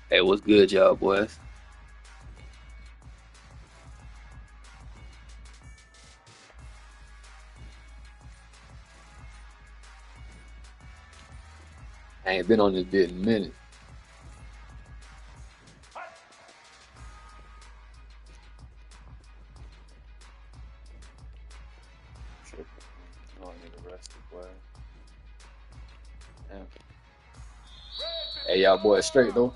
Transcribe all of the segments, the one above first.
Hey, what's good, y'all, boys? I ain't been on this bit in a minute. Oh, I need to rest the boy. Damn. Hey, y'all boys straight though?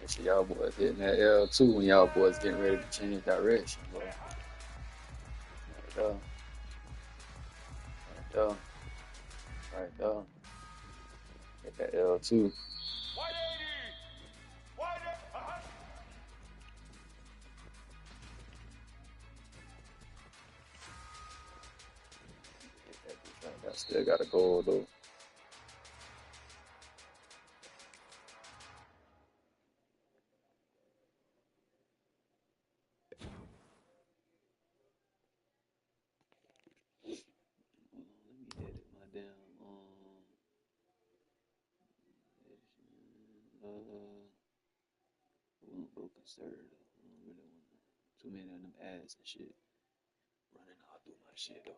So y'all boys hitting that L2 when y'all boys getting ready to change direction, bro. Right there. Right there. Right there. Get that L2. I still got a goal though. Let me edit my damn we won't go conservative. I don't really want too many of them ads and shit running all through my shit though.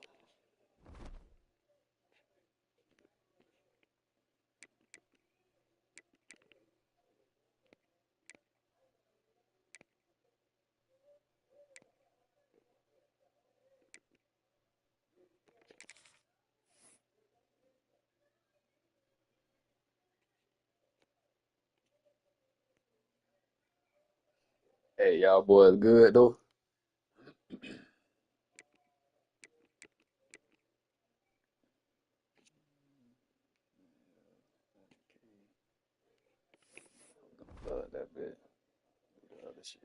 Hey, y'all boys good though? I'm gonna flood that bit. Do the other shit.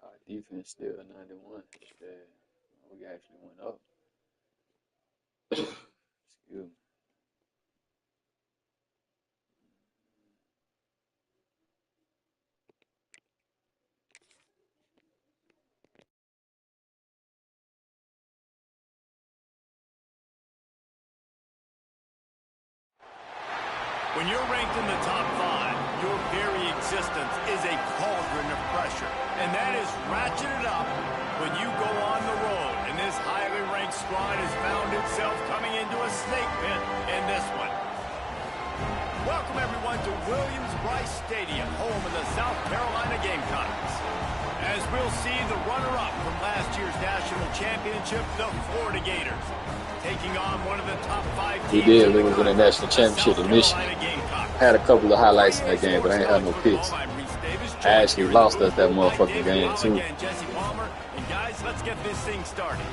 Our defense still 91. Shit. We actually went up. Excuse me. When you're ranked in the top 5, your very existence is a cauldron of pressure. And that is ratcheted up when you go on the road. And this highly ranked squad has found itself coming into a snake pit in this one. Welcome, everyone, to Williams-Brice Stadium, home of the South Carolina Gamecocks. As we'll see the runner-up from last year's national championship, the Florida Gators, taking on one of the top 5 teams. We did lose in the national championship in Michigan. Had a couple of highlights in that game, but I ain't had no picks. I actually lost us that motherfucking game too. And guys, let's get this thing started.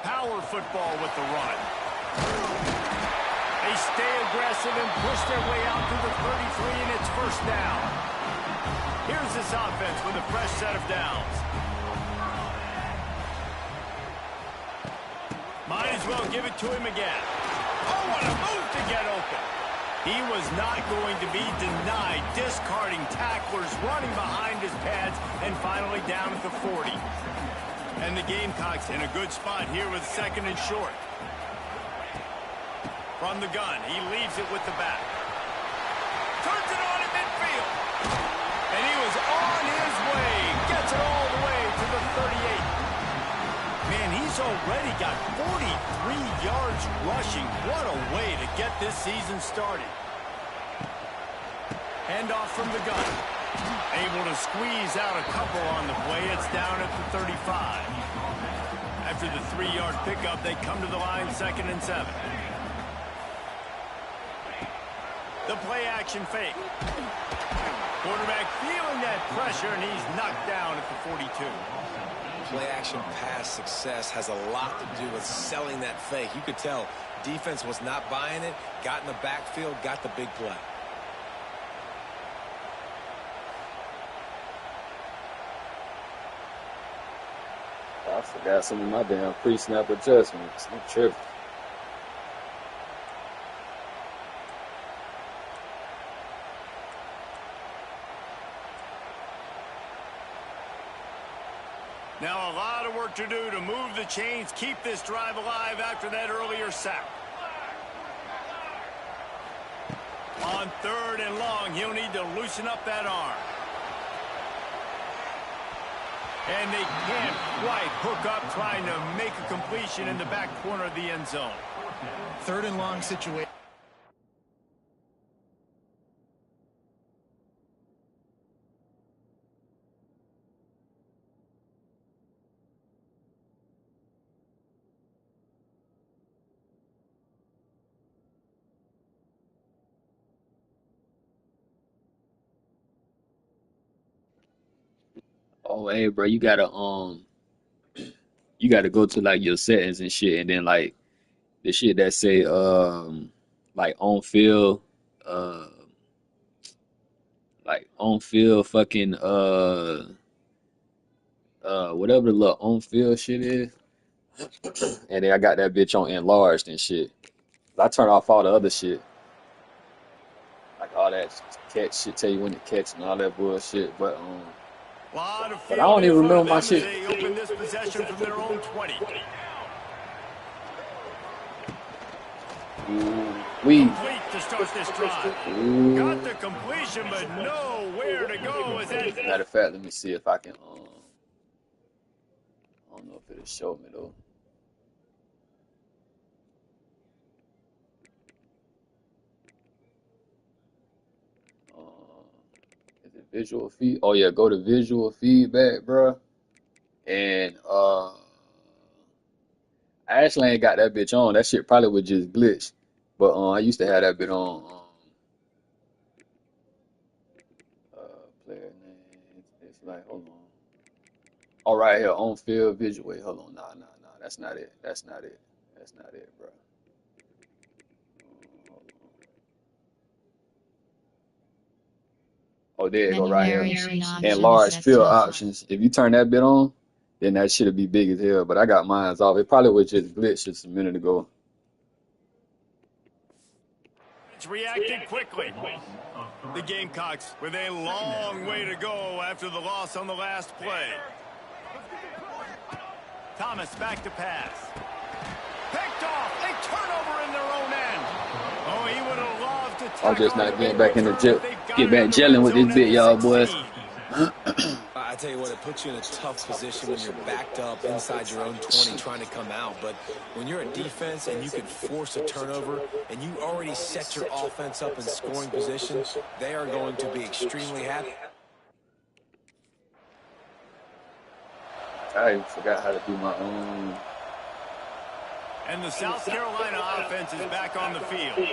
Power football with the run. They stay aggressive and push their way out to the 33, and it's first down. Here's this offense with a fresh set of downs. Might as well give it to him again. Oh, what a move to get open. He was not going to be denied, discarding tacklers, running behind his pads, and finally down at the 40. And the Gamecocks in a good spot here with 2nd and short. From the gun, he leaves it with the back. Turns it on in midfield. And he was on his way. Gets it all the way to the 38. Man, he's already got 43 yards rushing. What a way to get this season started. Handoff from the gun. Able to squeeze out a couple on the play. It's down at the 35. After the 3-yard pickup, they come to the line 2nd and 7. The play action fake. Quarterback feeling that pressure, and he's knocked down at the 42. Play action pass success has a lot to do with selling that fake. You could tell defense was not buying it, got in the backfield, got the big play. I forgot some of my damn pre-snap adjustments. I'm tripping. Now a lot of work to do to move the chains, keep this drive alive after that earlier sack. On 3rd and long, he'll need to loosen up that arm. And they can't quite hook up trying to make a completion in the back corner of the end zone. 3rd and long situation. Oh, hey, bro, you gotta go to like your settings and shit, and then like the shit that say like uh on field fucking whatever the little on field shit is, and then I got that bitch on enlarged and shit. I turn off all the other shit, like all that catch shit, tell you when to catch and all that bullshit, but I don't even remember my shit. They open this possession from their own 20. Complete to start this drive. Got the completion, but nowhere to go. Matter of fact, let me see if I can. I don't know if it'll show me though. Is it visual feed? Oh yeah, go to visual feedback, bro. And I actually ain't got that bitch on. That shit probably would just glitch. But I used to have that bit on. Player names. It's like, hold on. All right, here on field visual. Wait, hold on. Nah. That's not it. That's not it, bro. Hold on. Oh, there you go, right here. Enlarge field options. If you turn that bit on, then that shit'll be big as hell. But I got mine off. It probably was just glitched just a minute ago. It's reacted quickly. The Gamecocks with a long way to go after the loss on the last play. Thomas back to pass. Picked off. A turnover in their own end. Oh, he would have loved to tackle. I'm just not getting back in the get back gelling with this bit, y'all boys. I tell you what, it puts you in a tough position when you're backed up inside your own 20 trying to come out. But when you're a defense and you can force a turnover and you already set your offense up in scoring position, they are going to be extremely happy. I forgot how to do my own. And the South Carolina offense is back on the field.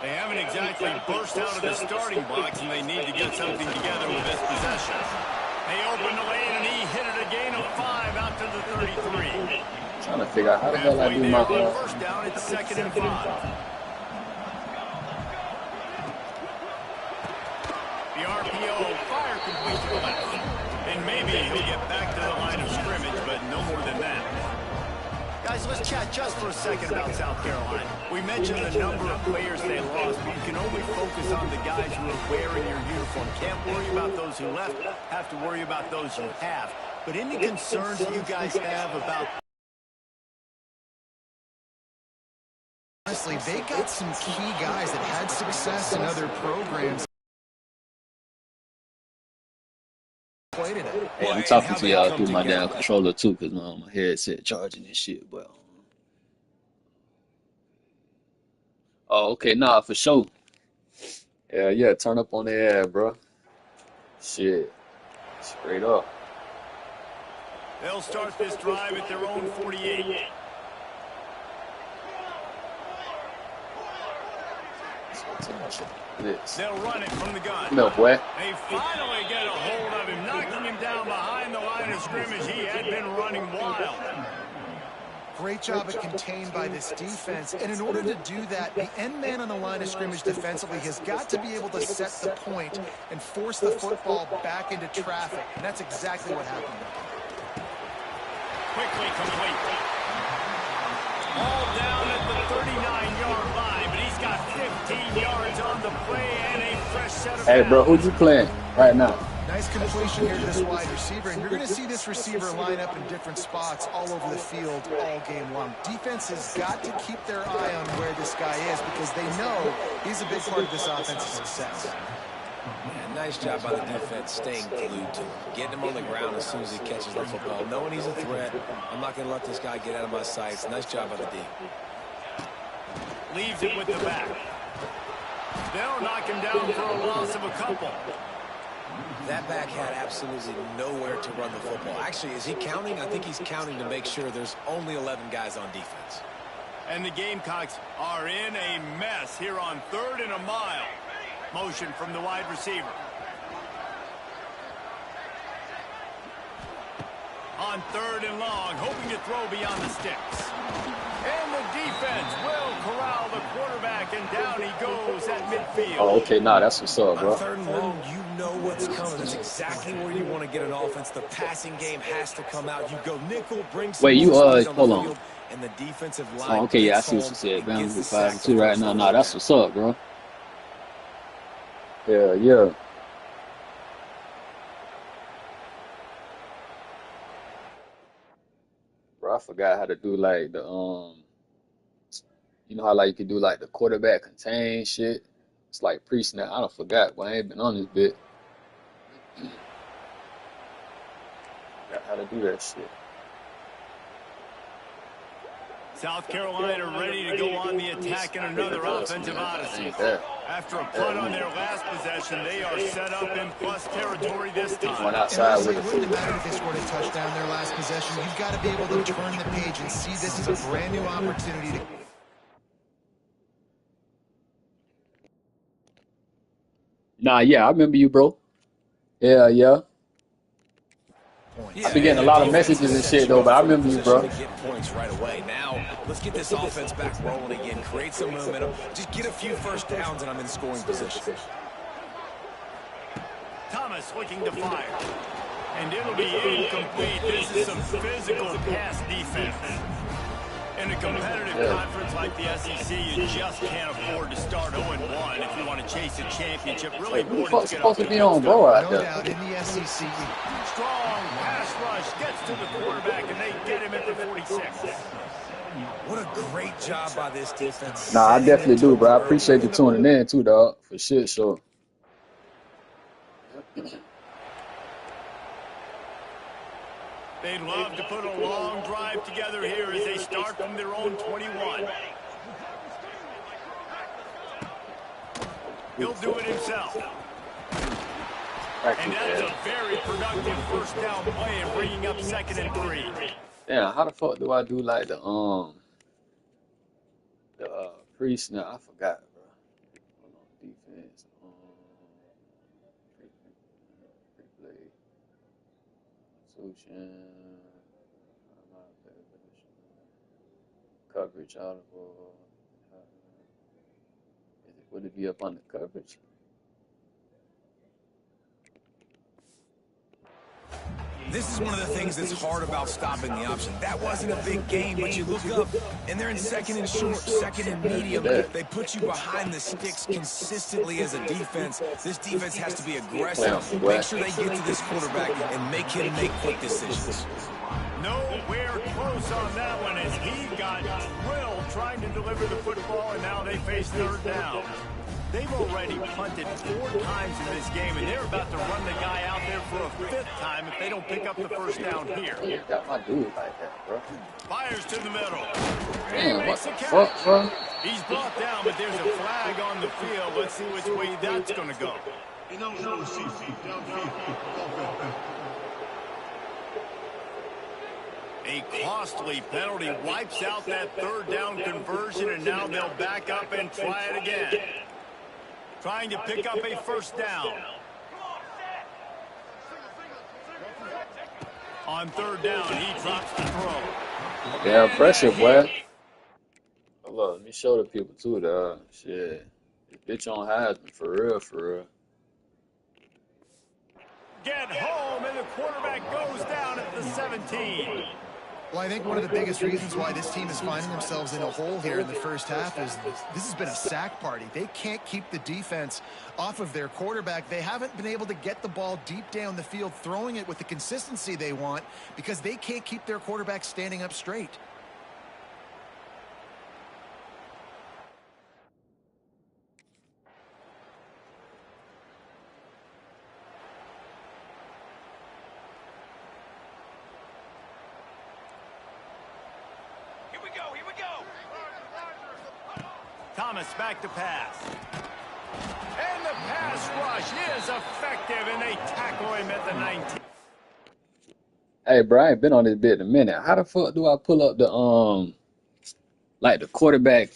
They haven't exactly burst out of the starting blocks, and they need to get something together with this possession. They open the lane, and he hit it a gain of 5 out to the 33. Trying to figure out how the hell I do my own. First down, it's 2nd and 5. The RPO fire complete to the left. And maybe he'll get back to the line of scrimmage, but no more than that. Guys, let's chat just for a second about South Carolina. We mentioned the number of players they lost, but you can only focus on the guys who are wearing your uniform. Can't worry about those who left, have to worry about those who have. But any concerns that you guys have about... Honestly, they got some key guys that had success in other programs. Hey, I'm talking to y'all through my damn controller too, cause my headset charging and shit. But oh, okay, nah, for sure. Yeah, turn up on the air, bro. Shit, straight up. They'll start this drive at their own 48. They'll run it from the gun. No, boy. They finally get a hold of him, knocking him down behind the line of scrimmage. He had been running wild. Great job at contained by this defense. And in order to do that, the end man on the line of scrimmage defensively has got to be able to set the point and force the football back into traffic. And that's exactly what happened. Quickly complete. All down at the 39-yard line, but he's got 15 yards on the play and a fresh set of Hey, bro, who you playing right now? Nice completion here to this wide receiver, and you're going to see this receiver line up in different spots all over the field all game long. Defense has got to keep their eye on where this guy is because they know he's a big part of this offense's success. Yeah, nice job by the defense staying glued to him, getting him on the ground as soon as he catches the football, knowing he's a threat. I'm not going to let this guy get out of my sights. Nice job by the D. Leaves it with the back. They'll knock him down for a loss of a couple. That back had absolutely nowhere to run the football. Actually, is he counting? I think he's counting to make sure there's only 11 guys on defense. And the Gamecocks are in a mess here on 3rd and a mile. Motion from the wide receiver. On 3rd and long, hoping to throw beyond the sticks. And the defense will corral the quarterback, and down he goes at midfield. Oh, okay, nah, that's what's up, bro. On 3rd and long, you know what's coming. That's exactly where you want to get an offense. The passing game has to come out. You go nickel, bring some hold on. and the defensive line. Oh, okay, yeah, I see what you said, man. We're 5-2 right now. Nah, that's what's up, bro. Yeah. Bro, I forgot how to do like the you know how like you can do like the quarterback contain shit. It's like pre-snap. I don't forgot, but I ain't been on this bit. Forgot how to do that shit. South Carolina ready to go on the attack in another offensive odyssey. After a punt on their last possession, they are set up in plus territory this time. Went outside with it wouldn't have mattered if they scored a touchdown their last possession. You've got to be able to turn the page and see this as a brand new opportunity to... Nah, yeah, I remember you, bro. Yeah. I've been getting a lot of messages and shit though, but I remember you, bro. Get points right away. Now, let's get this offense back rolling again. Create some momentum. Just get a few first downs, and I'm in scoring position. Thomas looking to fire. And it'll be incomplete. This is some physical pass defense. In a competitive conference like the SEC, you just can't afford to start 0-1 if you want to chase a championship. Really important to get supposed to be on, bro, out there. No doubt in the SEC. Strong pass rush gets to the quarterback, and they get him at the 46. What a great job by this defense. Nah, I definitely do, bro. I appreciate you tuning in too, dog. For shit, sure. They'd love to put a long drive together here as they start from their own 21. He'll do it himself. And that's a very productive first down play and bringing up 2nd and 3. Damn, how the fuck do I do like the pre-snap? I forgot, bro. Hold on, defense. Pre-play. Solution. Coverage audible. Would it be up on the coverage? This is one of the things that's hard about stopping the option. That wasn't a big gain, but you look up, and they're in second and short, second and medium. They put you behind the sticks consistently as a defense. This defense has to be aggressive. Make sure they get to this quarterback and make him make quick decisions. Nowhere close on that one as he got drilled trying to deliver the football, and now they face third down. They've already punted 4 times in this game, and they're about to run the guy out there for a 5th time if they don't pick up the first down here. Got my dude like that, bro. Fires to the middle. Damn, what the fuck, bro? He's brought down, but there's a flag on the field. Let's see which way that's going to go. A costly penalty wipes out that third down conversion, and now they'll back up and try it again. Trying to pick up a first down. On third down, he drops the throw. Damn pressure, boy. Hold on, let me show the people too, dog. Shit. This bitch on Heisman, for real, for real. Get home, and the quarterback goes down at the 17. Well, I think one of the biggest reasons why this team is finding themselves in a hole here in the first half is this has been a sack party. They can't keep the defense off of their quarterback. They haven't been able to get the ball deep down the field, throwing it with the consistency they want because they can't keep their quarterback standing up straight. Thomas back to pass. And the pass rush is effective, and they tackle him at the 19. Hey, bro, I ain't been on this bit in a minute. How the fuck do I pull up the like the quarterback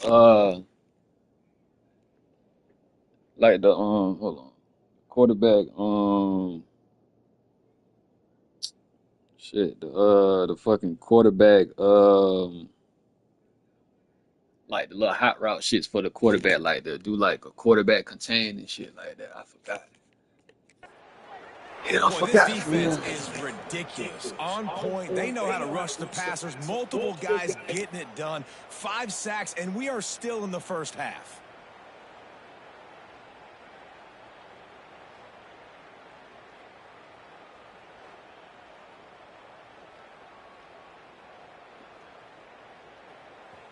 like the hold on. Quarterback shit, the fucking quarterback like the little hot route shits for the quarterback, like to do like a quarterback contain and shit like that. I forgot. Yeah, I forgot. This defense is ridiculous. On point. They know how to rush the passers. Multiple guys getting it done. 5 sacks, and we are still in the first half.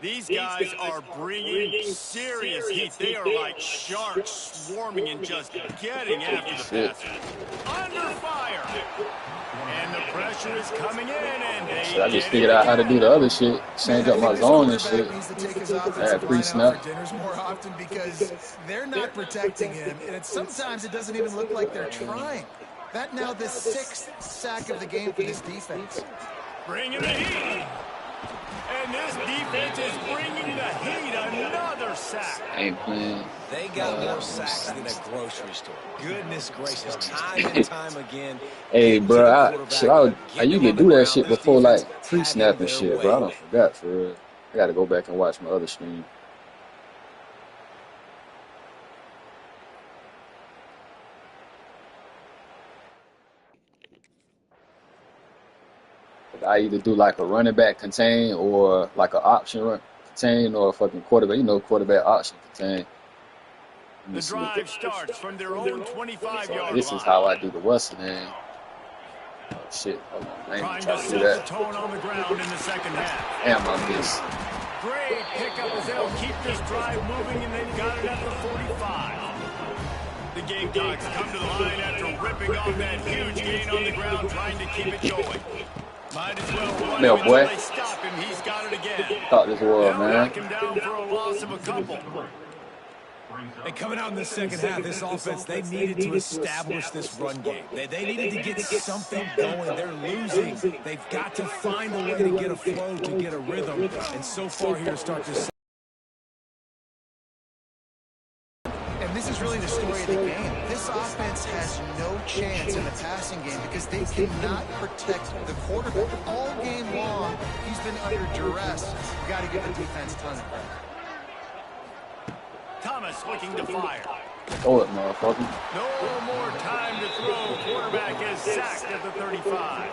These guys are bringing serious heat. They are like sharks swarming and just getting after the passer. Under fire. And the pressure is coming in, and I just figured out how to do the other shit. Change up my zone and shit. Pre-snap. More often because they're not protecting him, and sometimes it doesn't even look like they're trying. That now the 6th sack of the game for this defense. Bringing the heat. And this defense is bringing the heat. Another sack. Ain't playing. They got more sacks than a grocery store. Goodness gracious. Time and time again. Hey, bro, I usually do that shit before, like, pre-snap and shit, bro. I done forgot, for real. I gotta go back and watch my other stream. I either do like a running back contain or like an option run contain or a fucking quarterback. You know, quarterback option contain. The drive starts from their own 25-yard line. This is how I do the what's name. Oh shit! Hold on, I ain't trying to do that. The tone on the ground in the second half. Damn, I missed. Great pickup as they'll keep this drive moving, and they've got it at the 45. The Gamecocks come to the line after ripping off that huge gain on the ground, trying to keep it going. Might as well run him until they stop him. He's got it again. Thought this was, man. Knock him down for a loss of a couple. And coming out in the second half, this offense, they needed to establish this run game. They needed to get something going. They're losing. They've got to find a way to get a flow, to get a rhythm. And so far here, start to... And this is really the story of the game. This offense has no chance in the passing game because they cannot protect the quarterback. All game long, he's been under duress. You've got to give the defense a ton of credit. Thomas looking to fire. Throw it, motherfucker. No more time to throw. Quarterback is sacked at the 35.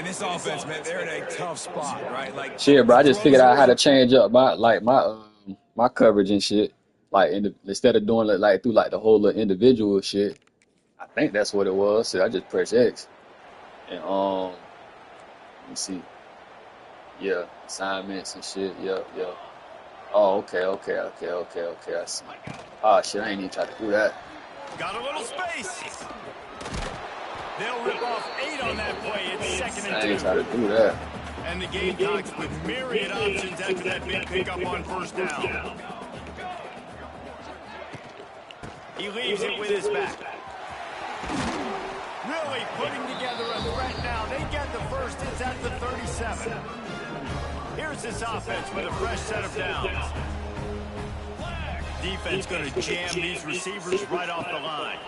And this offense, man, they're in a tough spot, right? Like, shit, bro. I just figured out how to change up my coverage and shit. Like instead of doing it like through like the whole little individual shit. I think that's what it was. So I just press X and let me see. Yeah, assignments and shit. Yep. Oh, okay. I see. Oh shit, I ain't even try to do that. Got a little space. They'll rip off 8 on that play. It's 2nd and 2. I ain't try to do that. And the Gamecocks with myriad options after that big pickup on 1st down. He leaves it with his back. Really putting together a threat now. They get the first. It's at the 37. Here's this offense with a fresh set of downs. Defense going to jam these receivers right off the line.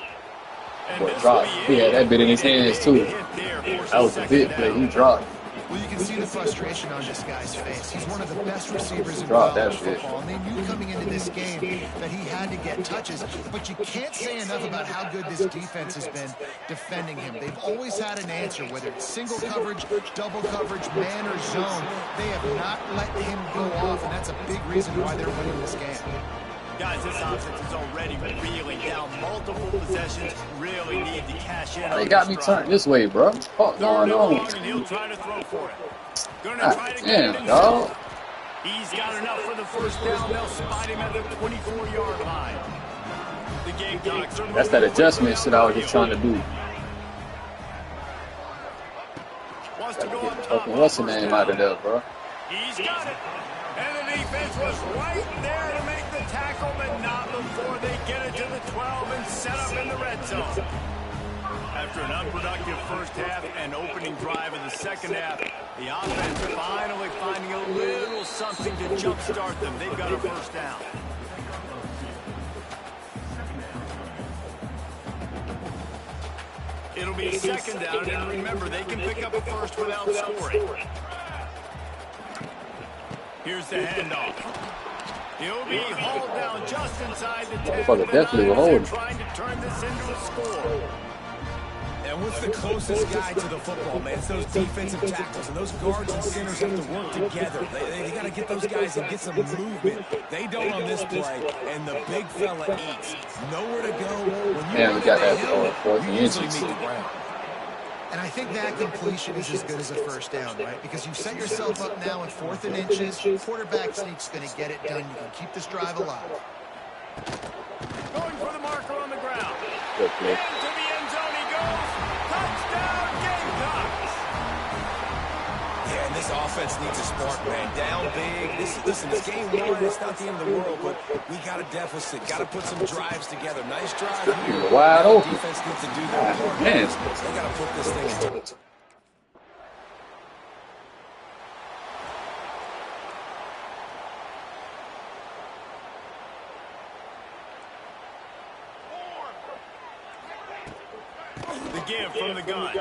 And Boy, dropped. He had that bit in his hands too. That was a big play. He dropped. Well, you can see the frustration on this guy's face. He's one of the best receivers in Dropped college that bit. football, and they knew coming into this game that he had to get touches, but you can't say enough about how good this defense has been defending him. They've always had an answer, whether it's single coverage, double coverage, man or zone. They have not let him go off, and that's a big reason why they're winning this game. Guys, this offense is already reeling down multiple possessions. Really need to cash in. They got me turned this way, bro. What's going on? He'll try to throw for it. Damn, dog. He's got enough for the 1st down. They'll spot him at the 24-yard line. The Gamecocks are That's that adjustment shit I was just trying to do. Wants to go up top. What's the name out of there, bro? He's got it. And the defense was right there to make the tackle, but not before they get it to the 12 and set up in the red zone. After an unproductive first half and opening drive in the second half, the offense finally finding a little something to jumpstart them. They've got a 1st down. It'll be a 2nd down, and remember, they can pick up a 1st without scoring. Here's the handoff. He'll be hauled down just inside the 10. Definitely will hold. Trying to turn this into a score. And what's the closest guy to the football, man? It's those defensive tackles, and those guards and centers have to work together. They got to get those guys and get some movement. They don't on this play, and the big fella eats. Nowhere to go. When We got that 4th and usually inches. meet the ground. And I think that completion is as good as a 1st down, right? Because you've set yourself up now in 4th and inches. Quarterback sneak's going to get it done. You can keep this drive alive. Going for the marker on the ground. Good play. Into the end zone he goes. Touchdown, Gamecocks. Yeah, and this offense needs a spark, man. Down big. Listen, this game one, it's not the end of the world, but we got a deficit. Got to put some drives together. Nice drive here. Wide open. Defense needs to do their part. Man. They got to put this thing into it. The give from the gun.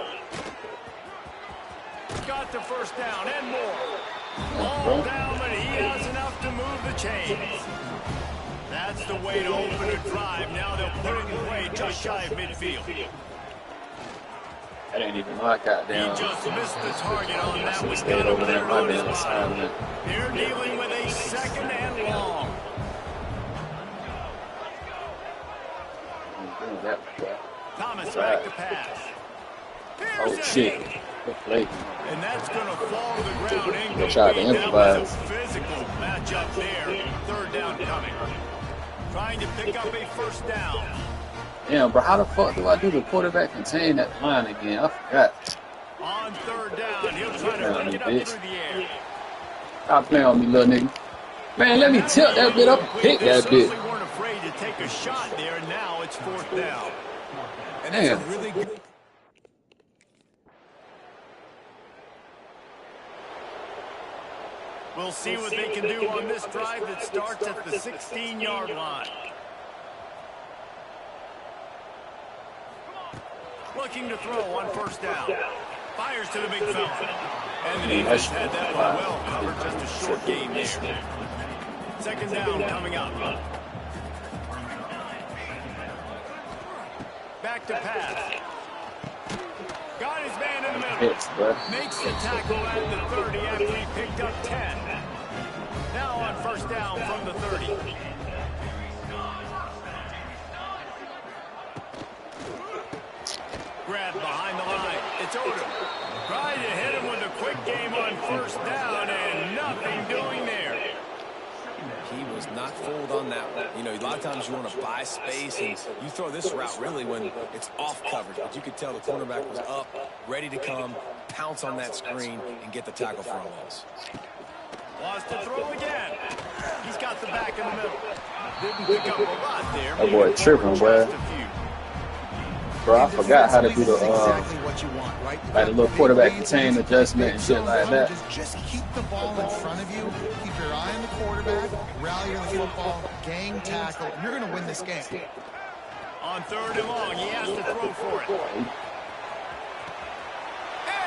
Got the 1st down and more. All down, but he has enough to move the chains. That's the way to open a drive. Now they'll put it in play just shy of midfield. That ain't even my goddamn. He just missed the target on that one. Stayed over there in my damn assignment. They're dealing with a 2nd and long. Thomas back to pass. Oh shit. Good play. And that's going to fall to the ground. They tried to That improvise. was a physical matchup there. 3rd down coming. Trying to pick up a 1st down. Damn, bro, how the fuck do I do the quarterback contain that line again? I forgot. On 3rd down, he'll try to bring it up through the air. Stop playing on me, little nigga. Man, let me tilt that bit up and pick that bit. They weren't afraid to take a shot there. Now it's 4th down. And that's Damn. a really good. We'll see what they can do on this drive that starts at the 16-yard line. Looking to throw on 1st down. Fires to the big fella. And the defense had that one well covered. Just a short game there. 2nd down coming up. Back to pass. Got his man in the middle. Hits, bro. Makes the tackle at the 30 after he picked up 10. Now on first down from the 30. Grab behind the line. It's Odom. Tried to hit him with a quick game on first down and nothing doing there. He was not fooled on that one. You know, a lot of times you want to buy space, and you throw this route really when it's off coverage. But you could tell the cornerback was up, ready to come, pounce on that screen, and get the tackle for a loss. Wants to throw again. He's got the back in the middle. Didn't pick up a lot there. That boy tripping, boy. Bro, I forgot how to do the exactly what you want, right? like the little quarterback contain adjustment and shit like that. Just keep the ball in front of you. Keep your eye on the quarterback. Rally on the football. Gang tackle. And you're going to win this game. On third and long, he has to throw for it.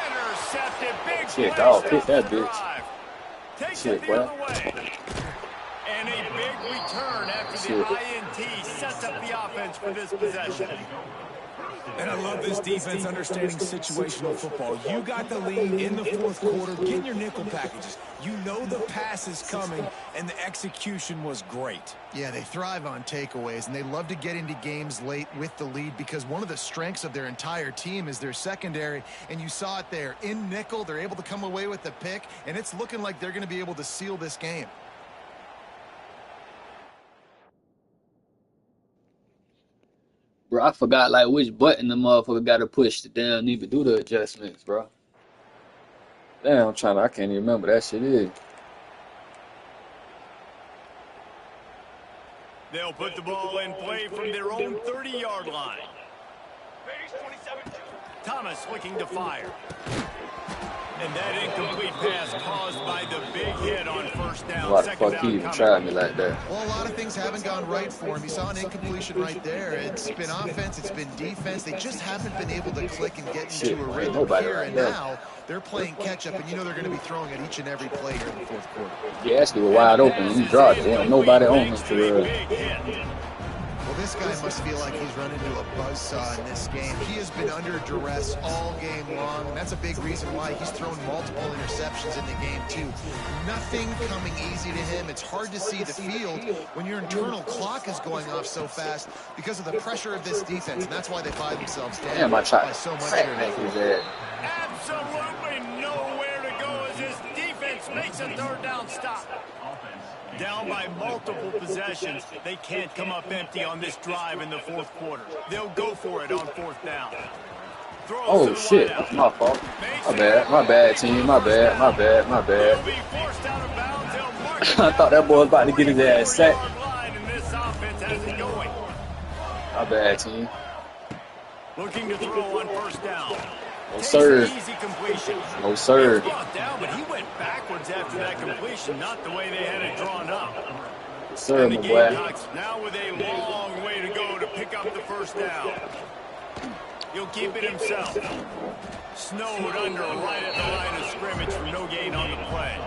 Intercepted. Big Shit, play dog, stop pick that the bitch. drive. Takes Shit, it the boy. other way. And a big return after the INT sets up the offense for this possession. And I love this defense understanding situational football. You got the lead in the fourth quarter. Get in your nickel packages. You know the pass is coming, and the execution was great. Yeah, they thrive on takeaways, and they love to get into games late with the lead because one of the strengths of their entire team is their secondary, and you saw it there. In nickel, they're able to come away with the pick, and it's looking like they're going to be able to seal this game. Bro, I forgot like which button the motherfucker got to push to damn even do the adjustments, bro. Damn, I can't even remember that shit is. They'll put the ball in play from their own 30-yard line. Thomas looking to fire. And that incomplete pass caused by the big hit on first down. Why the fuck he even tried me like that? Well, a lot of things haven't gone right for him. You saw an incompletion right there. It's been offense, it's been defense. They just haven't been able to click and get into a rhythm here and now. They're playing catch-up, and you know they're going to be throwing at each and every play here in the fourth quarter. Yeah, actually were wide open and he dropped it. There ain't nobody on him for real. Well, this guy must feel like he's run into a buzzsaw in this game. He has been under duress all game long, and that's a big reason why he's thrown multiple interceptions in the game, too. Nothing coming easy to him. It's hard to see the field when your internal clock is going off so fast because of the pressure of this defense, and that's why they find themselves down by so much here in the Absolutely nowhere to go as this defense makes a third down stop. Down by multiple possessions. They can't come up empty on this drive in the fourth quarter. They'll go for it on fourth down. Oh, shit. That's my fault. My bad. My bad, team. My bad. My bad. My bad. I thought that boy was about to get his ass sacked. My bad, team. Looking to throw on first down. No, sir. Easy completion. No, sir. Brought down, but he went backwards after that completion, not the way they had it drawn up. Sir, my boy. Now with a long way to go to pick up the first down. He'll keep it himself. Snowed under right at the line of scrimmage for no gain on the play.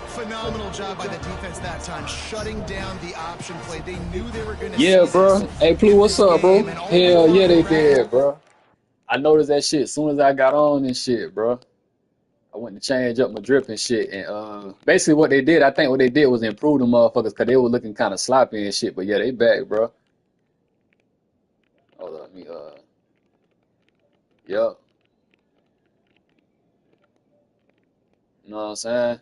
Phenomenal job by the defense that time, shutting down the option play. They knew they were going to. Yeah, bro. Hey, Plu, what's up, bro? Hell yeah, they did, bro. I noticed that shit as soon as I got on and shit, bro. I went to change up my drip and shit. And basically what they did, I think what they did was improve the motherfuckers because they were looking kind of sloppy and shit. But yeah, they back, bro. Hold on, let me, yup. You know what I'm saying?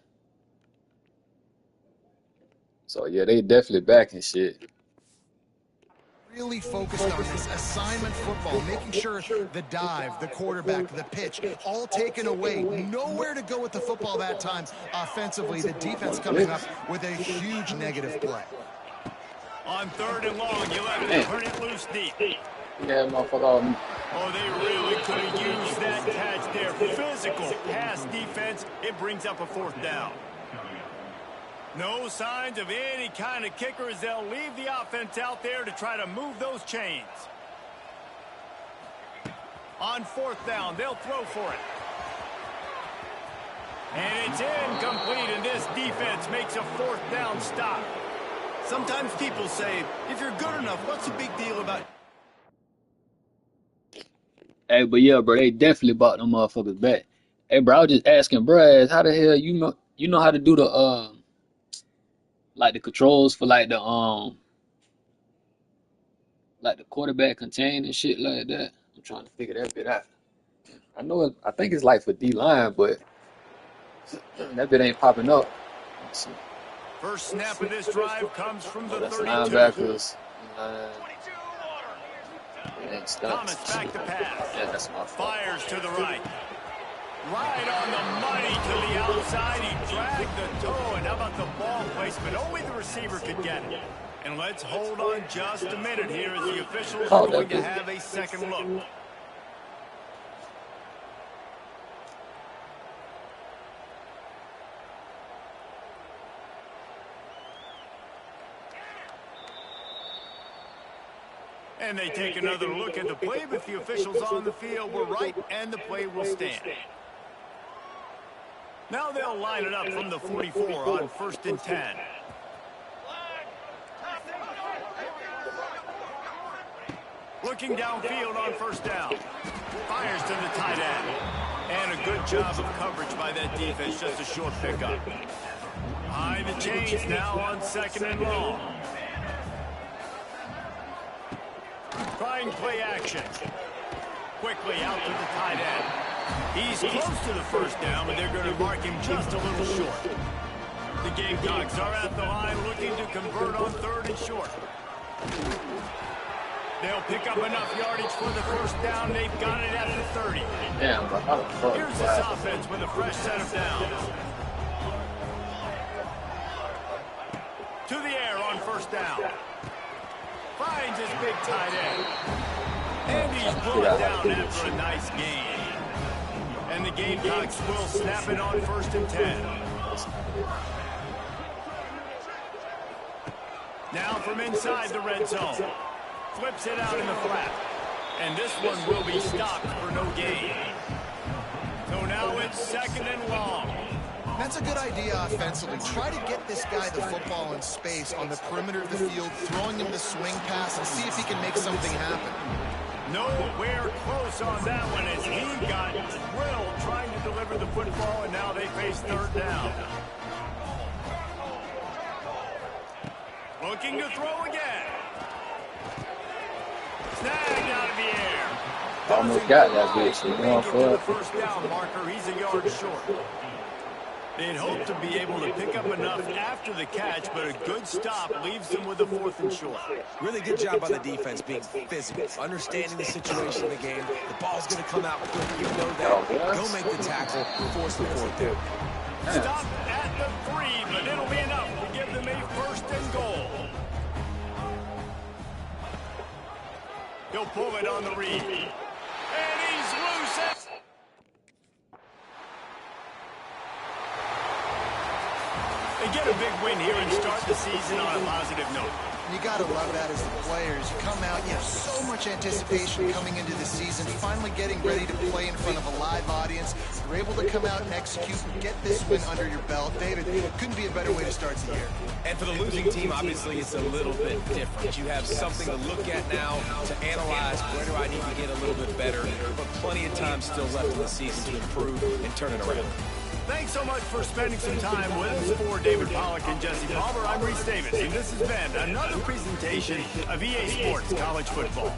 So yeah, they definitely back and shit. Really focused on this assignment football, making sure the dive, the quarterback, the pitch, all taken away. Nowhere to go with the football that time offensively. The defense coming up with a huge negative play. On third and long, you let them turn it loose deep. Yeah, motherfucker on me. Oh, they really could have used that catch there. Physical pass defense. It brings up a fourth down. No signs of any kind of kicker as they'll leave the offense out there to try to move those chains. On fourth down, they'll throw for it. And it's incomplete, and this defense makes a fourth down stop. Sometimes people say, if you're good enough, what's the big deal about... Hey, but yeah, bro, they definitely bought them motherfuckers back. Hey, bro, I was just asking, bro, how the hell you know how to do the like the controls for like the quarterback contain and shit like that. I'm trying to figure that bit out. I know I think it's like for D line, but that bit ain't popping up. Let's see. First snap of this drive comes from Oh, the that's 32. linebackers. It ain't Thomas stunts. back to pass. Yeah, that's my fault. Fires to the right. Right on the money to the outside. He dragged the toe. And how about the ball placement? Only the receiver could get it. And let's hold on just a minute here as the officials are going to have a second look. And they take another look at the play, but the officials on the field were right, and the play will stand. Now they'll line it up from the 44 on 1st and 10. Looking downfield on 1st down. Fires to the tight end. And a good job of coverage by that defense, just a short pickup. High the chains now on 2nd and long. Trying play action. Quickly out to the tight end. He's close to the 1st down, but they're going to mark him just a little short. The Gamecocks are at the line looking to convert on 3rd and short. They'll pick up enough yardage for the 1st down. They've got it at the 30. Damn, bro, how the fuck? Here's this offense with a fresh set of downs. To the air on 1st down. Finds his big tight end. And he's brought down after a nice gain. And the Gamecocks will snap it on 1st and 10. Now from inside the red zone. Flips it out in the flat. And this one will be stopped for no gain. So now it's 2nd and long. That's a good idea offensively. Try to get this guy the football in space on the perimeter of the field, throwing him the swing pass, and see if he can make something happen. Nowhere close on that one as he got drilled trying to deliver the football, and now they face 3rd down. Looking to throw again. Snagged out of the air. Almost got that bitch. Make it to the 1st down marker. He's a yard short. They'd hope to be able to pick up enough after the catch, but a good stop leaves them with a 4th and short. Really good job by the defense being physical, understanding the situation of the game. The ball's going to come out quick. You know that. Go make the tackle, force the 4th down. Stop at the 3, but it'll be enough to give them a 1st and goal. He'll pull it on the read. And he's loose. They get a big win here and start the season on a positive note. You got to love that as the players. You come out, you have so much anticipation coming into the season, finally getting ready to play in front of a live audience. You're able to come out and execute and get this win under your belt. David, couldn't be a better way to start the year. And for the losing team, obviously, it's a little bit different. You have something to look at now, to analyze where do I need to get a little bit better, but plenty of time still left in the season to improve and turn it around. Thanks so much for spending some time with us. For David Pollack and Jesse Palmer, I'm Reese Davis, and this has been another presentation of EA Sports College Football.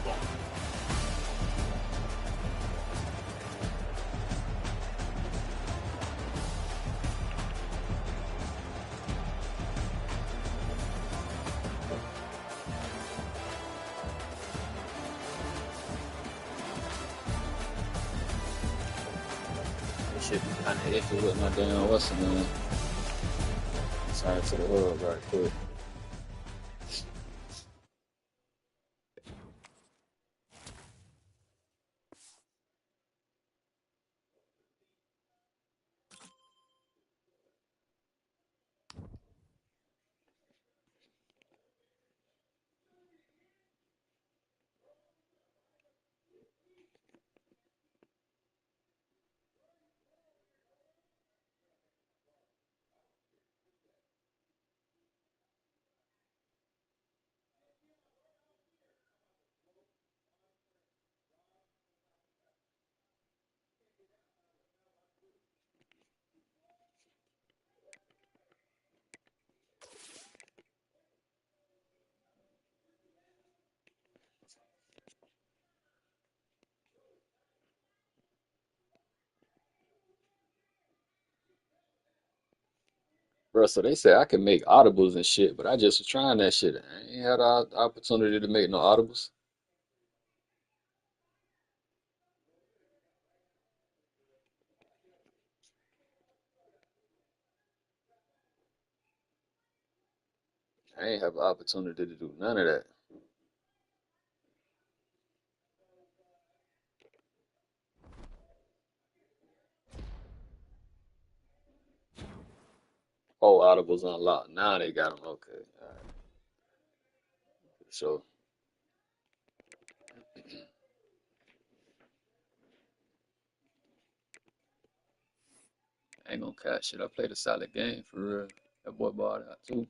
Shit be kind of iffy with my damn what's the name. Sorry to the world right quick. Bro, so they said I could make audibles and shit, but I just was trying that shit. I ain't had the opportunity to make no audibles. I ain't have the opportunity to do none of that. Oh, audibles unlocked. Now they got them. Okay, all right. So I ain't gonna catch shit. I played a solid game for real. That boy bought out too.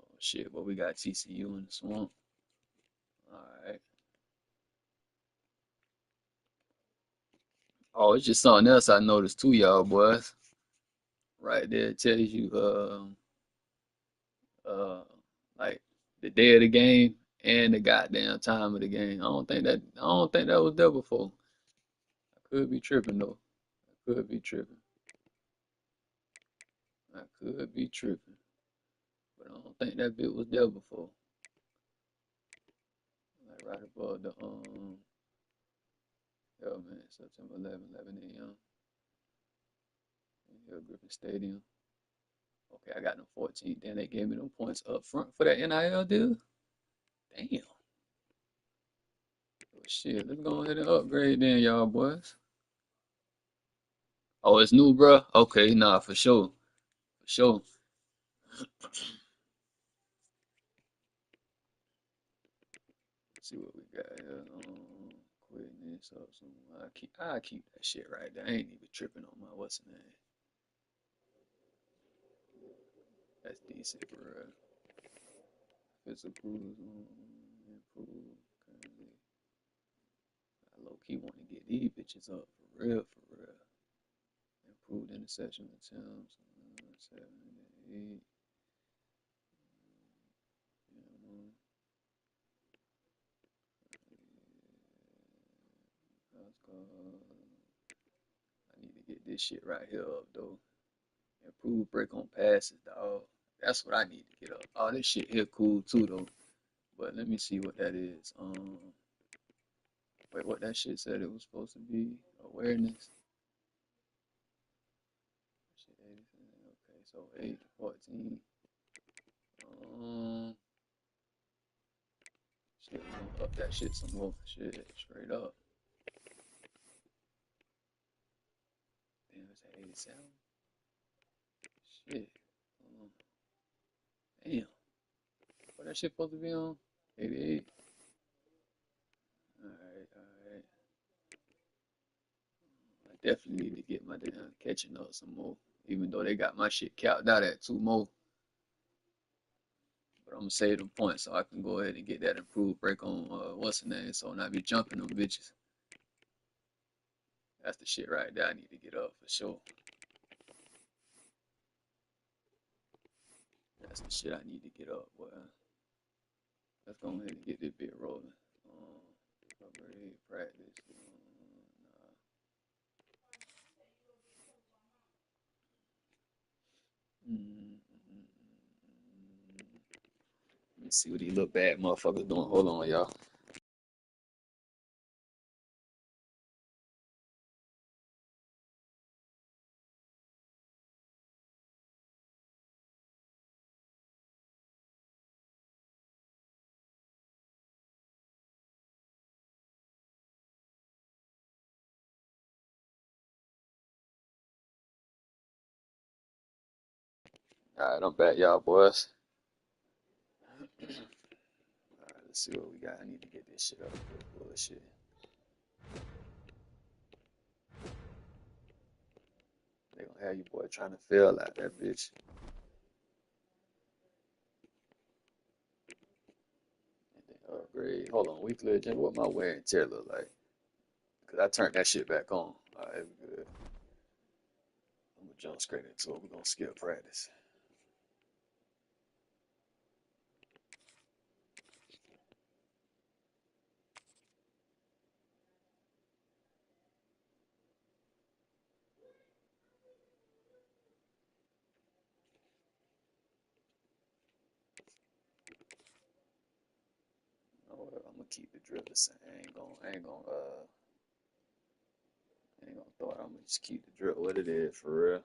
Oh shit, but we got TCU in the swamp. All right. Oh, it's just something else I noticed too, y'all boys. Right there, it tells you uh like the day of the game and the goddamn time of the game. I don't think that was there before. I could be tripping though. I could be tripping. I could be tripping. But I don't think that bit was there before. Like right above the hell man, September 11, 11 a.m. in Hill Griffin Stadium. Okay, I got them 14. Then they gave me them points up front for that NIL deal. Damn. Well, shit, let's go ahead and upgrade then, y'all boys. Oh, it's new, bro. Okay, nah, for sure, for sure. Let's see what we got here. Quitting this up. So I keep that shit right there. I ain't even tripping on my what's the name. That's decent for physical improve. Currently, I low key want to get these bitches up for real, for real. Improved interception attempts. 7, 8. You know, let's go. I need to get this shit right here up though. Improve break on passes, dog. That's what I need to get up. Oh, this shit here cool too though. But let me see what that is. Wait, what that shit said it was supposed to be? Awareness. Shit, 80. Okay, so 8 to 14. Um, shit, we gonna up that shit some more. Shit, straight up. Damn, it's at 87. Shit. Um, damn. What that shit supposed to be on? 88. Alright, alright. I definitely need to get my damn catching up some more. Even though they got my shit capped out at 2 more. But I'm gonna save them points so I can go ahead and get that improved break on what's the name so not be jumping them bitches. That's the shit right there I need to get up for sure. That's the shit I need to get up, boy. Let's go ahead and get this bit rolling. Practice. Nah. Let's see what these little bad motherfuckers doing. Hold on, y'all. All right, I'm back, y'all boys. All right, let's see what we got. I need to get this shit up. Bullshit. They gonna have you boy trying to fail out that bitch. And then upgrade. Hold on, weekly agenda. What my wear and tear look like? Cause I turned that shit back on. All right, we good. I'm gonna jump straight into it. We're gonna skip practice. I'm gonna keep the drill the same. I ain't gonna throw it. I'm gonna just keep the drill what it is for real.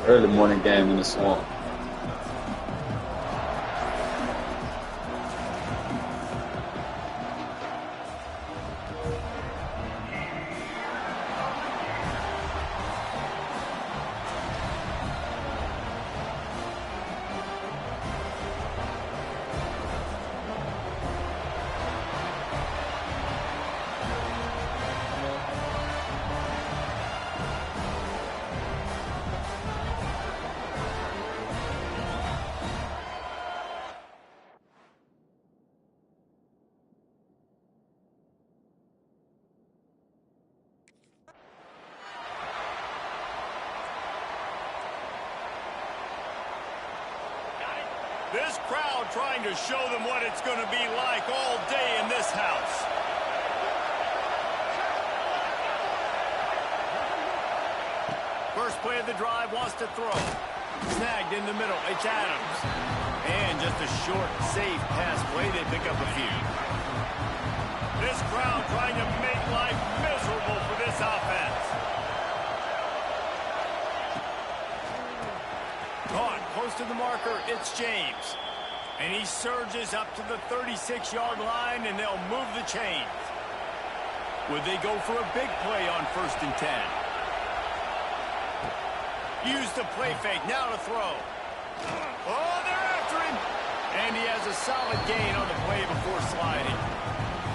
Early morning game in the swamp. This crowd trying to show them what it's going to be like all day in this house. First play of the drive, wants to throw. Snagged in the middle, it's Adams. And just a short, safe pass play, they pick up a few. This crowd trying to make life miserable for this offense. Caught close to the marker, it's James. And he surges up to the 36-yard line, and they'll move the chains. Would they go for a big play on 1st and 10? Use the play fake, now to throw. Oh, they're after him. And he has a solid gain on the play before sliding.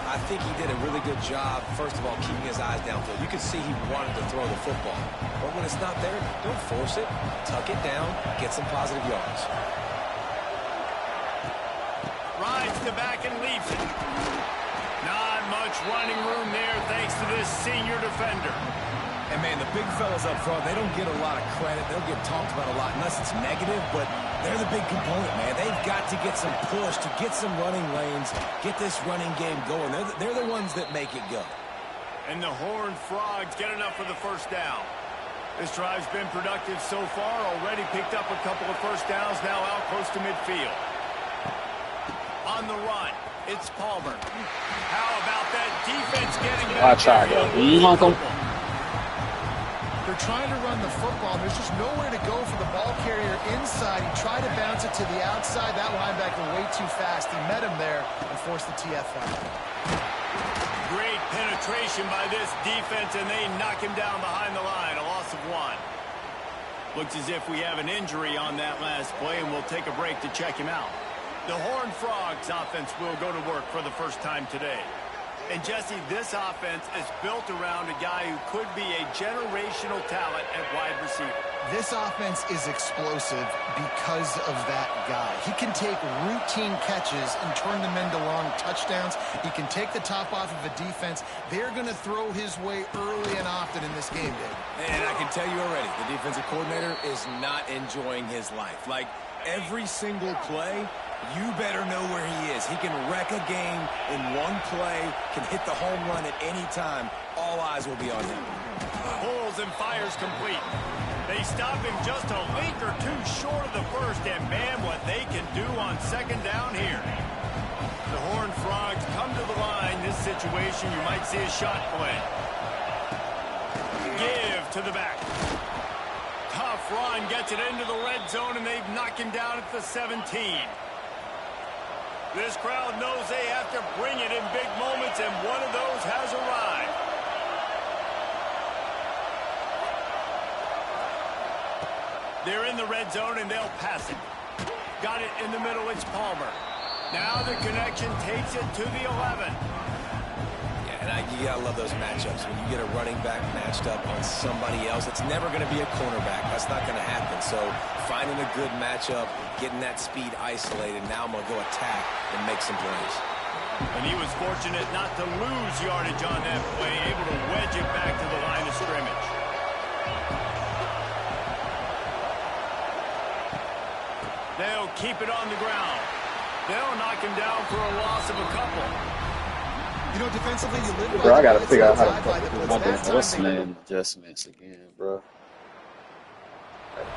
I think he did a really good job, first of all, keeping his eyes downfield. You could see he wanted to throw the football. But when it's not there, don't force it. Tuck it down, get some positive yards. Rides the back and leaves it. Not much running room there thanks to this senior defender. And, man, the big fellas up front, they don't get a lot of credit. They'll get talked about a lot unless it's negative, but they're the big component, man. They've got to get some push, to get some running lanes, get this running game going. They're the ones that make it go. And the Horned Frogs get enough for the first down. This drive's been productive so far, already picked up a couple of first downs, now out close to midfield. On the run, it's Palmer. How about that defense getting back? I tried that. They're trying to run the football. There's just nowhere to go for the ball carrier inside. He tried to bounce it to the outside. That linebacker way too fast. He met him there and forced the TFL. Great penetration by this defense, and they knock him down behind the line. A loss of 1. Looks as if we have an injury on that last play, and we'll take a break to check him out. The Horned Frogs offense will go to work for the first time today. And, Jesse, this offense is built around a guy who could be a generational talent at wide receiver. This offense is explosive because of that guy. He can take routine catches and turn them into long touchdowns. He can take the top off of a defense. They're going to throw his way early and often in this game, Dave. And I can tell you already, the defensive coordinator is not enjoying his life. Like, every single play, you better know where he is. He can wreck a game in one play, can hit the home run at any time. All eyes will be on him. Pulls and fires complete. They stop him just a link or two short of the first, and man, what they can do on second down here. The Horned Frogs come to the line. This situation, you might see a shot play. Give to the back. Tough run, gets it into the red zone, and they've knocked him down at the 17. This crowd knows they have to bring it in big moments, and one of those has arrived. They're in the red zone, and they'll pass it. Got it in the middle. It's Palmer. Now the connection takes it to the 11. Yeah, and you gotta love those matchups. When you get a running back matched up on somebody else, it's never going to be a cornerback. That's not going to happen. So finding a good matchup, getting that speed isolated. Now I'm going to go attack and make some plays. And he was fortunate not to lose yardage on that play, able to wedge it back to the line of scrimmage. They'll keep it on the ground. They'll knock him down for a loss of a couple. You know, defensively, you live by Bro, I gotta the figure out how to outside by fucking the do my blitz. damn what's the name adjustments again, bro.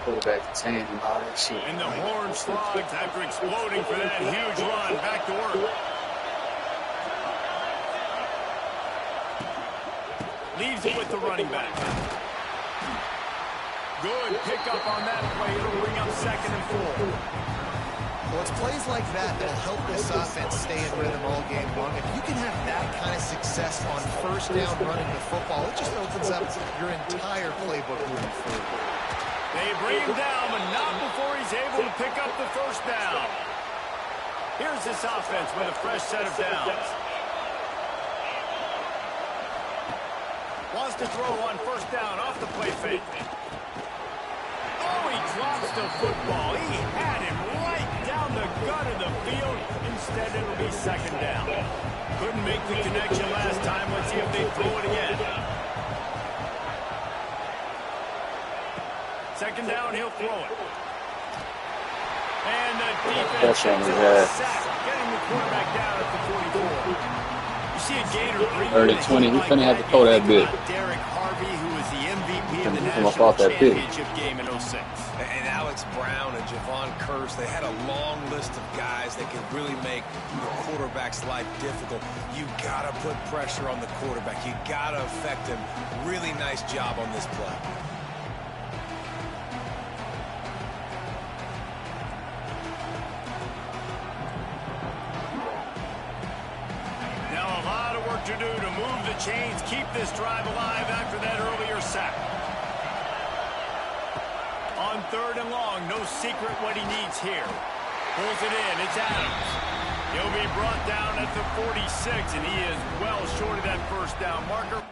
Pull back the chain and all that shit. And the Horned Frogs, after exploding for that huge run, back to work. Leaves it with the running back. Good pickup on that play. It'll bring up 2nd and 4. Well, it's plays like that that'll help this offense stay in rhythm all game long. If you can have that kind of success on first down running the football, it just opens up your entire playbook moving forward. They bring him down, but not before he's able to pick up the first down. Here's this offense with a fresh set of downs. Wants to throw on first down off the play fake. Oh, he drops the football. He had him right down the gut of the field. Instead, it'll be 2nd down. Couldn't make the connection last time. Let's see if they throw it again. 2nd down, he'll throw it. And the defense takes a sack, getting the quarterback down at the 44. You see a gain or 3. Early 20, he's gonna have to throw that bit. Derek Harvey, who was the MVP of the Come up national off that pit. championship game in 06. And Alex Brown and Javon Curse, they had a long list of guys that could really make the quarterback's life difficult. You got to put pressure on the quarterback. You got to affect him. Really nice job on this play. Now a lot of work to do to move the chains, keep this drive alive after that earlier sack. On 3rd and long, no secret what he needs here. Pulls it in, it's Adams. He'll be brought down at the 46, and he is well short of that first down marker.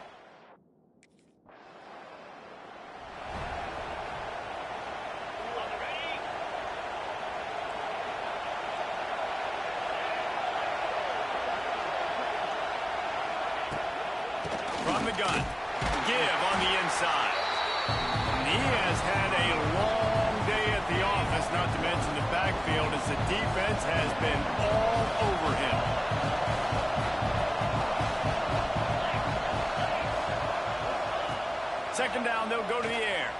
From the gun, give on the inside. And he has had a long day at the office, not to mention the backfield, as the defense has been all over him. Second down, they'll go to the air.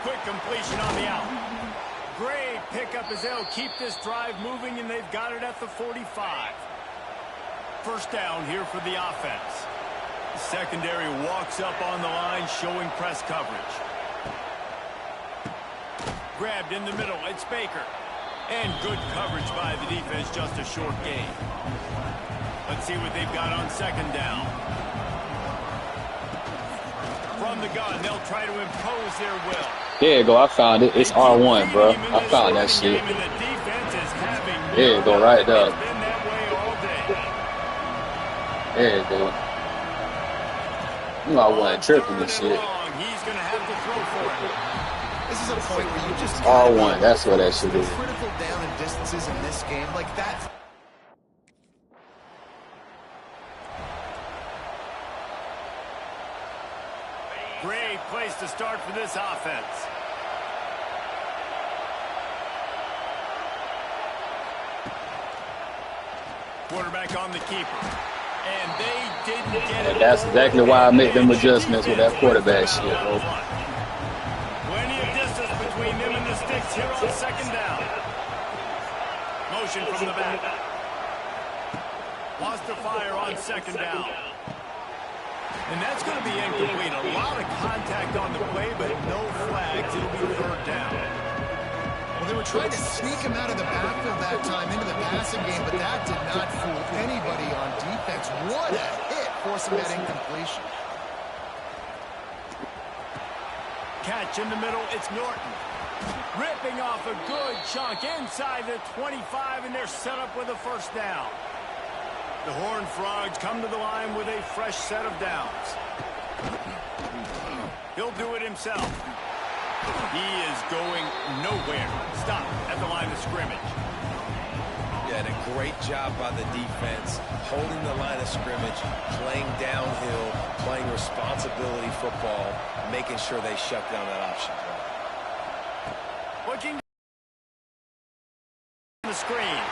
Quick completion on the out. Great pickup as they'll keep this drive moving, and they've got it at the 45. First down here for the offense. The secondary walks up on the line, showing press coverage. Grabbed in the middle, it's Baker. And good coverage by the defense, just a short gain. Let's see what they've got on 2nd down. From the gun, they'll try to impose their will. There you go, I found it. It's R1, bro. I found that shit. There you go, right there. There you go. You know I wasn't tripping this shit. He's going to have to throw for it. This is a point where you just R1, that's what that shit is. critical down and distances in this game like that. Great place to start for this offense. Quarterback on the keeper. And they didn't get it. And that's exactly why I make them adjustments with that quarterback shit, bro. Plenty of distance between them and the sticks here on second down. Motion from the back. Lost the fire on second down. And that's going to be incomplete. A lot of contact on the play, but no flags. It'll be third down. Well, they were trying to sneak him out of the backfield that time into the passing game, but that did not fool anybody on defense. What a hit, forcing that incompletion. Catch in the middle, it's Norton. Ripping off a good chunk inside the 25, and they're set up with a first down. The Horned Frogs come to the line with a fresh set of downs. He'll do it himself. He is going nowhere. Stop at the line of scrimmage. Yeah, and a great job by the defense, holding the line of scrimmage, playing downhill, playing responsibility football, making sure they shut down that option play. Looking on the screen.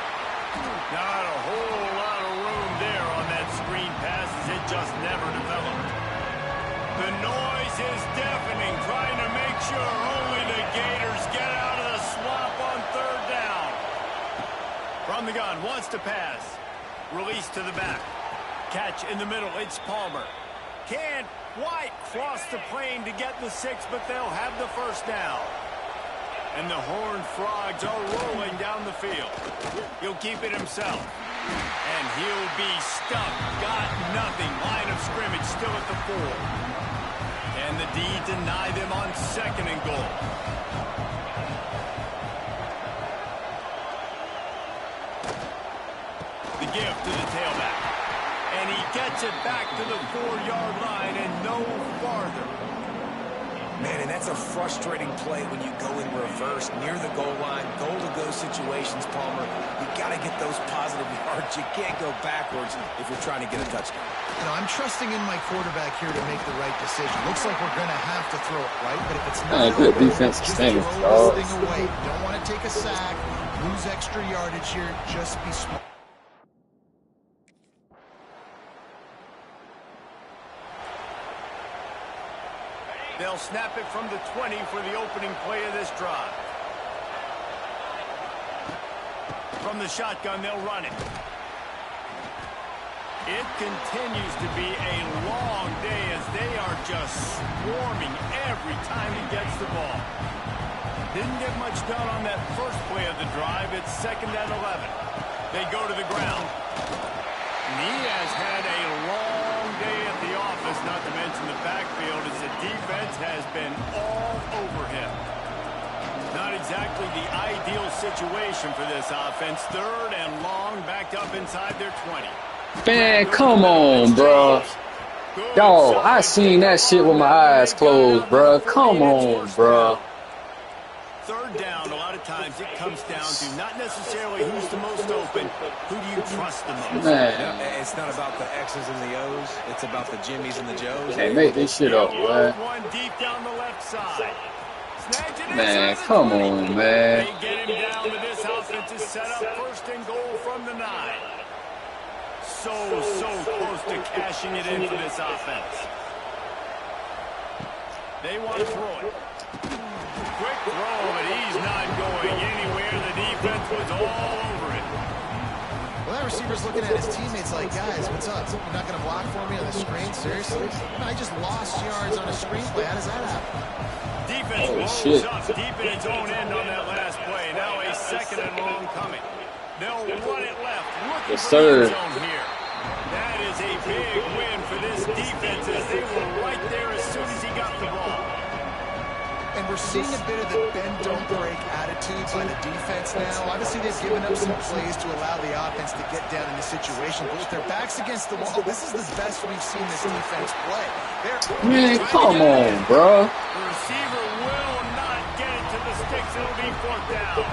Not a whole lot of room there on that screen pass as it just never developed. The noise is deafening, trying to make sure only the Gators get out of the swamp on third down. From the gun, wants to pass. Release to the back. Catch in the middle, it's Palmer. Can't quite cross the plane to get the 6, but they'll have the first down. And the Horned Frogs are rolling down the field. He'll keep it himself. And he'll be stuck. Got nothing. Line of scrimmage still at the 4. And the D deny them on second and goal. The give to the tailback. And he gets it back to the 4-yard line and no farther. Man, and that's a frustrating play when you go in reverse near the goal line, goal-to-go situations, Palmer. You got to get those positive yards. You can't go backwards if you're trying to get a touchdown. You know, I'm trusting in my quarterback here to make the right decision. Looks like we're going to have to throw it, right? But if it's not, good defense just thing, throw this thing away. Don't want to take a sack, lose extra yardage here. Just be smart. They'll snap it from the 20 for the opening play of this drive. From the shotgun, they'll run it. It continues to be a long day as they are just swarming every time he gets the ball. Didn't get much done on that first play of the drive. It's second and 11. They go to the ground. And he has had a long day at the office, not to mention the backfield, as the defense has been all over him. Not exactly the ideal situation for this offense. Third and long, backed up inside their 20. Man, come on, bro. Dog, I seen that shit with my eyes closed, bro. Come on, bro. Third down, a lot of times it comes down to not necessarily who's the most open, who do you trust the most? Man. It's not about the X's and the O's. It's about the Jimmies and the Joes. Can't make this shit up, man. One deep down the left side. Man, come on, man. They get him down to this offense is set up first and goal from the 9. So close to cashing it in for this offense. They want to throw it. Quick throw, but he's not going anywhere. The defense was all over it. Well, that receiver's looking at his teammates like, guys, what's up? You're not going to block for me on the screen? Seriously? I just lost yards on a screenplay. How does that happen? Defense blows up deep in its own end on that last play. Now a second and long coming. They'll run it left. Looking for the end zone here. That is a big win for this defense as they were right there as soon as he got the ball. And we're seeing a bit of the bend-don't-break attitude by the defense now. Obviously, they've given up some plays to allow the offense to get down in the situation. But with their backs against the wall, this is the best we've seen this defense play. Man, come on, bro. The receiver will not get the sticks. It'll be 4th down.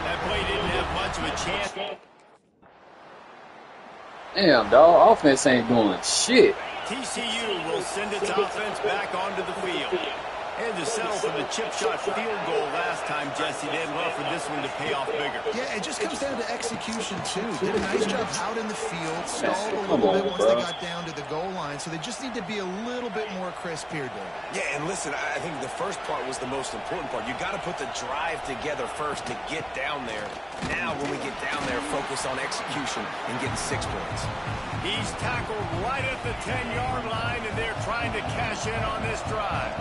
That play didn't have much of a chance. Damn, dog. Offense ain't doing shit. TCU will send its offense back onto the field. And to settle for the chip shot field goal last time, Jesse, they'd love for this one to pay off bigger. Yeah, it just comes down to execution, too. Did a nice job out in the field, stalled a little bit once they got down to the goal line, so they just need to be a little bit more crisp here, Dave. Yeah, and listen, I think the first part was the most important part. You got to put the drive together first to get down there. Now, when we get down there, focus on execution and getting 6 points. He's tackled right at the 10-yard line, and they're trying to cash in on this drive.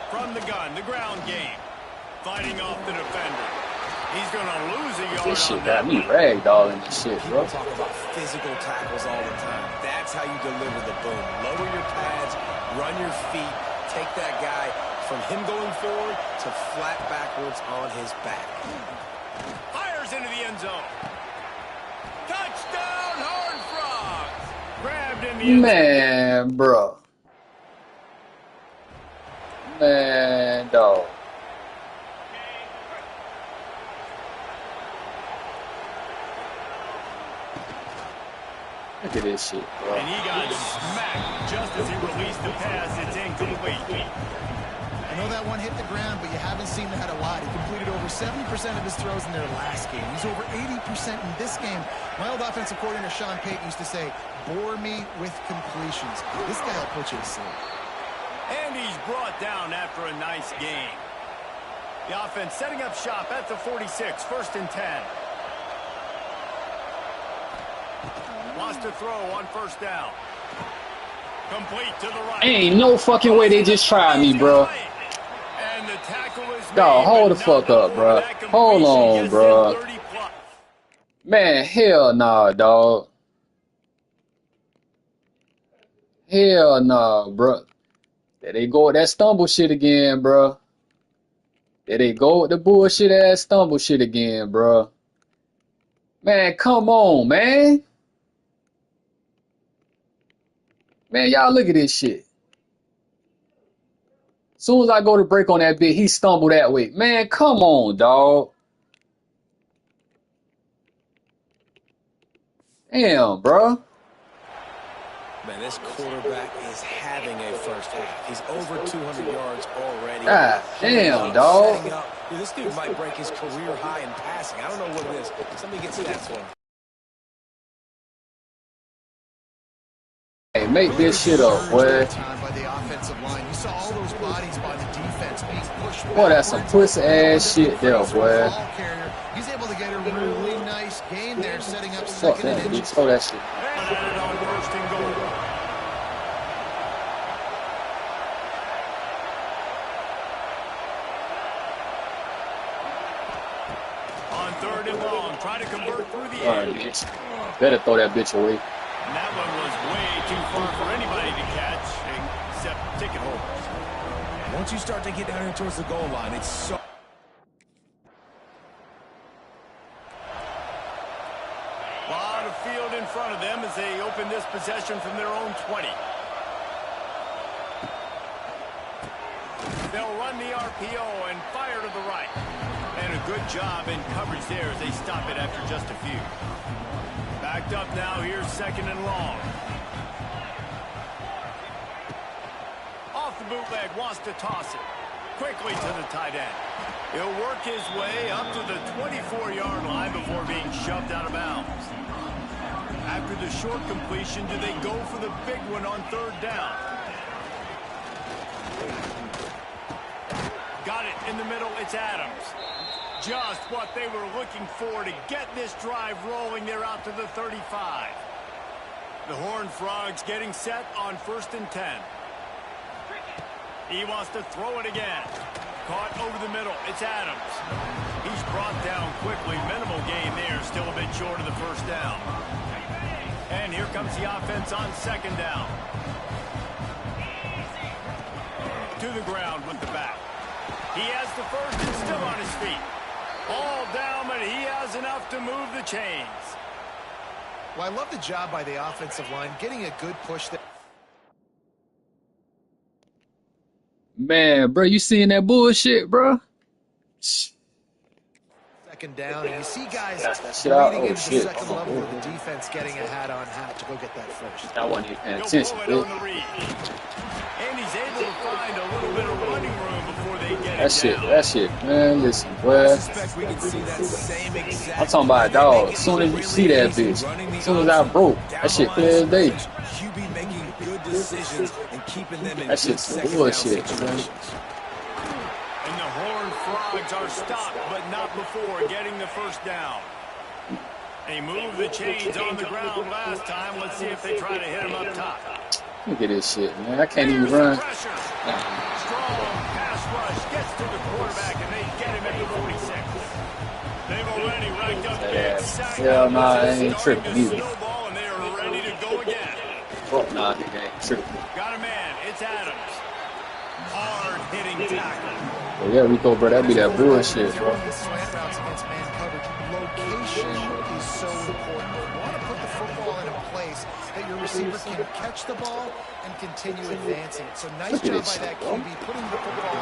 From the gun, the ground game. Fighting off the defender. He's going to lose a yard. This shit got me ragdolling this shit, bro. People talk about physical tackles all the time. That's how you deliver the boom. Lower your pads, run your feet, take that guy from him going forward to flat backwards on his back. Fires into the end zone. Touchdown, Horned Frogs. Grabbed in the end zone. Man, bro. Man, dog. Look at this shit, bro. And he got smacked just as he released the pass. It's incomplete. I know that one hit the ground, but you haven't seen that a lot. He completed over 70% of his throws in their last game. He's over 80% in this game. My old offensive coordinator, Sean Payton, used to say, bore me with completions. This guy will put you to sleep. And he's brought down after a nice game. The offense setting up shop at the 46, 1st and 10. Wants to throw on 1st down. Complete to the right. Ain't no fucking way they just tried me, bro. And the tackle is Dog, hold the fuck up, bro. Hold on, bro. Man, hell nah, dog. Hell nah, bro. There they go with that stumble shit again, bro. There they go with the bullshit ass stumble shit again, bro. Man, come on, man. Man, y'all look at this shit. Soon as I go to break on that bit, he stumbled that way. Man, come on, dog. Damn, bro. Man, this quarterback is having a first half. He's over 200 yards already. God damn, dog. Dude, this dude might break his career high in passing. I don't know what it is. Somebody get stats for him. Hey, make this shit up, boy. By the offensive line. You saw all those bodies by the defense being pushed. Boy, that's some pussy ass shit there, boy. He's able to get a really nice gain there, setting up Fuck second that, and bitch. Throw that shit. On 1st and goal. On 3rd and long, try to convert through the air. Alright, bitch. Better throw that bitch away. And that one was way too far for anybody to catch, except ticket holders. Once you start to get down here towards the goal line, it's so... A lot of field in front of them as they open this possession from their own 20. They'll run the RPO and fire to the right. And a good job in coverage there as they stop it after just a few. Backed up now, here's 2nd and long. Off the bootleg, wants to toss it. Quickly to the tight end. He'll work his way up to the 24-yard line before being shoved out of bounds. After the short completion, do they go for the big one on 3rd down? Got it in the middle, it's Adams. Just what they were looking for to get this drive rolling. They're out to the 35. The Horned Frogs getting set on 1st and 10. He wants to throw it again. Caught over the middle. It's Adams. He's brought down quickly. Minimal gain there. Still a bit short of the 1st down. And here comes the offense on 2nd down. To the ground with the back. He has the 1st and still on his feet. All down, but he has enough to move the chains. Well, I love the job by the offensive line, getting a good push there. Man, bro, you seeing that bullshit, bro? Second down, and you see guys Got that shit out. bleeding Oh into the shit. second level of the defense getting a hat-on hat to go get that first. I wasn't even paying He'll attention, pull it bitch. on the read. And he's able to find a little bit of running room before they get That shit, man. Listen, boy. I suspect we can see that same exact I'm talking about dog. As soon as you see that bitch, as soon as I broke, that shit clear as day. QB making good decisions and keeping them in That good shit's some second down bullshit, man. situations. And the Horned Frogs are stopped, but not before getting the first down. They moved the chains on the ground last time. Let's see if they try to hit him up top. Look at this shit, man. I can't even Here's the run. pressure. Strong pass rush gets to the quarterback, and they get him at the 46. They've already racked up big sack Hell nah, I numbers. ain't Starting tripping to either. snowball, and they are ready to go again. Fuck nah, nigga ain't tripping. Got a man. It's Adams. Hard-hitting tackle. But yeah, Rico, bro, that be that bullshit, bro. Throwing slant routes against man coverage, location is so important. You want to put the football in a place that your receiver can catch the ball and continue advancing. So nice job by that QB, putting the football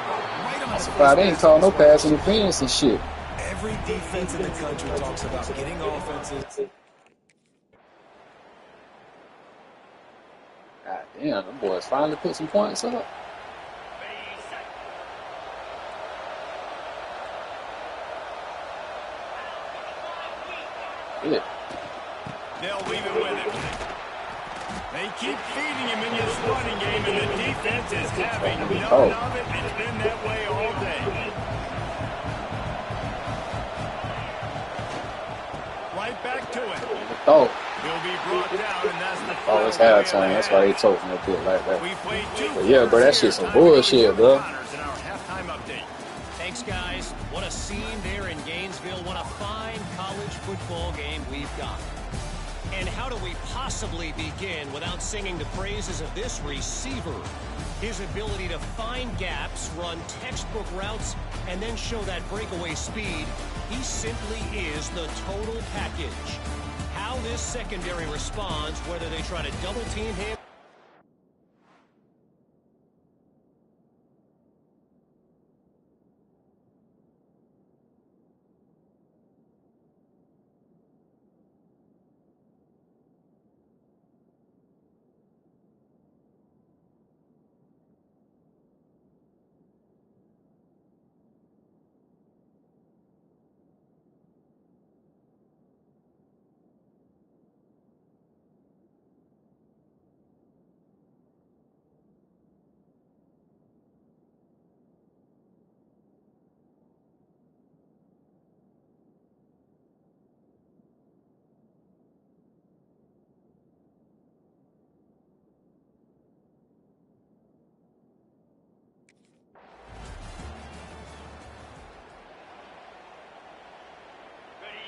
right on the Surprised they ain't call no pass interference and shit. Every defense in the country talks about getting offenses. God damn, them boys finally put some points up. Yeah. They'll leave it with him. They keep feeding him in this running game, and the defense is having none of it. It's been that way all day. Right back to it. Oh. He'll be brought down, and that's the final. Oh, it's halftime. That's why they told me a bit like that. We played two. But yeah, bro, that shit's some bullshit, bro. In our halftime update. Thanks, guys. What a scene there in Gainesville. What a fine college football game we've got. And how do we possibly begin without singing the praises of this receiver? His ability to find gaps, run textbook routes, and then show that breakaway speed. He simply is the total package. How this secondary responds, whether they try to double team him.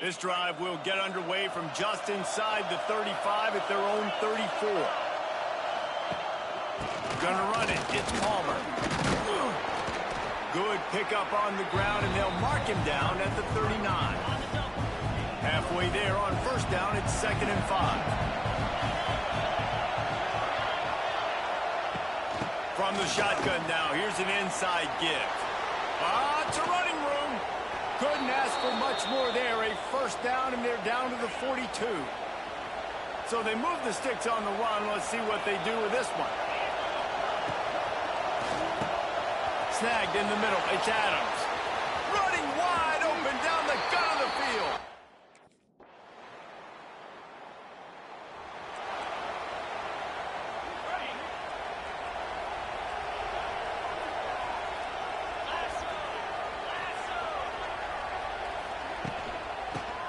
This drive will get underway from just inside the 35 at their own 34. Gonna run it. It's Palmer. Good pickup on the ground, and they'll mark him down at the 39. Halfway there on first down, it's 2nd and 5. From the shotgun now, here's an inside give. It's a running room. Couldn't ask for much more there. A first down, and they're down to the 42. So they move the sticks on the run. Let's see what they do with this one. Snagged in the middle. It's Adams. Running wide open down the gut of the field.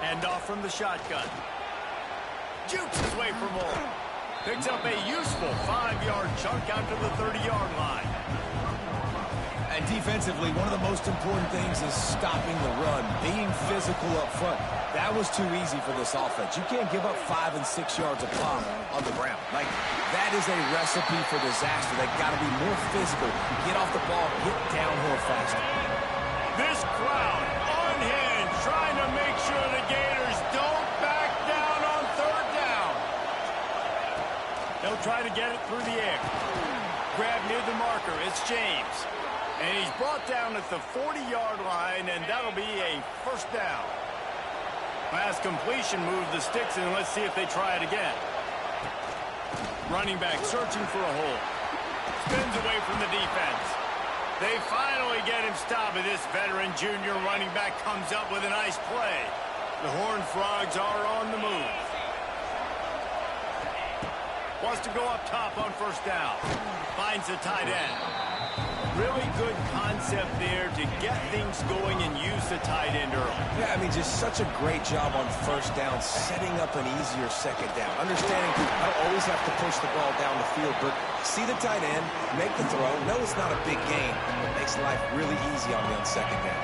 Hand off from the shotgun. Jukes his way for more. Picks up a useful 5-yard chunk out to the 30-yard line. And defensively, one of the most important things is stopping the run, being physical up front. That was too easy for this offense. You can't give up 5 and 6 yards a pop on the ground. Like, that is a recipe for disaster. They've got to be more physical, get off the ball, get downhill faster. This crowd unhinged, trying to make sure the Gators don't back down on 3rd down. They'll try to get it through the air. Grab near the marker. It's James. And he's brought down at the 40-yard line, and that'll be a first down. Pass completion, move the sticks, and let's see if they try it again. Running back searching for a hole. Spins away from the defense. They finally get him stopped, and this veteran junior running back comes up with a nice play. The Horned Frogs are on the move. Wants to go up top on first down. Finds the tight end. Really good concept there to get things going and use the tight end early. Yeah, I mean, just such a great job on first down, setting up an easier second down. Understanding I don't always have to push the ball down the field, but see the tight end, make the throw. No, it's not a big gain, but it makes life really easy on me on second down.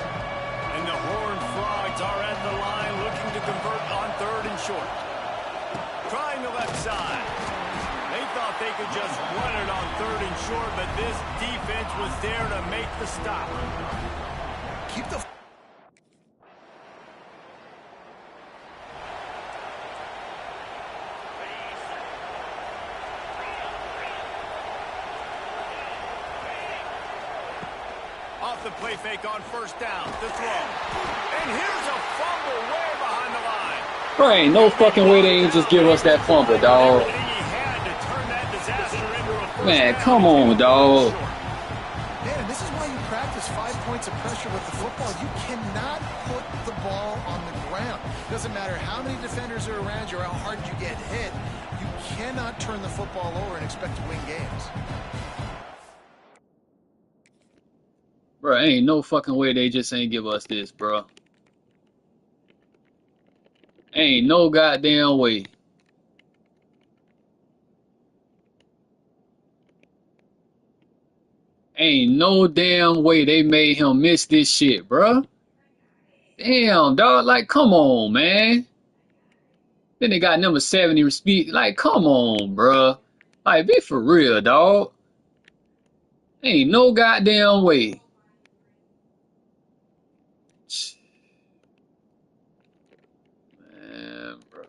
And the Horned Frogs are at the line looking to convert on third and short. Trying the left side. They thought they could just run it on third and short, but this defense was there to make the stop. Keep the... Off the play fake on first down. The throw. And here's a fumble way behind the line. Bro, ain't no fucking way they ain't just give us that fumble, dog. Man, come on, dog. Man, this is why you practice 5 points of pressure with the football. You cannot put the ball on the ground. Doesn't matter how many defenders are around you or how hard you get hit. You cannot turn the football over and expect to win games. Bro, ain't no fucking way they just ain't give us this, bro. Ain't no goddamn way. Ain't no damn way they made him miss this shit, bro. Damn, dog. Like, come on, man. Then they got number 70 speed. Like, come on, bro. Like, be for real, dog. Ain't no goddamn way. Man, bro.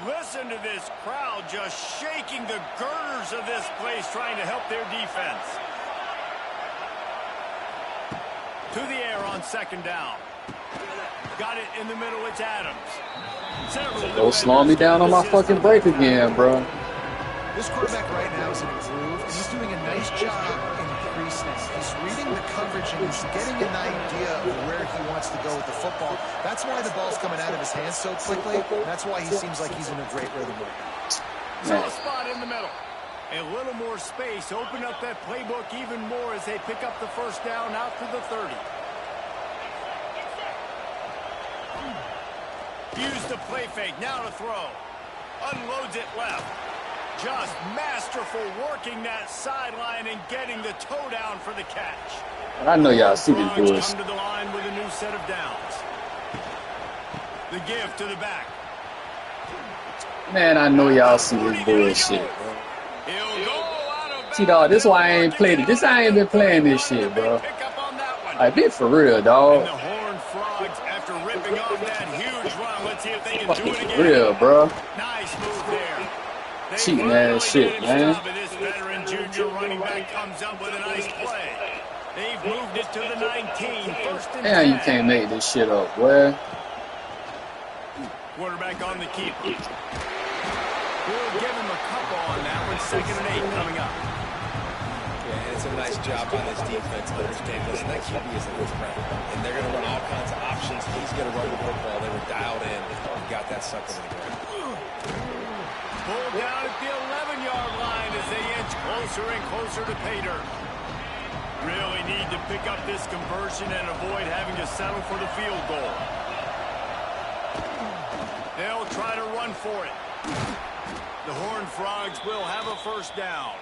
Listen to this crowd just shaking the girders of this place trying to help their defense. To the air on second down. Got it in the middle, it's Adams. Don't slow me down on my fucking break again, bro. This quarterback right now is in a groove, and he's doing a nice job increasing. He's reading the coverage, and he's getting an idea of where he wants to go with the football. That's why the ball's coming out of his hands so quickly. That's why he seems like he's in a great rhythm right now. So a spot in the middle. A little more space. Open up that playbook even more as they pick up the first down out to the 30. Use the play fake. Now to throw. Unloads it left. Just masterful working that sideline and getting the toe down for the catch. I know y'all see this Frogs bullshit. come to the line with a new set of downs. The give to the back. Man, I know y'all see this bullshit, bro. See, dog, this is why I ain't played it. I ain't been playing this shit, bro. Like, be for real, dog. And the Horned Frogs, after ripping off that huge run, let's see if they can do it Fucking again. for real, bro. Nice move there. They Cheating finally ass shit, did man. stop, and this veteran junior running back comes up with a nice play. They've moved it to the 19, first and 10. Damn, you can't make this shit up, boy. Quarterback on the keep. We'll give him a couple on that one. 2nd and 8 coming up. Yeah, and it's a nice job by this defense. Understand, listen, that QB is a good threat, and they're going to run all kinds of options. He's going to run the football. They were dialed in. He got that sucker to the ground. Pulled down at the 11-yard line as they inch closer and closer to pay dirt. Really need to pick up this conversion and avoid having to settle for the field goal. They'll try to run for it. The Horned Frogs will have a first down.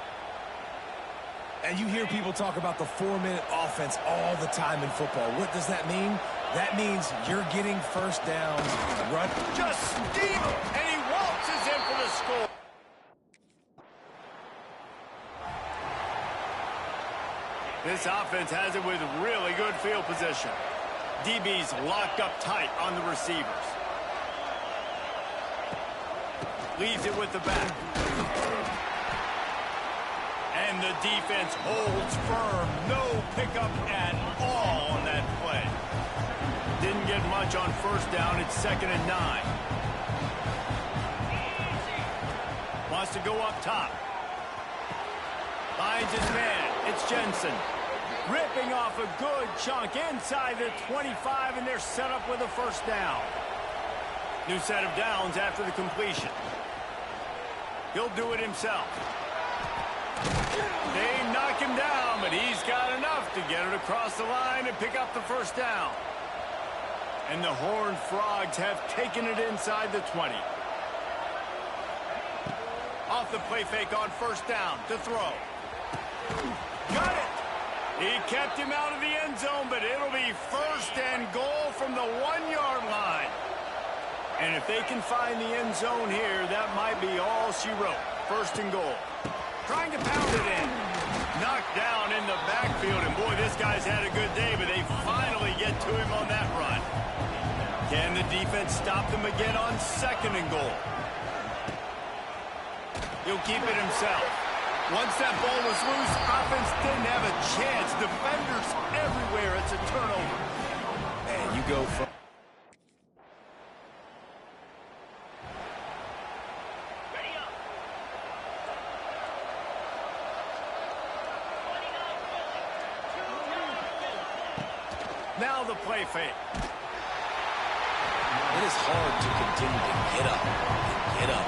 And you hear people talk about the 4-minute offense all the time in football. What does that mean? That means you're getting first downs. Run. Just steam, and he waltzes in for the score. This offense has it with really good field position. DB's locked up tight on the receivers. leaves it with the back. And the defense holds firm. No pickup at all on that play. Didn't get much on first down. It's 2nd and 9. Wants to go up top. Finds his man. It's Jensen. Ripping off a good chunk inside the 25, and they're set up with a first down. New set of downs after the completion. He'll do it himself. They knock him down, but he's got enough to get it across the line and pick up the first down. And the Horned Frogs have taken it inside the 20. Off the play fake on first down to throw. Got it. He kept him out of the end zone, but it'll be 1st and goal from the 1-yard line. And if they can find the end zone here, that might be all she wrote. 1st and goal. Trying to pound it in. Knocked down in the backfield, and boy, this guy's had a good day, but they finally get to him on that run. Can the defense stop them again on 2nd and goal? He'll keep it himself. Once that ball was loose, offense didn't have a chance. Defenders everywhere. It's a turnover. And you go from... Now the play fake. It is hard to continue to get up and get up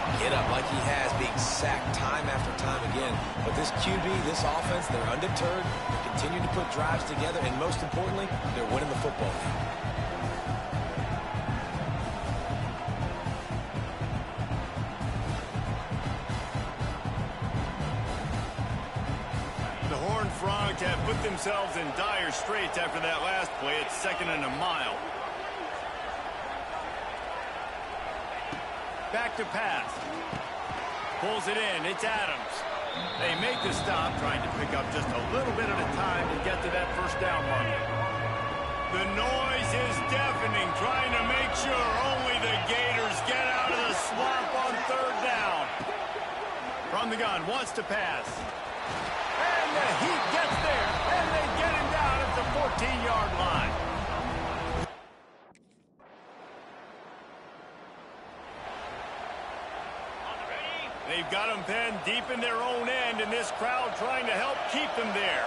and get up like he has, being sacked time after time again. But this QB, this offense, they're undeterred. They continue to put drives together, and most importantly, they're winning the football game. The Horned Frogs have put themselves in dire straits after that last play. It's 2nd and a mile. Back to pass. Pulls it in. It's Adams. They make the stop, trying to pick up just a little bit at a time to get to that first down marker. The noise is deafening, trying to make sure only the Gators get out of the swamp on 3rd down. From the gun, wants to pass. And the Heat gets there, and they get him down at the 14-yard line. They've got them pinned deep in their own end, and this crowd trying to help keep them there.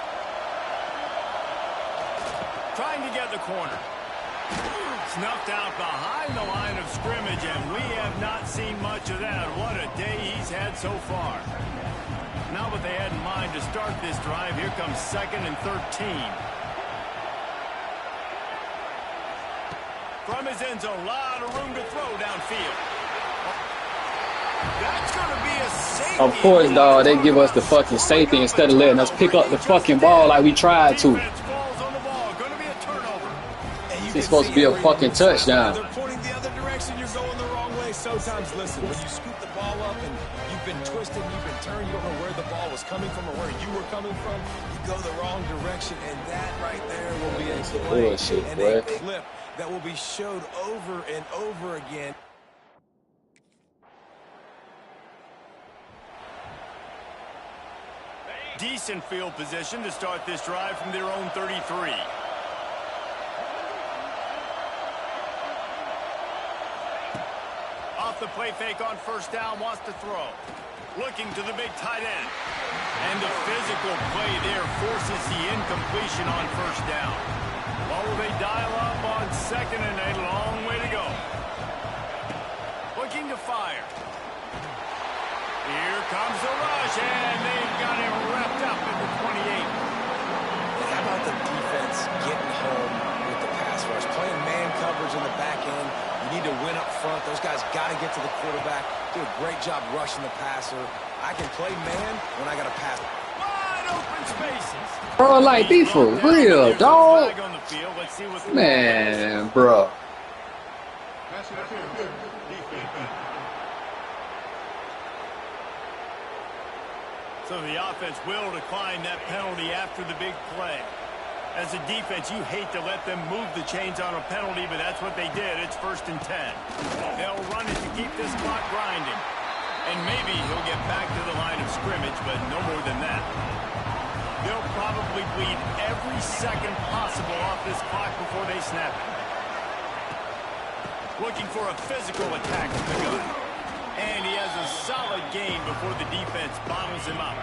Trying to get the corner. Snuffed out behind the line of scrimmage, and we have not seen much of that. What a day he's had so far. Not what they had in mind to start this drive. Here comes 2nd and 13. From his end zone, a lot of room to throw downfield. That's going to be a safety. Of course, dog, they give us the fucking safety instead of letting us pick up the fucking ball like we tried to. It's supposed to be a fucking touchdown. They're pointing the other direction, you're going the wrong way. Sometimes, listen, when you scoop the ball up and you've been twisted, you've been turned, you don't know where the ball was coming from or where you were coming from, you go the wrong direction, and that right there will be a play and a clip that will be showed over and over again. Decent field position to start this drive from their own 33. Off the play fake on first down, wants to throw. Looking to the big tight end. And the physical play there forces the incompletion on first down. What will they dial up on 2nd and a long way to go? Looking to fire. Here comes the rush, and they've got him wrapped up at the 28. How about the defense getting home with the pass rush? Playing man coverage in the back end. You need to win up front. Those guys got to get to the quarterback. Do a great job rushing the passer. I can play man when I got to pass. Wide open spaces. Bro, like, be for real, dog. Man, bro. So the offense will decline that penalty after the big play. As a defense, you hate to let them move the chains on a penalty, but that's what they did. It's 1st and 10. They'll run it to keep this clock grinding. And maybe he'll get back to the line of scrimmage, but no more than that. They'll probably bleed every second possible off this clock before they snap it. Looking for a physical attack from the gun. And he has a solid gain before the defense bottles him up.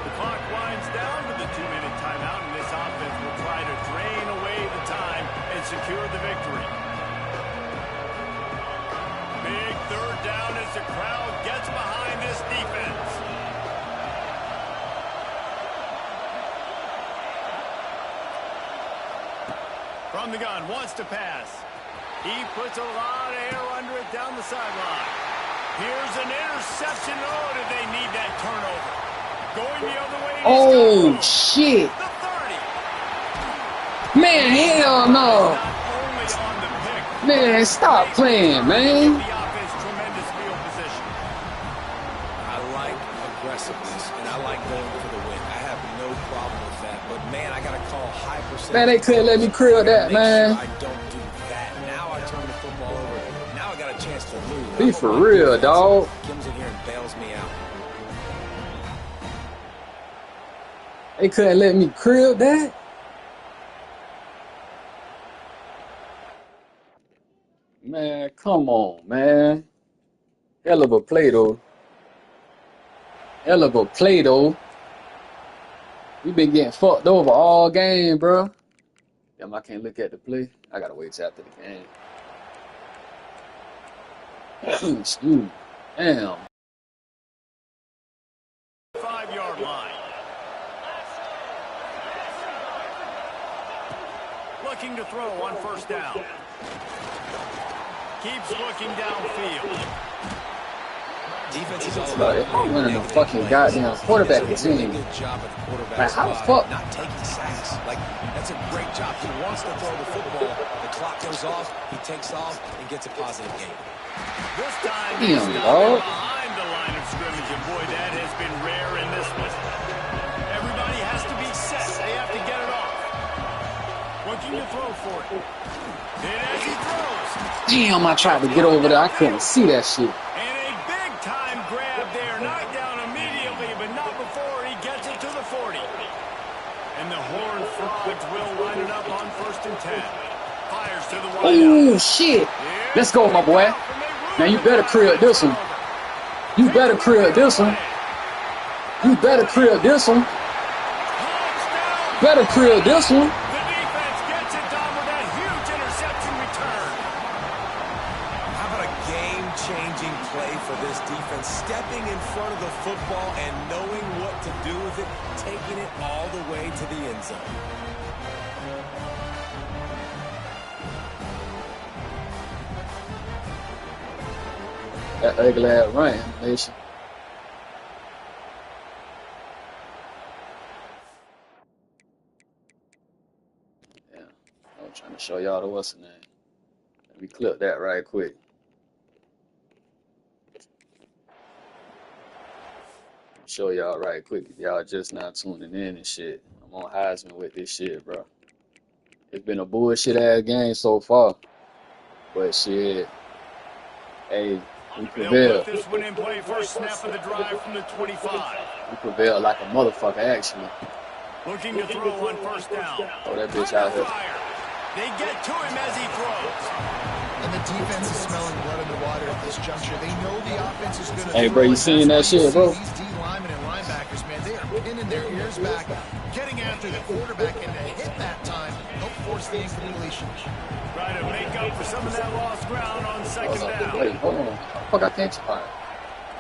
The clock winds down to the 2-minute timeout, and this offense will try to drain away the time and secure the victory. Big third down as the crowd gets behind this defense. From the gun, wants to pass. He puts a lot of air under it down the sideline. Here's an interception. Oh, did they need that turnover? Going the other way. Oh, shit. The 30. Man, hell no. Not only on the pick, Man, stop playing, man. the offense tremendous field position. I like aggressiveness, and I like going for the win. I have no problem with that. But, man, I got to call high percentage. Man, they couldn't let me crib that, Make man. sure I don't do that. Now I turn the football over. Now I got a chance to lose. Be for real, dog. Comes in here and bails me out. They couldn't let me crib that. Man, come on, man. Hell of a play, though. Hell of a play, though. We been getting fucked over all game, bro. Damn, I can't look at the play. I gotta wait till after the game. Excuse me. Damn. 5-yard line. Looking to throw on first down. Keeps looking downfield. Defense is all Bro, if I'm winning the fucking goddamn quarterback team, good job at the quarterback man, how the spot, fuck? not taking sacks. Like, that's a great job. He wants to throw the football. The clock goes off. He takes off and gets a positive gain. This time Damn, he's dog. behind the line of scrimmage, and boy, that has been rare in this one. Everybody has to be set. They have to get it off. Looking to throw for it. And as he throws. Damn, I tried to get over there. I couldn't see that shit. And a big-time grab there. Knocked down immediately, but not before he gets it to the 40. And the Horned Frogs will line it up on 1st and 10. Fires to the wideout. Oh, shit. Let's go, my boy. Now you better crib this one. You better crib this one. You better crib this one. Better crib this one. The defense gets it done with that huge interception return. How about a game-changing play for this defense? Stepping in front of the football and knowing what to do with it, taking it all the way to the end zone. That ugly ass run, nation. Yeah, I'm trying to show y'all the what's the name. Let me clip that right quick. Show y'all right quick if y'all just not tuning in and shit. I'm on Heisman with this shit, bro. It's been a bullshit ass game so far, but shit, hey, we They'll prevailed. put this one in play first snap of the drive from the 25. We prevailed like a motherfucker, actually. Looking to throw on first down. Throw that bitch out here. Fire. They get to him as he throws. And the defense is smelling blood in the water at this juncture. They know the offense is going to. Hey, bro, you seen that shit, bro? These D linemen and linebackers, man, they are pinning their ears back, getting after the quarterback, and to hit that time, help force the incompletion. Try to make up for some of that lost ground on second down. Wait, hold on. Fuck, I can't. All right.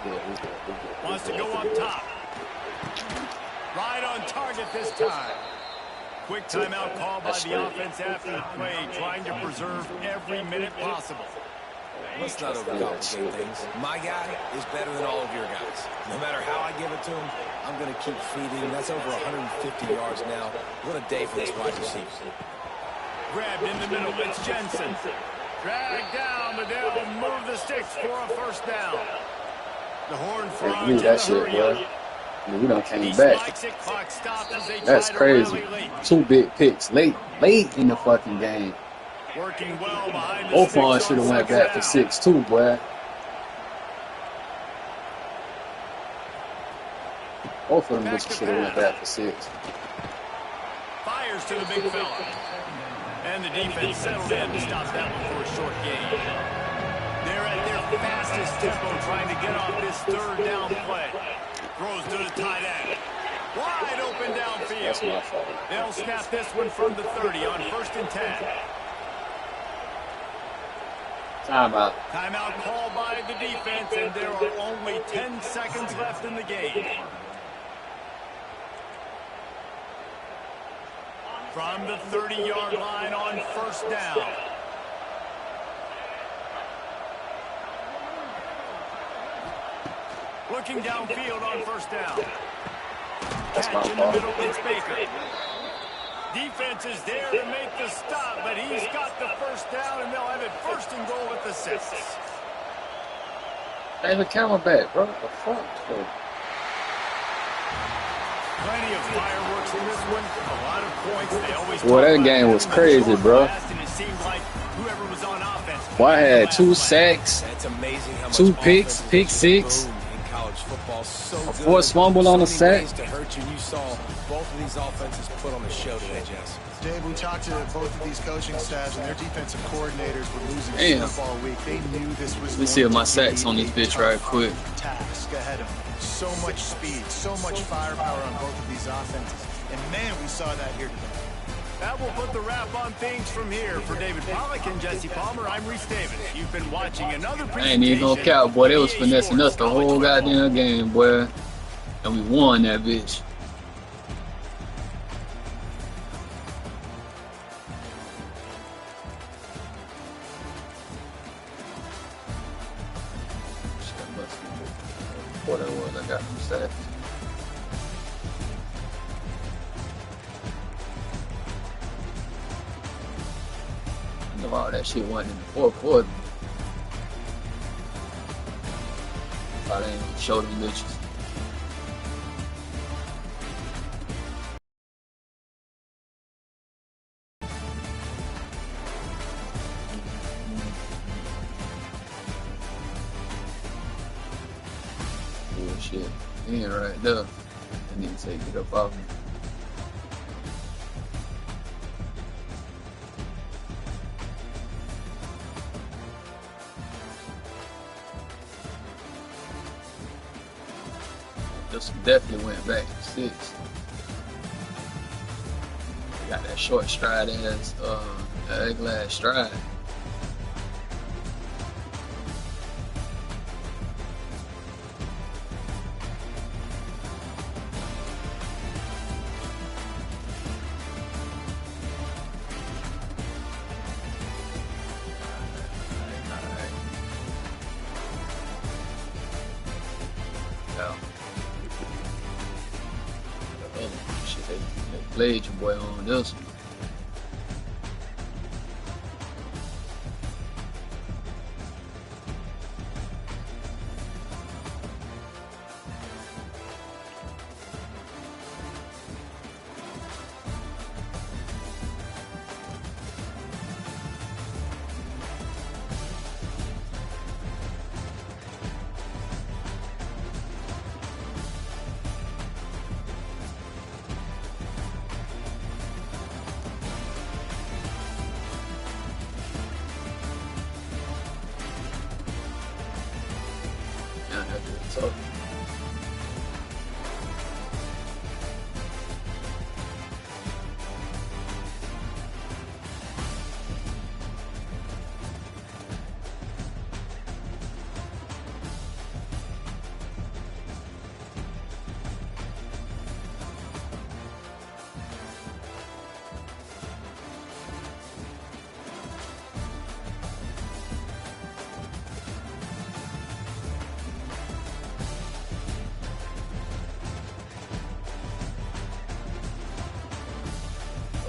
Yeah, we good. Wants to go up top. Right on target this time. Quick timeout call by the offense after the play, trying to preserve every minute possible. Let's not overcomplicate things. My guy is better than all of your guys. No matter how I give it to him, I'm going to keep feeding. That's over 150 yards now. What a day for this wide receiver. Grabbed in the middle, it's Jensen. Dragged down, but they'll move the sticks for a first down. The Horned Frogs in that the shit, hurry bro. up. We done came He back. spikes it, clock stops as they That's try to crazy. rally late. 2 big picks late in the fucking game. Working well behind the Both sticks of on us should have went second back for down. 6 too, boy. Both of them Back bitches to should have went pass. back for 6. Fires to the big fella. And the defense settled in to stop that one for a short gain. They're at their fastest tempo trying to get off this third down play. Throws to the tight end. Wide open downfield. That's my fault. They'll snap this one from the 30 on 1st and 10. Timeout. Timeout called by the defense, and there are only 10 seconds left in the game. From the 30-yard line on 1st down. Looking downfield on 1st down. That's my Catch in the fault. middle, it's Baker. Defense is there to make the stop, but he's got the 1st down, and they'll have it 1st and goal at the 6. Hey, the camera back, bro. What the fuck? Bro? Plenty of fireworks in this one. A lot of points. They always Well, that game was crazy, bro. And it seemed like whoever was on offense. Boy, I had 2 sacks, That's amazing how much 2 picks, offense pick is 6, boom in college football. So a good. 4th fumble on a So many sack. ways to hurt you. You saw both of these offenses put on a show today, Jess. Dave, we talked to both of these coaching staffs, and their defensive coordinators were losing Damn. sleep all week. They knew this was Let me see if going my to sacks be on this a bitch tough right quick. task ahead of them. So much speed, so much firepower on both of these offenses. And man, we saw that here today. That will put the wrap on things from here. For David Pollack and Jesse Palmer, I'm Reese Davis. You've been watching another I presentation. ain't even gonna count, boy. They was of EA finessing us Sports the whole College goddamn game, boy. And we won that bitch. Shit, must be what it was. I got them sacks. You know all that shit wasn't in the 4th quarter. Thought I ain't gonna show them bitches. Bullshit. He ain't right there. I need to take it up off me. This one definitely went back to 6. Got that short stride ass, ugly ass stride. Alright. Yeah. The other shit, they played your boy on this one. Yeah, that's tough.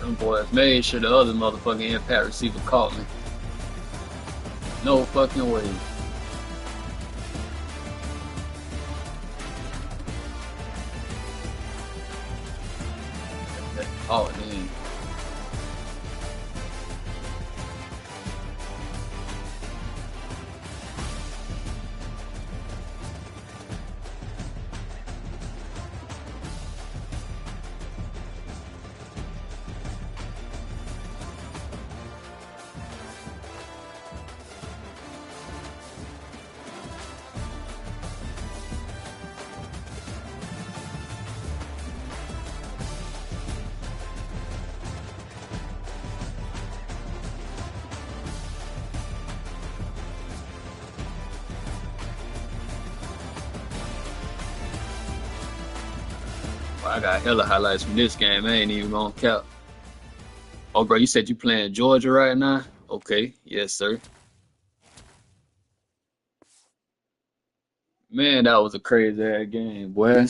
Them boys made sure the other motherfucking impact receiver caught me. No fucking way. Oh, damn. I got hella highlights from this game. I ain't even gonna count. Oh, bro, you said you playing Georgia right now? Okay, yes, sir. Man, that was a crazy ass game, boy.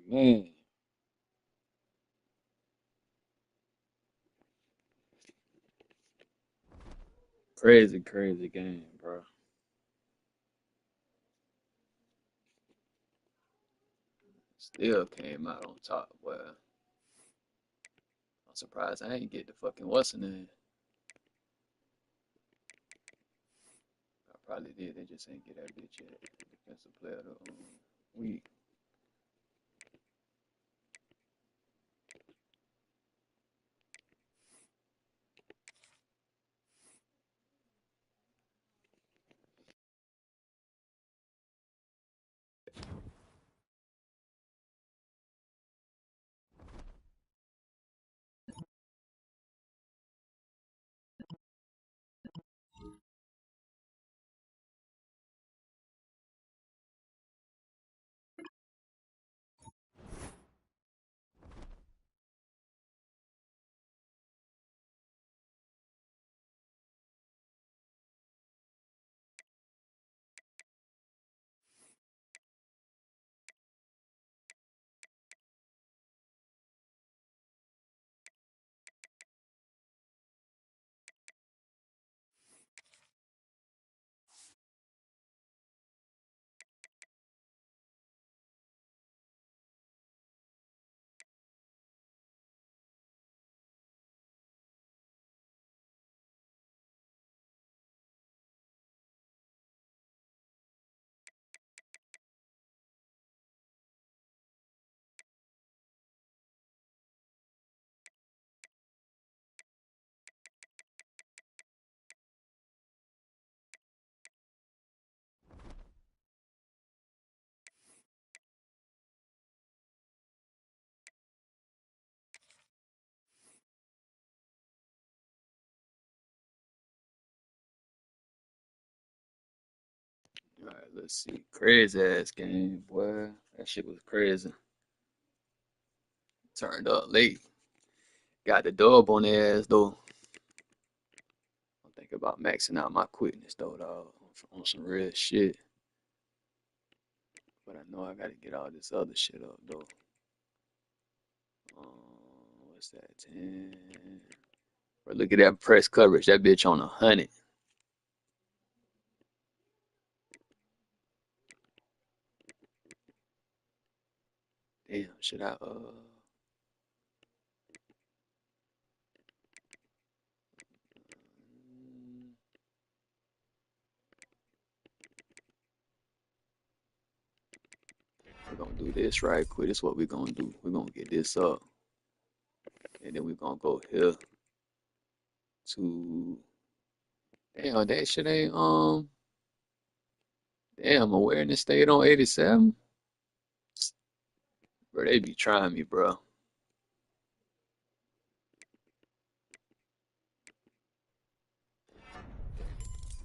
Man, crazy, crazy game, bro. Still came out on top, boy. I'm surprised I ain't get the fucking what's in there. I probably did. They just ain't get that bitch yet. Defensive player of the week. All right, let's see. Crazy ass game, boy. That shit was crazy. Turned up late. Got the dub on their ass though. I'm thinking about maxing out my quickness though, dog. On some real shit. But I know I gotta get all this other shit up though. What's that? 10. Bro, look at that press coverage. That bitch on 100. Damn, should I we're gonna do this right quick. This is what we're gonna do. We're gonna get this up. And then we're gonna go here to damn that shit ain't damn awareness stayed on 87. Bro, they be trying me, bro.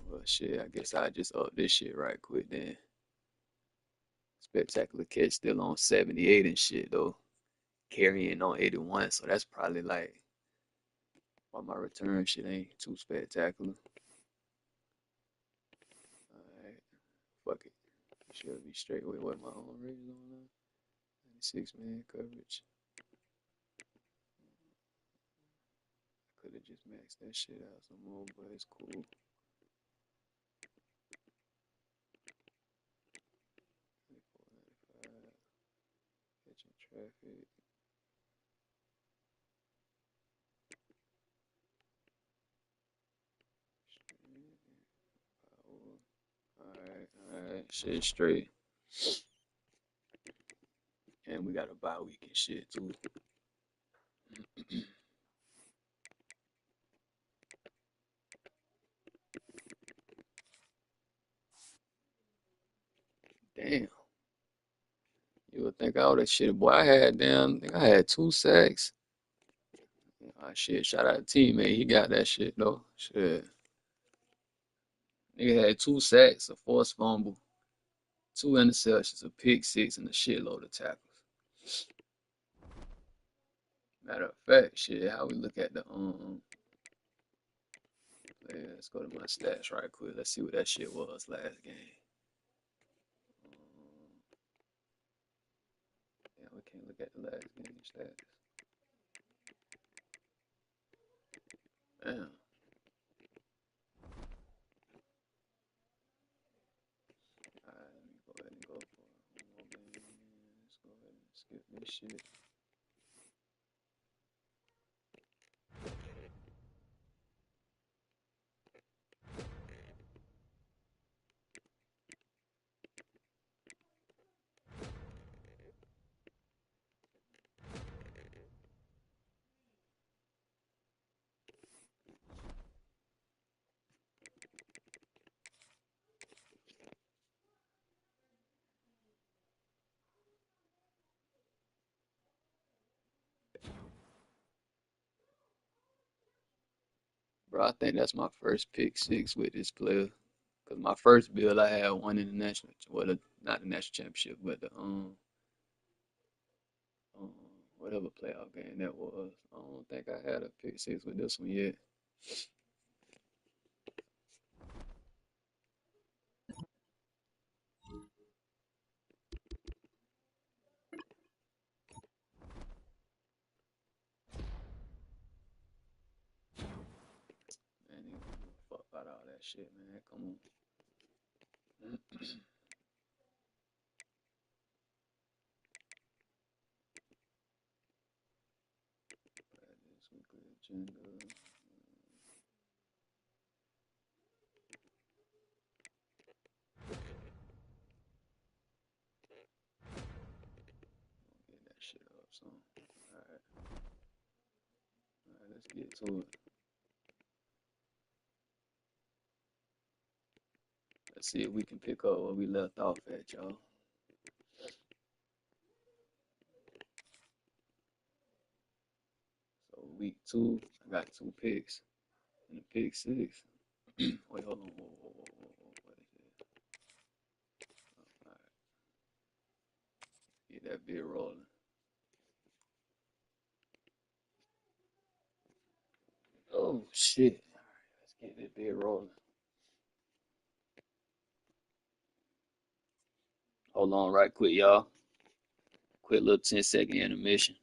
Well shit, I guess I just up this shit right quick then. Spectacular catch still on 78 and shit though. Carrying on 81, so that's probably like why my return shit ain't too spectacular. Alright, fuck it. Should be straight with what my own rating on now. 96 man coverage. Could have just maxed that shit out some more, but it's cool. 94, catching traffic. Alright, shit straight. And we got a bye week and shit too. think all that shit. Boy, I had damn, I think I had 2 sacks. Ah, shit, shout out to teammate. He got that shit though. Shit. Nigga had 2 sacks, a forced fumble, 2 interceptions, a pick six, and a shitload of tackles. Matter of fact, shit, how we look at the players. Let's go to my stats right quick. Let's see what that shit was last game. Yeah, we can't look at the last game stats. Damn. Alright, let me go ahead and go for one more game. Let's go ahead and skip this shit. Bro, I think that's my first pick six with this player. Cause my first build I had one in the national, well, not the national championship, but the um whatever playoff game that was. I don't think I had a pick six with this one yet. Man, nigga don't give a fuck about all that shit, man. Come on. This weekly agenda. Get that shit up, so. Alright, alright, let's get to it. Let's see if we can pick up where we left off at, y'all. So week 2, I got 2 picks and a pick six. Wait, hold on. Whoa. What is it? Alright, get that bit rolling. Oh shit. Alright, let's get that bit rolling. Hold on right quick, y'all. Quick little 10-second intermission.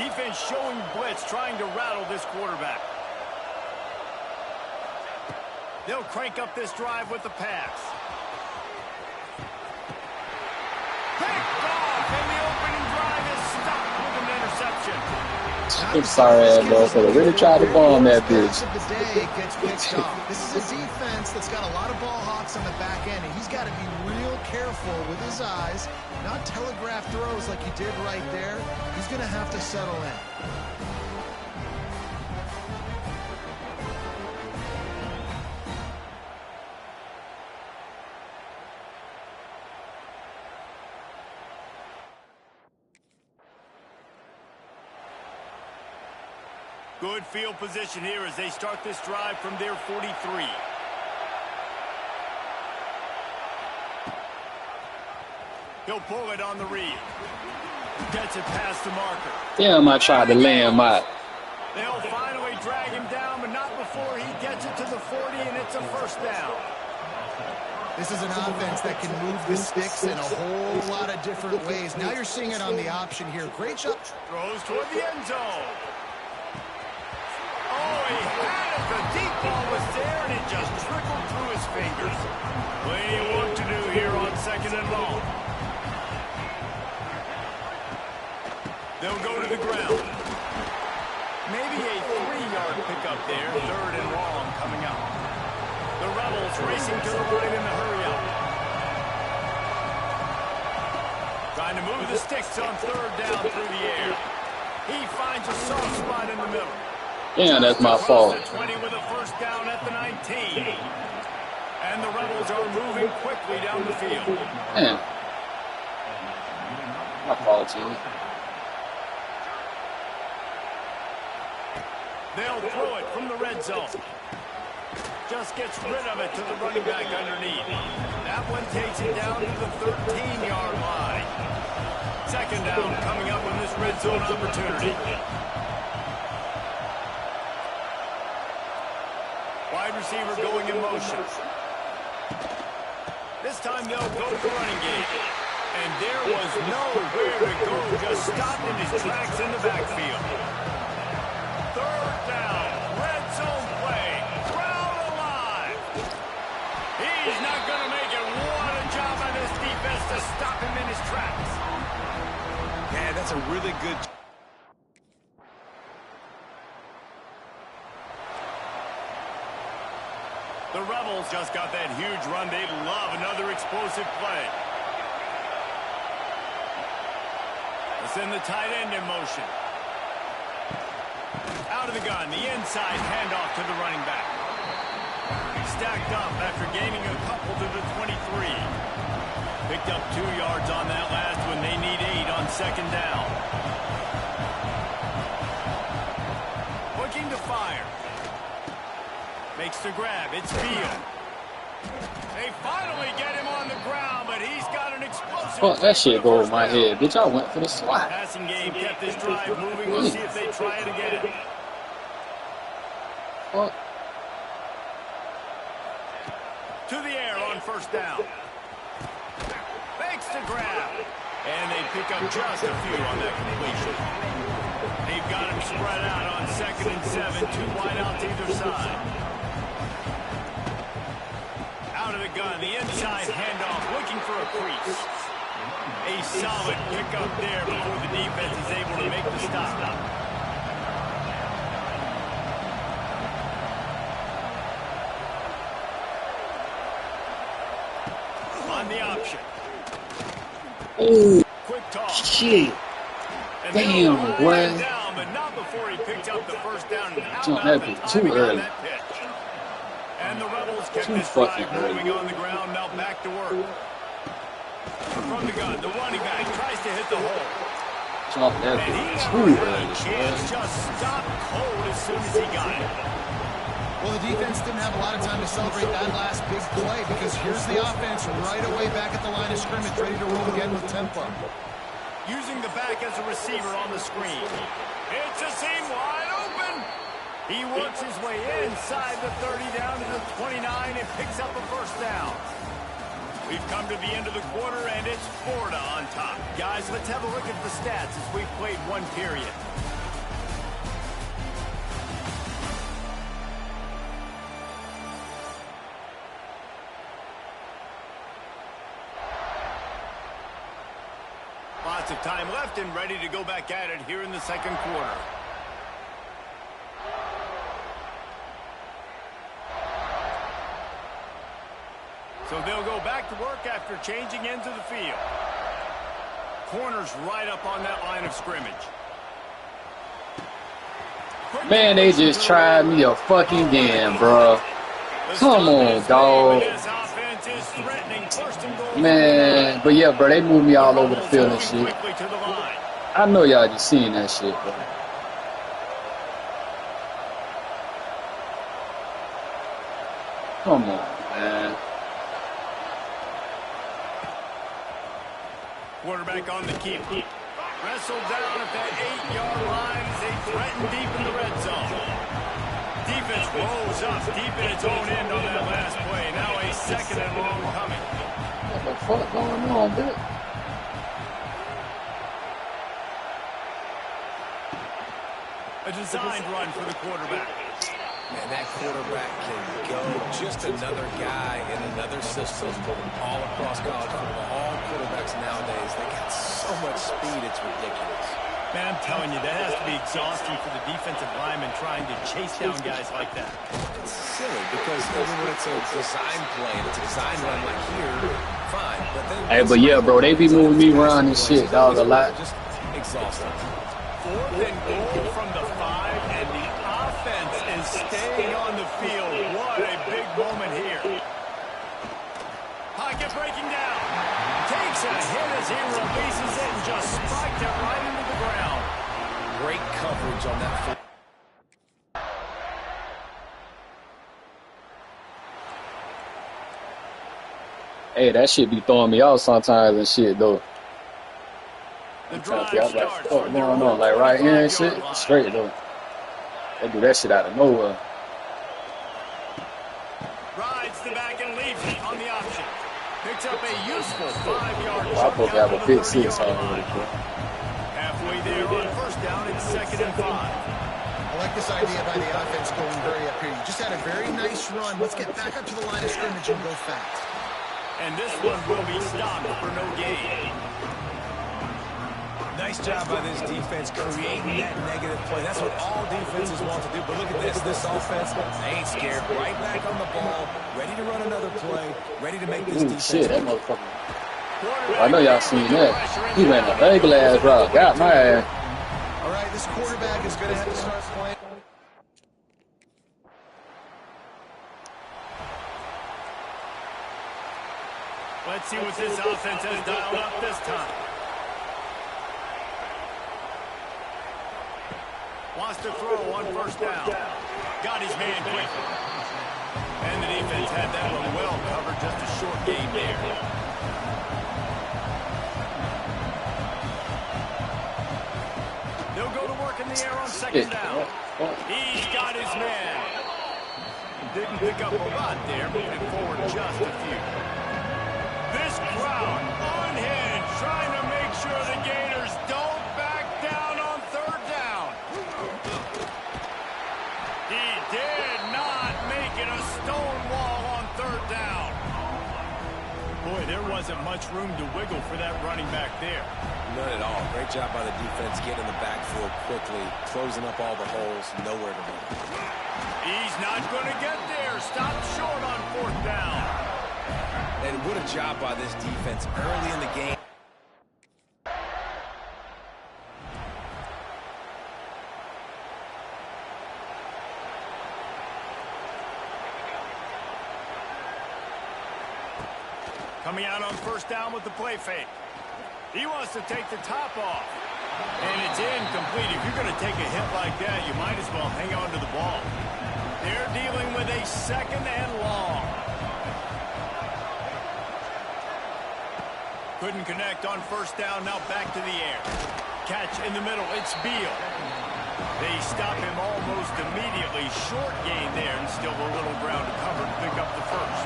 Defense showing blitz, trying to rattle this quarterback. They'll crank up this drive with the pass. Picked off, and the opening drive is stopped with an interception. I'm sorry, motherfucker. Really tried to bomb that bitch. Of the day gets picked off. This is a defense that's got a lot of ball hawks on the back end, and he's got to be real careful with his eyes, not telegraph throws like he did right there. He's going to have to settle in. Good field position here as they start this drive from their 43. He'll pull it on the read. Gets it past the marker. Damn, I tried to lay him out. They'll finally drag him down, but not before he gets it to the 40, and it's a first down. This is an offense that can move the sticks in a whole lot of different ways. Now you're seeing it on the option here. Great job. Throws toward the end zone. Oh, he had it. The deep ball was there, and it just trickled through his fingers. Plenty of work to do here on 2nd and long. They'll go to the ground. Maybe a 3-yard pickup there. 3rd and long coming up. The Rebels racing to the line in the hurry-up. Trying to move the sticks on 3rd down through the air. He finds a soft spot in the middle. Damn, that's my fault. 20 with a first down at the 19. And the Rebels are moving quickly down the field. Man. My fault, team. They'll throw it from the red zone. Just gets rid of it to the running back underneath. That one takes it down to the 13-yard line. 2nd down coming up on this red zone opportunity. Wide receiver going in motion. This time they'll go to the running game. And there was nowhere to go. Just stopped in his tracks in the backfield. 3rd down. Red zone play. Crowd alive. He's not going to make it. What a job by this defense to stop him in his tracks. Yeah, that's a really good job. The Rebels just got that huge run. They love another explosive play. They send the tight end in motion. Out of the gun, the inside handoff to the running back. Stacked up after gaining a couple to the 23. Picked up 2 yards on that last one. They need 8 on 2nd down. Looking to fire. Makes the grab. It's Field. They finally get him on the ground, but he's got an explosive. Fuck, that shit go over my head. Bitch, I went for the slot. Passing game kept this drive moving. We'll see if they try it again. Fuck. To the air on 1st down. Makes the grab. And they pick up just a few on that completion. They've got him spread out on 2nd and 7. 2 wide out to either side. Out of the gun, the inside handoff, looking for a crease. A solid pickup there before the defense is able to make the stop. On the option. Oh, Quick toss. shit. And Damn, boy. down, but not before he picked up the first down. Jump that bitch too early. And the Rebels kept Too this drive fucking moving early. on the ground. Now back to work. From the gun, the running back tries to hit the hole. Jump that And he bitch never too had early, a chance. boy. Just stopped cold as soon as he got it. Well, the defense didn't have a lot of time to celebrate that last big play because here's the offense right away back at the line of scrimmage, ready to roll again with tempo. Using the back as a receiver on the screen. It's a seam wide open. He works his way inside the 30 down to the 29 and picks up a first down. We've come to the end of the quarter, and it's Florida on top. Guys, let's have a look at the stats as we've played one period. minutes of time left and ready to go back at it here in the second quarter. So they'll go back to work after changing into the field. Corner's right up on that line of scrimmage. Man, they just tried me a fucking game, bro. Come on, dog. Man, but yeah, bro, they moved me all over the field and shit. I know y'all just seen that shit, bro. Come on, man. Quarterback on the keep. Wrestled down at that 8-yard line as they threaten deep in the red zone. Defense rolls up deep in its own end on that last play. Now a second and long coming. What the fuck going on, dude? A designed run for the quarterback. Man, that quarterback can go. Just another guy in another system all across college football. All quarterbacks nowadays, they got so much speed, it's ridiculous. Man, I'm telling you, that has to be exhausting for the defensive lineman trying to chase down guys like that. It's silly because even when it's a design play and it's a design run like here, fine. But then Hey, but yeah, bro, they be moving me around and shit, dog, a lot. Just exhausting. Fourth and goal from the 5, and the offense is staying on the field. What a big moment here. Pocket breaking down. Takes a hit as he releases it and just spiked it right into the ground. Great coverage on that. Hey, that shit be throwing me off sometimes and shit, though. The I'm trying to drive figure out starts what's from going their on, like right here and 25-yard shit, line. straight though. They do that shit out of nowhere. Rides the back and leaves it on the option. Picks up a useful 5-yard Well, I supposed to have a from pick the 6 30-yard already, line. bro. Halfway there on first down, it's 2nd and 5. I like this idea by the offense going very up here. You just had a very nice run. Let's get back up to the line of scrimmage and go fast. And this one will be stopped for no gain. Nice job by this defense creating that negative play. That's what all defenses want to do. But look at this. This offense, they ain't scared. Right back on the ball, ready to run another play, ready to make this Ooh, defense. shit, that motherfucker. I know y'all seen that. He ran a regular ass route. Got my ass. All right, this quarterback is going to have to start playing. Let's see what this offense has dialed up this time. Wants to throw on first down. Got his man quick. And the defense had that one well covered. Just a short game there. They'll go to work in the air on second down. He's got his man. Didn't pick up a lot there, moving forward just a few. This crowd unhinged, trying to make sure the Gators don't back down on third down. He did not make it a stone wall on third down. Boy, there wasn't much room to wiggle for that running back there. None at all. Great job by the defense getting in the backfield quickly, closing up all the holes, nowhere to go. He's not going to get there. Stopped short on fourth down. And what a job by this defense early in the game. Coming out on first down with the play fake. He wants to take the top off. And it's incomplete. If you're going to take a hit like that, you might as well hang on to the ball. They're dealing with a second and long. Couldn't connect on first down. Now back to the air. Catch in the middle. It's Beal. They stop him almost immediately. Short gain there, and still a little ground to cover to pick up the first.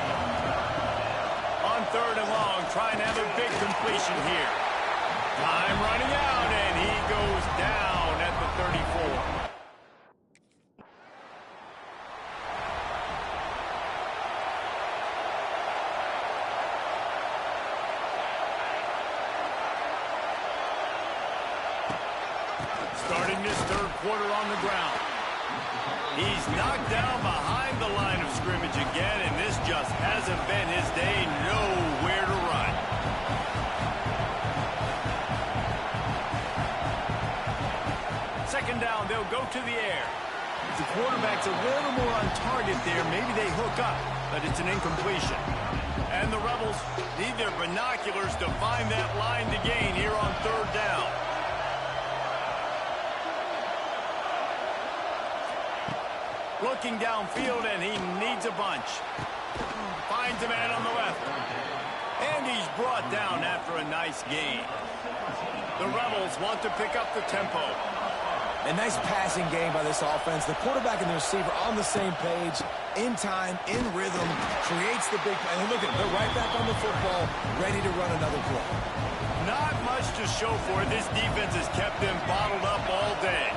On third and long, trying to have a big completion here. Time running out, and he goes down at the 34. entering this third quarter on the ground. He's knocked down behind the line of scrimmage again, and this just hasn't been his day. Nowhere to run. Second down, they'll go to the air. The quarterback's a little more on target there. Maybe they hook up, but it's an incompletion. And the Rebels need their binoculars to find that line to gain here on third down. Looking downfield, and he needs a bunch. Finds a man on the left. And he's brought down after a nice gain. The Rebels want to pick up the tempo. A nice passing game by this offense. The quarterback and the receiver on the same page, in time, in rhythm, creates the big play. And look at it, they're right back on the football, ready to run another play. Not much to show for it. This defense has kept them bottled up all day.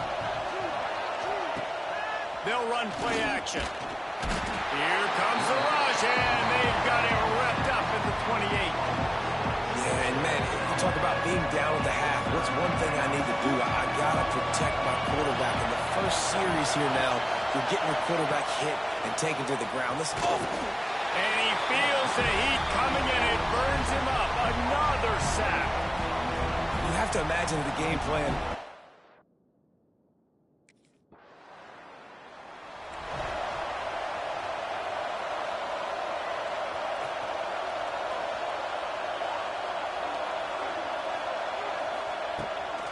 They'll run play action. Here comes the rush, and they've got it wrapped up at the 28. Yeah, and man, you talk about being down at the half. What's one thing I need to do? I gotta protect my quarterback. In the first series here now, you're getting your quarterback hit and taken to the ground. This is awful. And he feels the heat coming, and it burns him up. Another sack. You have to imagine the game plan.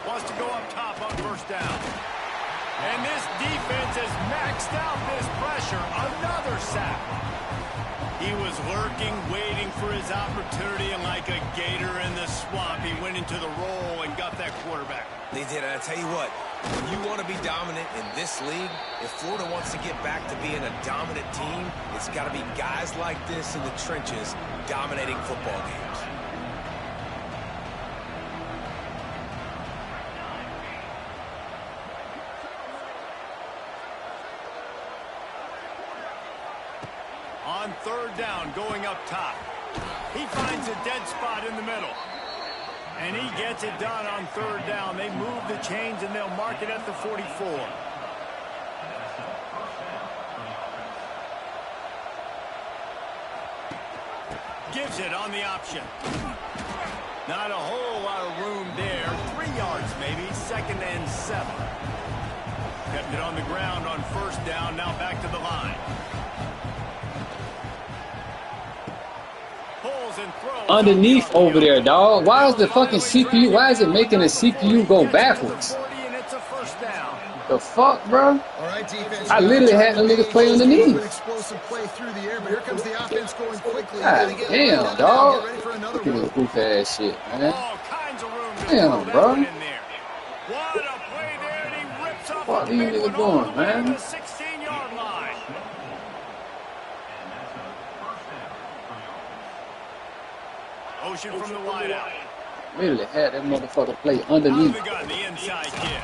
Wants to go up top on first down. And this defense has maxed out this pressure. Another sack. He was lurking, waiting for his opportunity, and like a gator in the swamp, he went into the roll and got that quarterback. They did, and I tell you what, when you want to be dominant in this league, if Florida wants to get back to being a dominant team, it's got to be guys like this in the trenches dominating football games. On third down, going up top. He finds a dead spot in the middle. And he gets it done on third down. They move the chains, and they'll mark it at the 44. Gives it on the option. Not a whole lot of room there. 3 yards maybe, 2nd and 7. Kept it on the ground on first down, now back to the line. Underneath over there, dog. Why is the fucking CPU? Why is it making the CPU go backwards? The fuck, bro? I literally had the niggas play underneath. Explosive play through the air, but here comes the offense going quickly. God damn, dog. Look at this goof ass shit, man. Damn, bro. What are these niggas doing, man? Ocean from the wideout. Really had that motherfucker play underneath. The inside kick.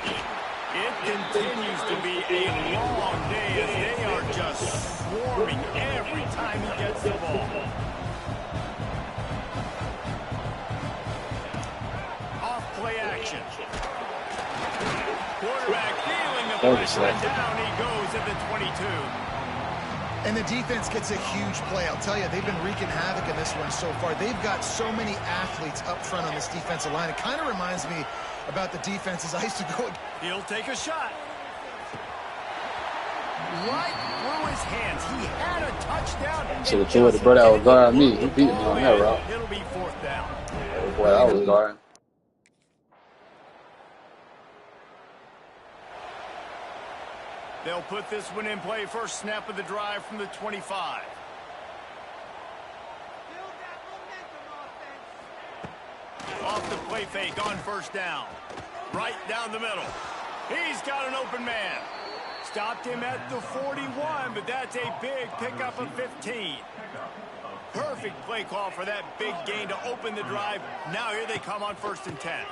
It continues to be a long day as they are just swarming every time he gets the ball. Off play action. Quarterback feeling the pressure, and down he goes at the 22. And the defense gets a huge play. I'll tell you, they've been wreaking havoc in this one so far. They've got so many athletes up front on this defensive line. It kind of reminds me about the defenses I used to go. He'll take a shot. Right through his hands. He had a touchdown. Should have told the brother I was guarding me. He beat me on that route. It'll be 4th down. Boy, I was guarding. They'll put this one in play. First snap of the drive from the 25. Off the play fake on first down. Right down the middle. He's got an open man. Stopped him at the 41, but that's a big pickup of 15. Perfect play call for that big gain to open the drive. Now here they come on 1st and 10.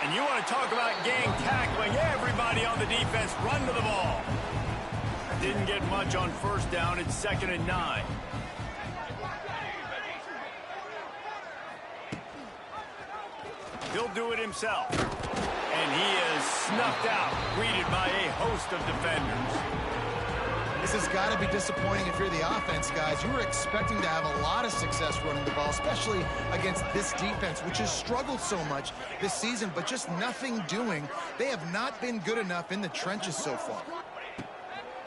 And you want to talk about gang tackling. Everybody on the defense run to the ball. Didn't get much on first down. It's 2nd and 9. He'll do it himself. And he is snuffed out, greeted by a host of defenders. This has got to be disappointing if you're the offense, guys. You were expecting to have a lot of success running the ball, especially against this defense, which has struggled so much this season, but just nothing doing. They have not been good enough in the trenches so far.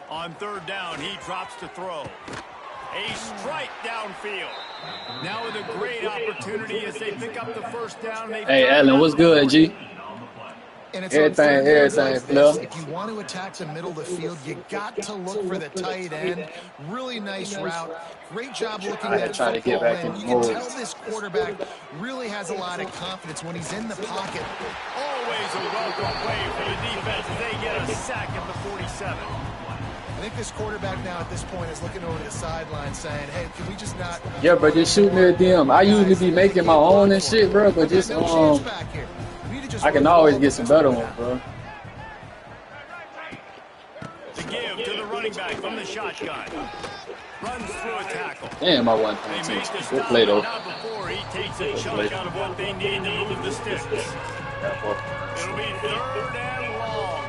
On third down, he drops to throw. A strike downfield. Now with a great opportunity as they pick up the first down. Hey, Allen, what's good, G? And it's everything, Flo. If you want to attack the middle of the field, you got to look for the tight end. Really nice route. Great job looking at that trying to get back in You can mode. tell this quarterback really has a lot of confidence when he's in the pocket. Always a welcome play for the defense as they get a sack at the 47. I think this quarterback now at this point is looking over the sideline saying, hey, can we just not... Yeah, bro, just shoot me a DM. I usually be making my own and shit, bro, but just, I can always get some better ones, bro. The give to the running back from the shotgun. Runs through a tackle. Damn, I wasn't They paying make the attention. Good stop, play, though. not before he takes a chunk out of what they need to move the sticks. It'll be third and long.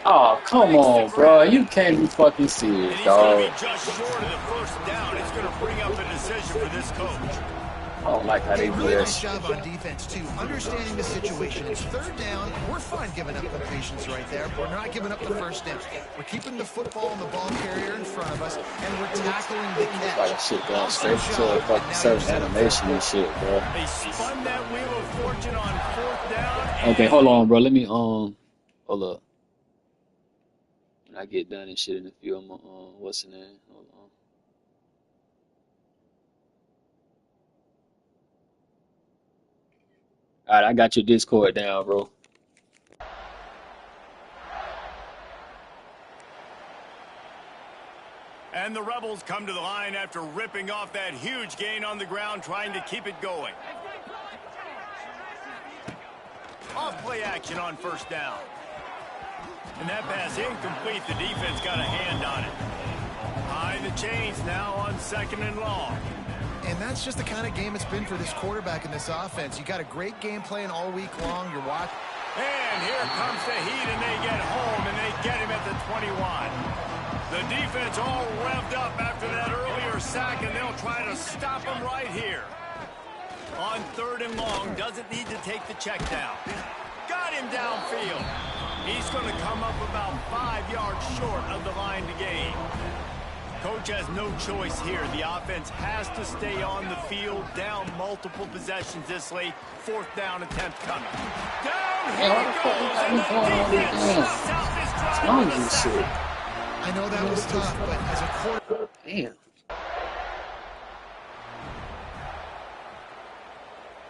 Oh, come on, bro. You can't be fucking serious, And he's dog. going to be just short of the first down. It's going to bring up a decision for this coach. I don't like how they do Really that nice shit. job on defense, too. Understanding the situation. It's third down. We're fine giving up the patience right there. We're not giving up the first down. We're keeping the football and the ball carrier in front of us, and we're tackling the catch. Like shit going straight to a fucking certain animation and shit, bro. They spun that wheel of fortune on fourth down. Okay, hold on, bro. Let me, hold up. When I get done and shit in the field, I'm what's the name? Hold on. All right, I got your Discord down, bro. And the Rebels come to the line after ripping off that huge gain on the ground, trying to keep it going. Off play action on first down. And that pass incomplete. The defense got a hand on it. High the chains now on second and long. And that's just the kind of game it's been for this quarterback in this offense. You got a great game plan all week long. You're watching. And here comes the heat, and they get home, and they get him at the 21. The defense all revved up after that earlier sack, and they'll try to stop him right here. On third and long, doesn't need to take the check down. Got him downfield. He's going to come up about 5 yards short of the line to gain. Coach has no choice here. The offense has to stay on the field, down multiple possessions this late. Fourth down attempt coming. Down he goes, and the defense snuffs out this drive with a sack. I know that was tough, but as a quarterback... Damn.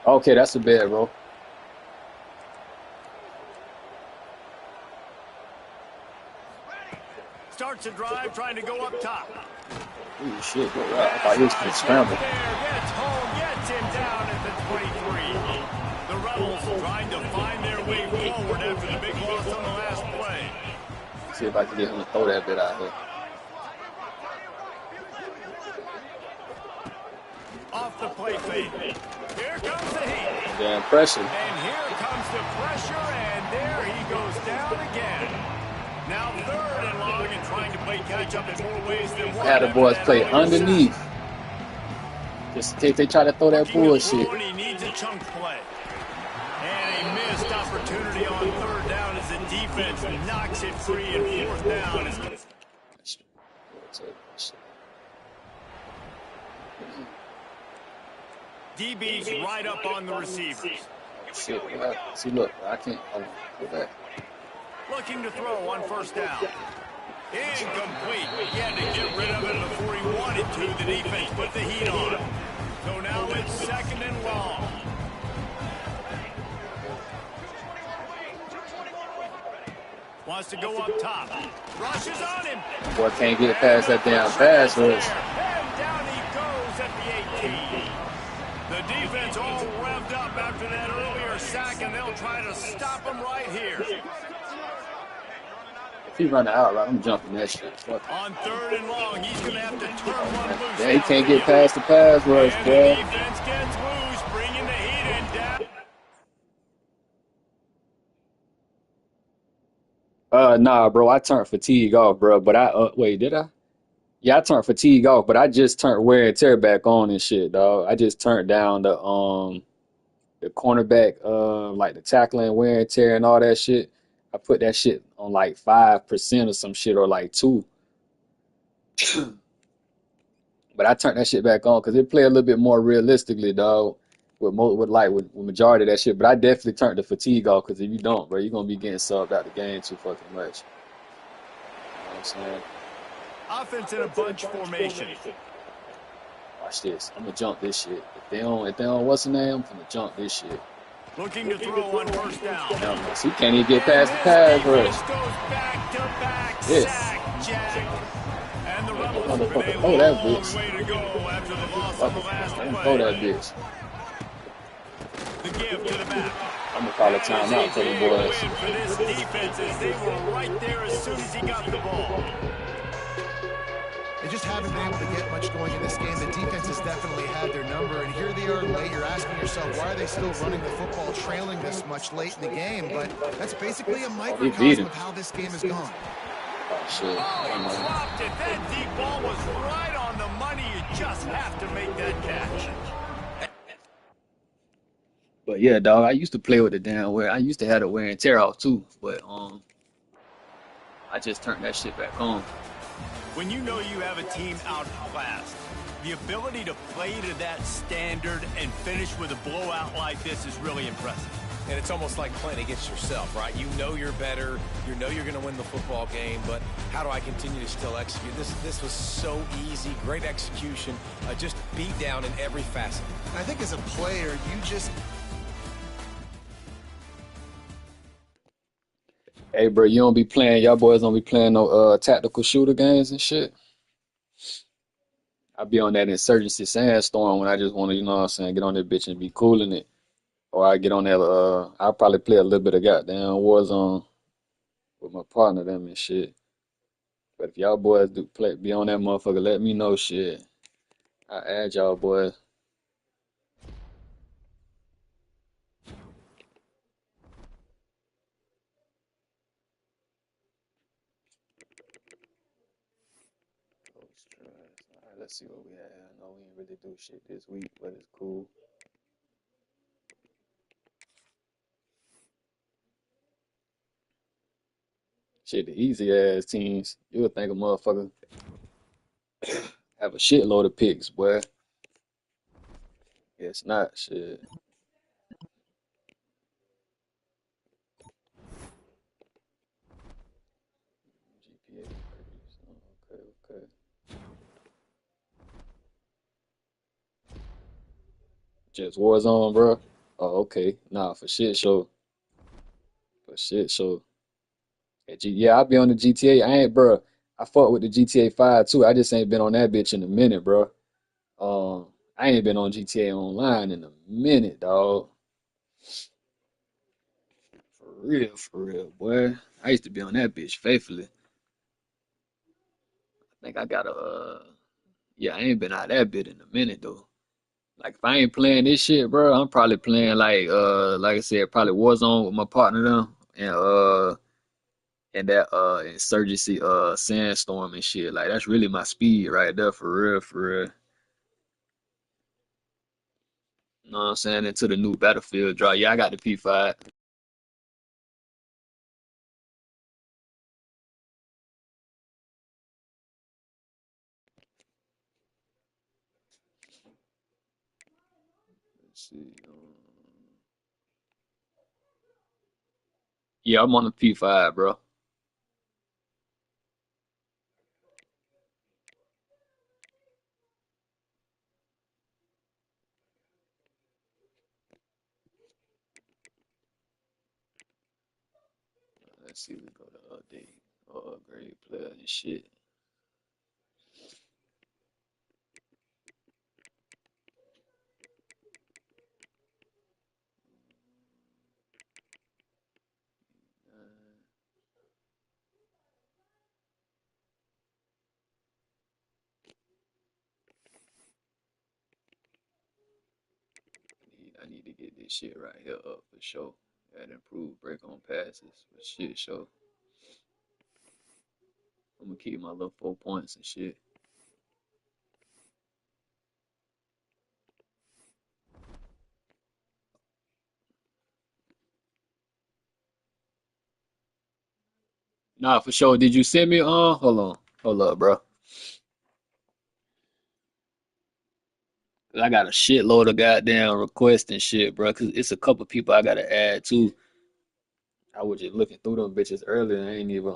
Okay, that's a bad, bro. Starts a drive, trying to go up top. Ooh, shit, bro. I thought he was going to scramble. Gets home, gets him down at the 23. The Rebels trying to find their way forward after the big loss on the last play. See if I can get him to throw that bit out here. Off the play fake. Here comes the heat. Damn pressure. And here comes the pressure, and there he goes down again. Now third and long, and trying to play catch-up in more ways than one. Had the boys play underneath. Just in case they try to throw that bullshit. He needs a chunk play. And a missed opportunity on third down as the defense knocks it free, and fourth down is... DB's right up on the receivers. Shit, see, look, I can't. Go back. Looking to throw on first down. Incomplete. He had to get rid of it before he wanted to. The defense put the heat on him. So now it's second and long. Wants to go up top. Rushes on him. Boy can't get past that damn pass rush. And down he goes at the 18. The defense all revved up after that earlier sack, and they'll try to stop him right here. If he run out, right, I'm jumping that shit. Fuck. On 3rd and long, he's going to have to turn one loose. Yeah, he can't get past the pass rush, and boy. the defense gets loose, bringing the heat in down. Nah, bro, I turned fatigue off, bro. But wait, did I? Yeah, I turned fatigue off, but I just turned wear and tear back on and shit, dog. I just turned down the cornerback, like the tackling, wear and tear and all that shit. I put that shit on like 5% or some shit or like 2. But I turned that shit back on because it play a little bit more realistically, dog. With majority of that shit. But I definitely turned the fatigue off because if you don't, bro, you're gonna be getting subbed out the game too fucking much. You know what I'm saying? Offense in a bunch formation. Watch this. I'm gonna jump this shit. If they don't, what's the name? I'm gonna jump this shit. Looking to throw on 1st down. He can't even get past the pass rush. Goes back-to-back Yes. sack, Jack. And the Rebels have Motherfucker, been throw a that long bitch. way to go after the loss of the last Let him play. throw that bitch. The give to the back. I'm gonna call a timeout for the boys. Win for this defense as they were right there as soon as he got the ball. They just haven't been able to get much going in this game. The defense has definitely had their number, and here they are late. You're asking yourself, why are they still running the football, trailing this much late in the game? But that's basically a microcosm of how this game has gone. Oh, shit. Oh, he dropped it. That deep ball was right on the money. You just have to make that catch. But yeah, dog, I used to play with the damn wear. I used to have the wear and tear off too, but I just turned that shit back on. When you know you have a team outclassed, the ability to play to that standard and finish with a blowout like this is really impressive. And it's almost like playing against yourself, right? You know you're better. You know you're going to win the football game, but how do I continue to still execute? This was so easy, great execution, just beat down in every facet. I think as a player, you just... Hey, bro, you don't be playing, y'all boys don't be playing no tactical shooter games and shit. I be on that Insurgency Sandstorm when I just want to, you know what I'm saying, get on that bitch and be cool in it. Or I get on that, I'll probably play a little bit of goddamn Warzone with my partner, them and shit. But if y'all boys do be on that motherfucker, let me know shit. I add y'all boys. Alright, let's see what we have. I know we ain't really do shit this week, but it's cool. Shit, the easy ass teams. You would think a motherfucker have a shitload of picks, boy. It's not shit. GPA increase. Oh, okay. Just Warzone, bro. Oh, okay. Nah, for shit show. For shit show. Yeah, I'll be on the GTA. I ain't, bro. I fuck with the GTA 5 too. I just ain't been on that bitch in a minute, bro. I ain't been on GTA Online in a minute, dog. For real, boy. I used to be on that bitch faithfully. I think I got yeah, I ain't been out that bit in a minute though. Like if I ain't playing this shit, bro, I'm probably playing like I said, probably Warzone with my partner now, and that Insurgency Sandstorm and shit. Like that's really my speed right there, for real, for real. You know what I'm saying? Into the new Battlefield draw. Yeah, I got the P5. Let's see. Yeah, I'm on the P5, bro. Let's see. We go to update. Upgrade player and shit. this shit right here up for sure. Got improved break on passes for shit show. I'm gonna keep my little 4 points and shit. Nah, for sure. Did you send me hold on. Hold up, bro. I got a shitload of goddamn requests and shit, bro. Cause it's a couple people I gotta add too. I was just looking through them bitches earlier. I ain't even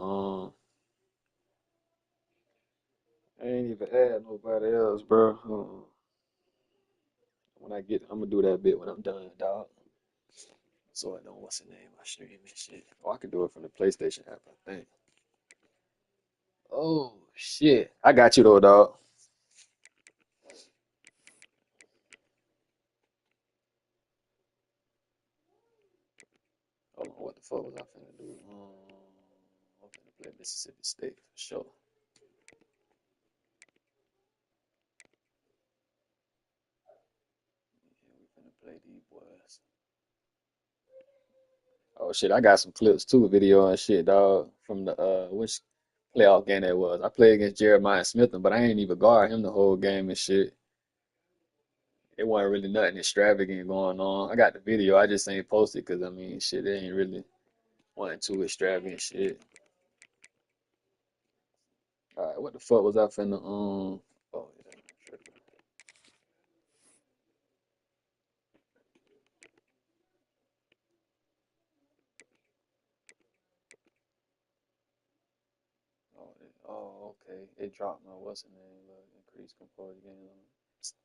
add nobody else, bro. When I get, I'm gonna do that bit when I'm done, dog. So I know what's the name I stream and shit. Oh, I can do it from the PlayStation app, I think. Oh shit, I got you though, dog. Hold on, what the fuck was I finna do? I'm finna play Mississippi State for sure. Yeah, we finna play these boys. Oh shit, I got some clips too, video and shit, dog, from the which playoff game that was. I played against Jeremiah Smith, but I ain't even guard him the whole game and shit. It wasn't really nothing extravagant going on. I got the video, I just ain't posted because I mean, shit, it ain't really wasn't too extravagant shit. All right, what the fuck was I finna Oh yeah, sure. Oh, okay. It dropped my what's the name? Look, increase composure gain.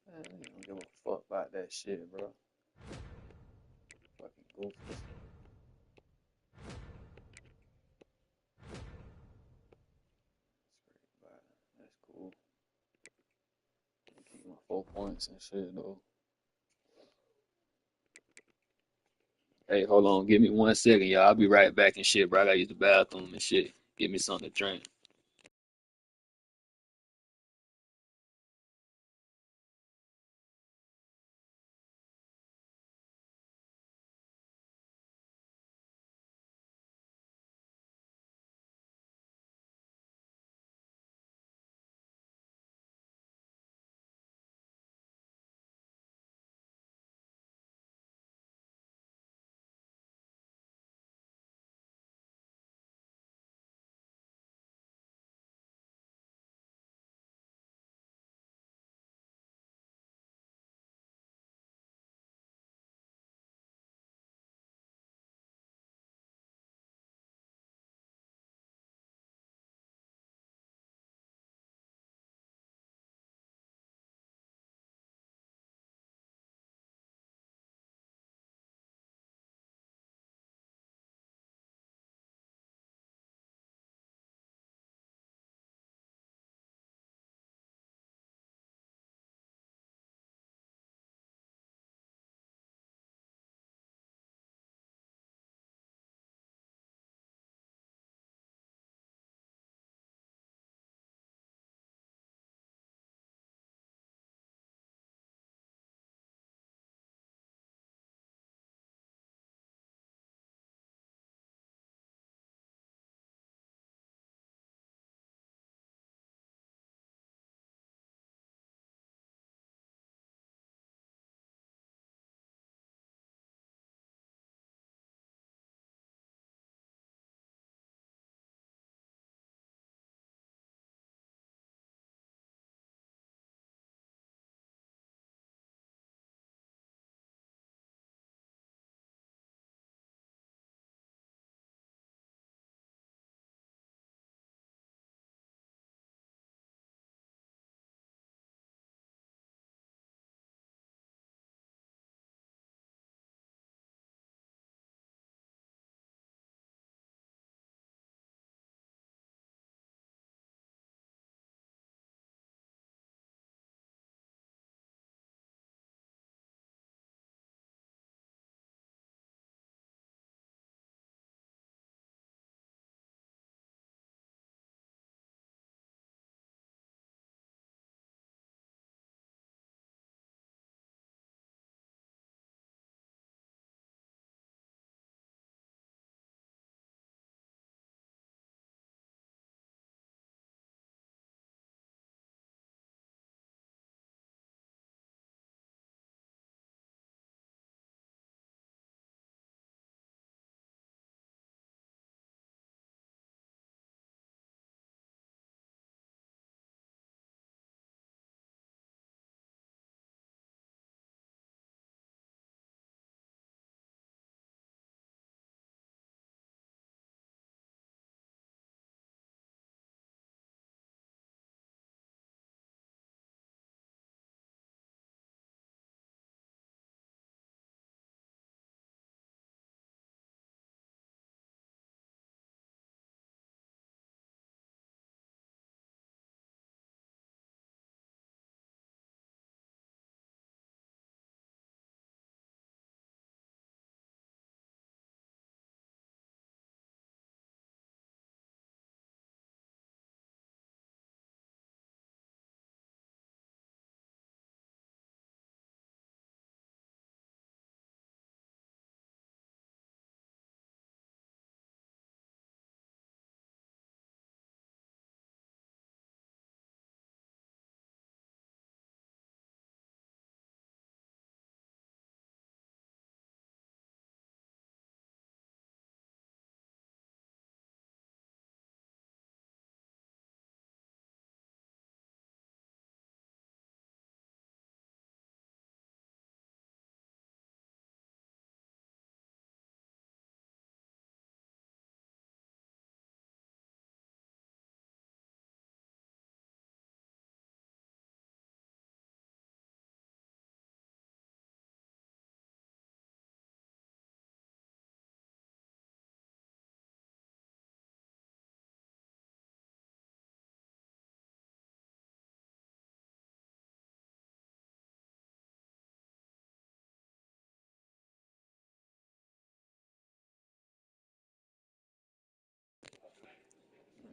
Man, I don't give a fuck about that shit, bro. Fucking goofy. That's cool. Keep my 4 points and shit though. Hey, hold on. Give me 1 second, y'all. I'll be right back and shit, bro. I gotta use the bathroom and shit. Give me something to drink.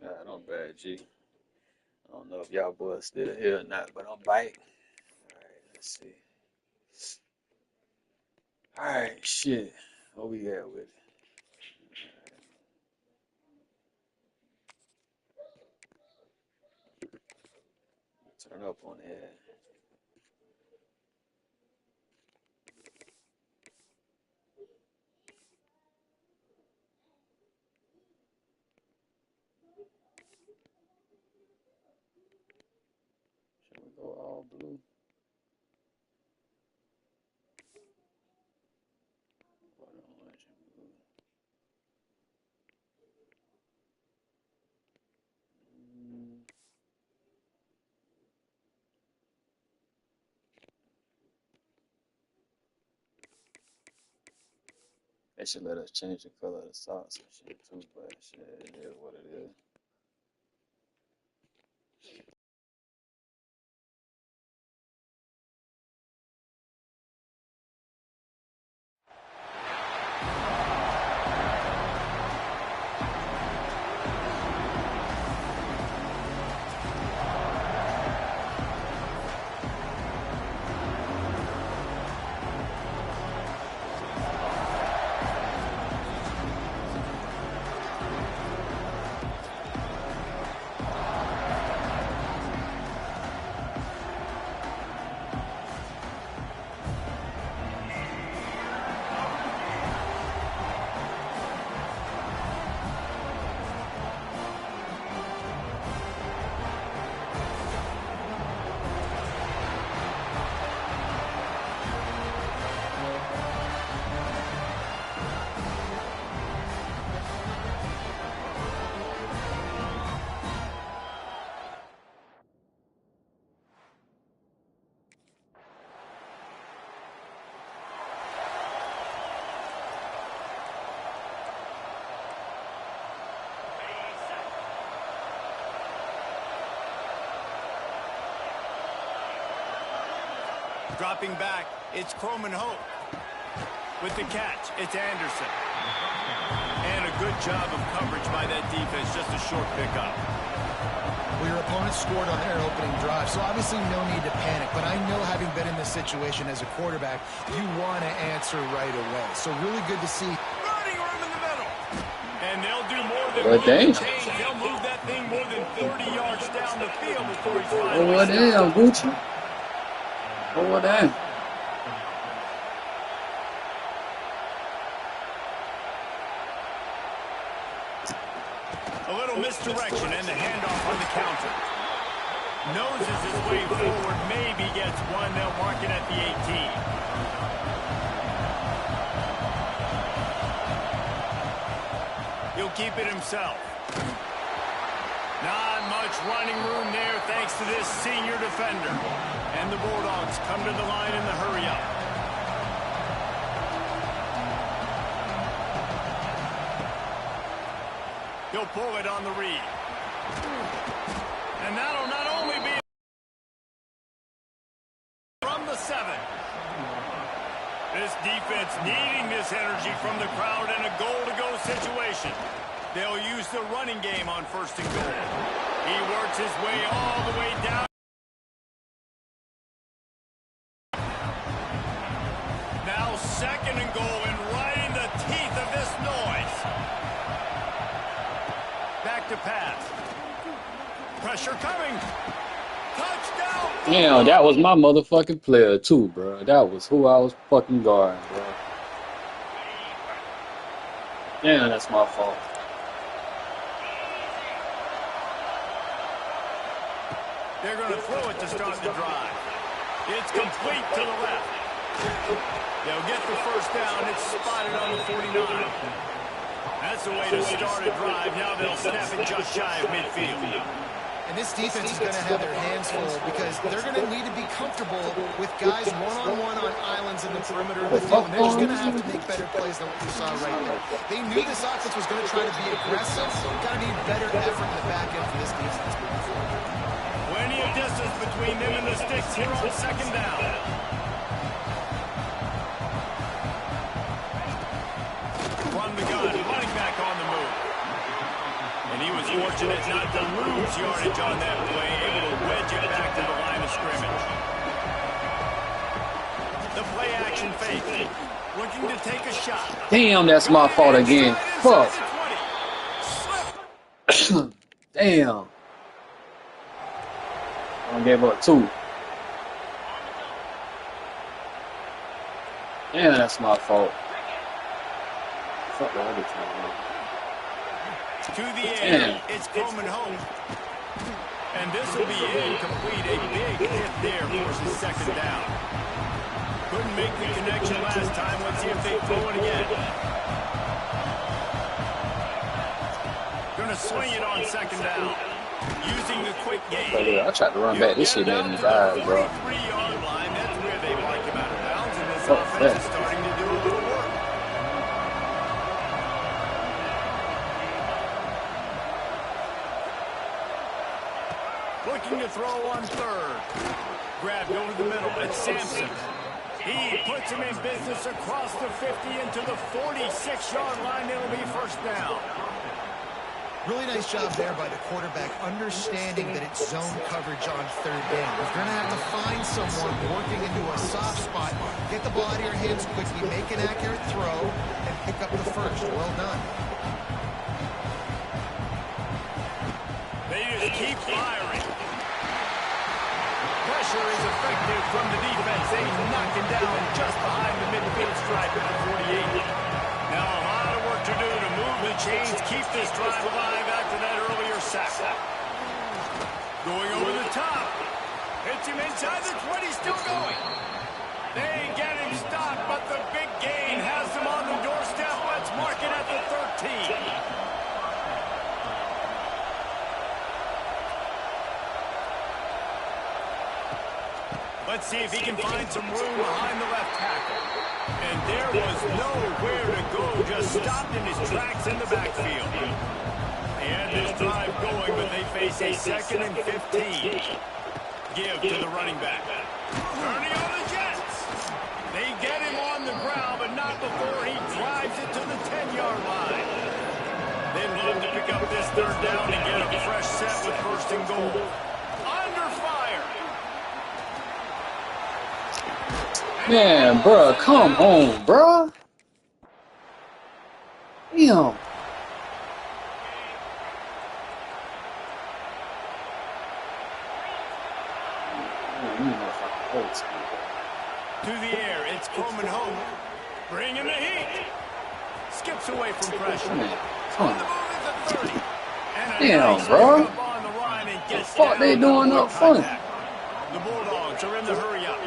God, I'm bad, G. I don't know if y'all boys still here or not, but I'm biting. Alright, let's see. Alright, shit. What we got with it? Turn up on that. Should we go all blue? Or orange and blue? They should let us change the color of the socks and shit too, but shit, it is what it is. Dropping back, it's Croman Hope. With the catch, it's Anderson. And a good job of coverage by that defense, just a short pickup. Well, your opponent scored on their opening drive, so obviously no need to panic. But I know, having been in this situation as a quarterback, you want to answer right away. So really good to see. Running room in the middle. And they'll do more than Well, dang. change. They'll move that thing more than 30 yards down the field before he's finally Oh, well, damn, Gucci. Oh, well, damn. A little misdirection and the handoff on the counter. Noses his way forward, maybe gets one. They'll mark it at the 18. He'll keep it himself. Not much running room there thanks to this senior defender. And the Bulldogs come to the line in the hurry-up. He'll pull it on the read. And that'll not only be from the 7. This defense needing this energy from the crowd in a goal-to-go situation. They'll use the running game on 1st and goal. He works his way all the way down. Now 2nd and goal, and right in the teeth of this noise. Back to pass. Pressure coming. Touchdown. Damn, that was my motherfucking player too, bro. That was who I was fucking guarding, bro. Damn, that's my fault. They're going to throw it to start the drive. It's complete to the left. They'll get the 1st down. It's spotted on the 49. That's the way to start a drive. Now they'll snap it just shy of midfield. And this defense is going to have their hands full because they're going to need to be comfortable with guys one-on-one on islands in the perimeter of the field. And they're just going to have to make better plays than what we saw right there. They knew this offense was going to try to be aggressive. Got to need better effort in the back end for this defense moving forward. Plenty of distance between them and the sticks here on 2nd down. From the gun, running back on the move. And he was fortunate not to lose yardage on that play, able to wedge it back to the line of scrimmage. The play action fake. Looking to take a shot. Damn, that's my fault again. Fuck. Damn. I gave up 2. Damn, that's my fault. Fuck the other time. To the air, it's coming home. And this will be incomplete. A big hit there forces second down. Couldn't make the connection last time. Let's see if they throw it again. Gonna swing it on second down. Using the quick game. I tried to run back. This shit made me die, bro. 43-yard line. That's where they like him out of bounds. And this offense is starting to do a little work. Looking to throw on third. Grabbed over the middle. It's Sampson. He puts him in business across the 50 into the 46-yard line. It'll be first down. Really nice job there by the quarterback, understanding that it's zone coverage on third down. You're going to have to find someone working into a soft spot, get the ball out of your hands quickly, make an accurate throw, and pick up the first. Well done. They just keep firing. Pressure is effective from the defense. They knock it down just behind the midfield stripe at the 48. Now a lot of work to do to move the chains, keep this drive alive after that earlier sack. Going over the top. Hits him inside the 20, still going. They get him stopped, but the big gain has them on the doorstep. Let's mark it at the 13. Let's see if he can find some room behind the left tackle. And there was nowhere to go, just stopped in his tracks in the backfield. They had this drive going, but they face a 2nd and 15. Give to the running back. Turning on the Jets. They get him on the ground, but not before he drives it to the 10-yard line. They'd love to pick up this third down and get a fresh set with first and goal. Under fire. Man, bro, come on, bro. Damn. To the air, it's Coleman home. Bringing the heat. Skips away from pressure. Come on. On the move is a 30. And a Damn, nice bro. pick up on the line and gets What the fuck they doing up front? The Bulldogs are in the hurry up.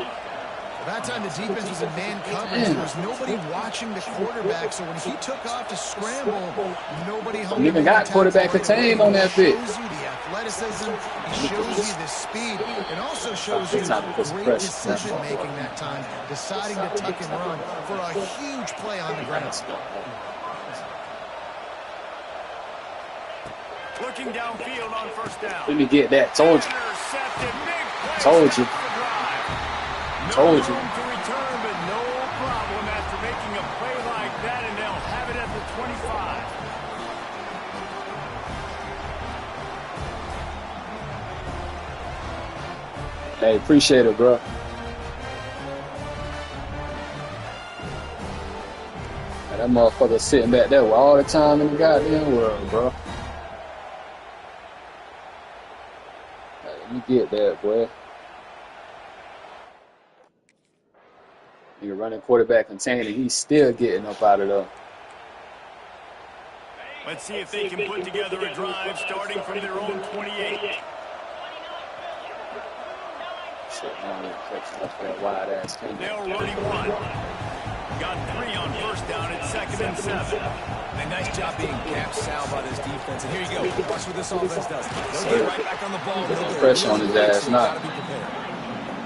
That time the defense was in man coverage. There was nobody watching the quarterback, so when he took off to scramble, nobody hung him. Even got quarterback contained on that bit. He shows you the athleticism, he shows you the speed, and also shows you great decision-making that time, deciding to tuck and run for a huge play on the ground. Looking downfield on first down. Let me get that. Told you. Told you. Told you. No room to return, but no problem after making a play like that, and they'll have it at the 25. Hey, appreciate it, bro. That motherfucker sitting back there with all the time in the goddamn world, bro. Hey, let me get that, boy. You're running quarterback contained, and he's still getting up out of there. Let's see if they can put together a drive starting from their own 28. Shit, man, that wide ass thing. They're already won. Got 3 on first down at 2nd and 7. A nice job being gapped sound by this defense. And here you go. Watch what this offense does. They'll get right back on the ball. Pressure on his ass, not. Gotta be prepared.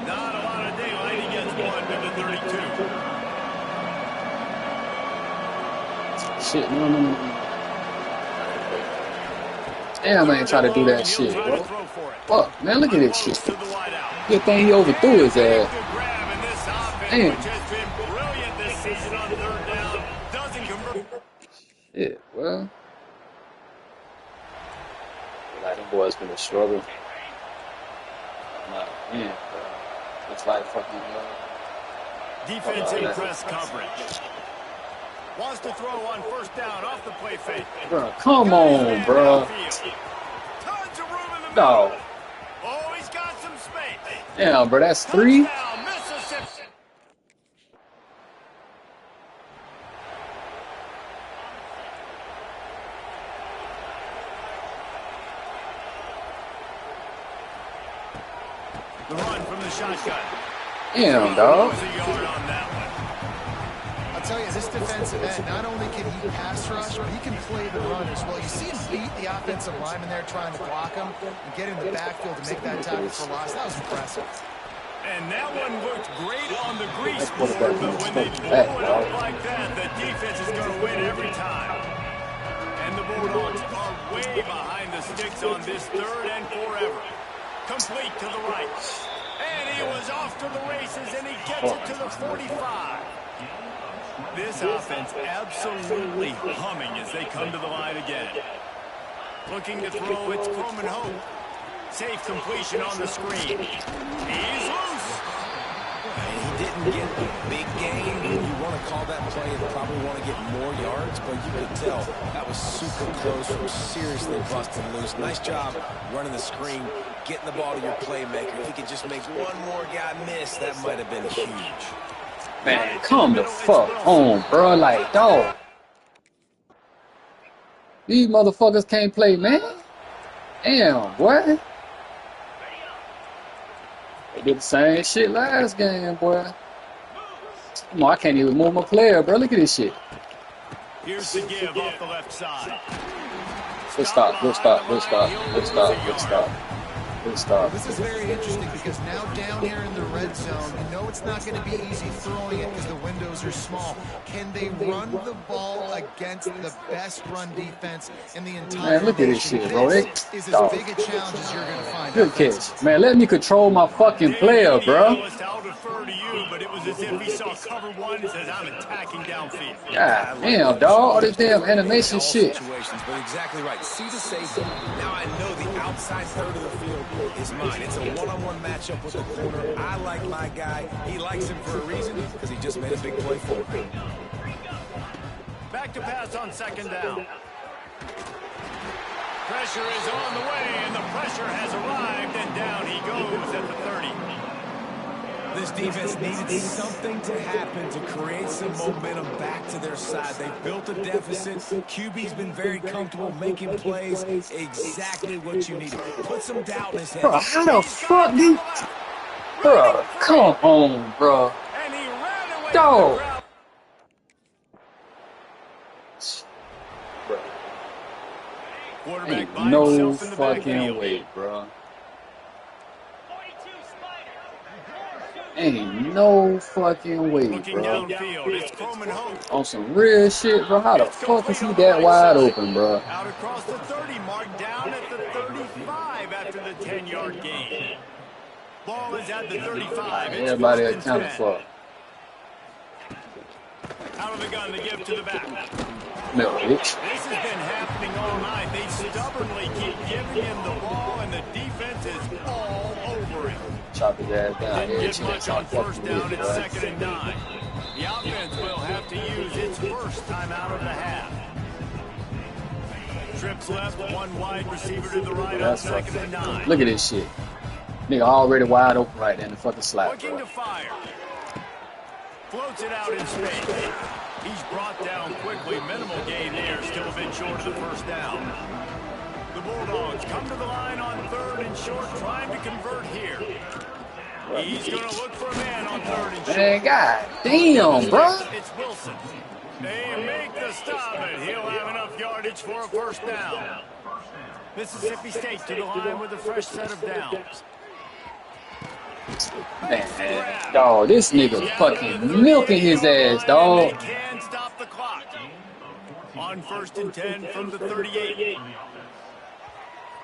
Not a lot of daylight. He gets 1 to the 32. Shit, no. Damn, I ain't trying to do that shit, bro. Fuck, man, look at this shit. Good thing he overthrew his ass. Damn. Shit, well. Nah, them boys gonna struggle. Nah, man, bro. It's like fucking. Defensive press coverage. Wants to throw on first down off the play fake. Bro, come on, bro. Tons of room in the No. middle. Oh, he's got some space. Damn, bro, that's 3. Touchdown, Mississippi. The run from the shotgun. Damn, dog. Was a yard on that one. I'll tell you, this defensive end, not only can he pass rush, but he can play the run as well. You see him beat the offensive lineman there trying to block him and get in the backfield to make that tackle for loss. That was impressive. And that one looked great on the grease board, but when they blow it up like that, the defense is going to win every time. And the Bulldogs are way behind the sticks on this 3rd and forever. Complete to the right. And he was off to the races, and he gets it to the 45. This offense absolutely humming as they come to the line again. Looking to throw, it's Coleman Hope. Safe completion on the screen. He's loose. He didn't get a big gain. You want to call that play and probably want to get more yards, but you could tell that was super close from seriously busting loose. Nice job running the screen, getting the ball to your playmaker. If he could just make one more guy miss, that might have been huge. Man, come the fuck on, bro. Like, dog. These motherfuckers can't play, man. Damn, boy. They did the same shit last game, boy. Come on, I can't even move my player, bro. Look at this shit. Here's the give off the left side. Good stop, good stop, good stop, good stop, good stop. Good stop. This is very interesting because now down here in the red zone, you know it's not going to be easy throwing it because the windows are small. Can they run the ball against the best run defense in the entire Man, look at this shit, bro. This is as big a challenge as you're going to find. Good catch. Man, let me control my fucking player, bro. I'll defer to you, but it was as if he saw cover one and says, I'm attacking downfield. God damn, dog. All this damn animation shit. Situations, but exactly right. See the safety. Now I know the outside third of the field is mine. It's a one-on-one matchup with the corner. I like my guy. He likes him for a reason because he just made a big play for him. Back to pass on 2nd down. Pressure is on the way, and the pressure has arrived, and down he goes at the 30. This defense needed something to happen to create some momentum back to their side. They built a deficit. QB's been very comfortable making plays. Exactly what you needed. Put some doubt in his head. Bro, how the fuck do... Bro, come on, bro. And he ran away. Dog. Ain't no fucking way, bro. Ain't no fucking way, bro. On some real shit, bro. How the fuck is he that wide open, bro? Out across the 30, marked down at the 35 after the 10-yard gain. Ball is at the 35. Everybody accounted for. Out of the gun to give to the back. No, bitch. This has been happening all night. They stubbornly keep giving him the ball, and the defense is all over him. Chop his ass down. Didn't get much on first down. It's 2nd and 9. The offense will have to use its first timeout of the half. Trips left, one wide receiver to the right on 2nd and 9. Look at this shit. Nigga already wide open right there in the fucking slot. Looking to fire. Floats it out in space. He's brought down quickly. Minimal gain there. Still a bit short of the first down. The Bulldogs come to the line on 3rd and short, trying to convert here. He's going to look for a man on 3rd and short. Man, god damn, bro. It's Wilson. They make the stop, and he'll have enough yardage for a first down. Mississippi State to the line with a fresh set of downs. Man, dog, this nigga fucking milking his ass, dog. They can stop the clock. On 1st and 10 from the 38.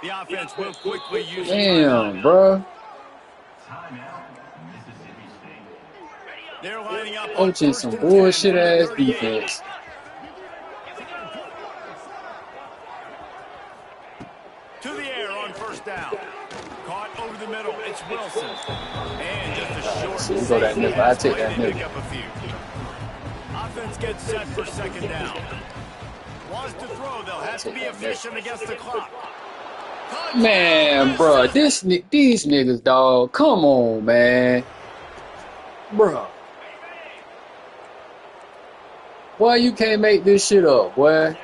The offense will quickly use it. Damn, bro. They're lining up Coaching some bullshit ass defense. to the air on first down. Caught over the middle. It's Wilson. And just a short See, you go that nip. I take that nip. Pick up a few. Offense gets set for second down. Wants to throw. They'll have to be efficient against the clock. Man, bro, these niggas, dog. Come on, man. Bro. Boy, you can't make this shit up, boy.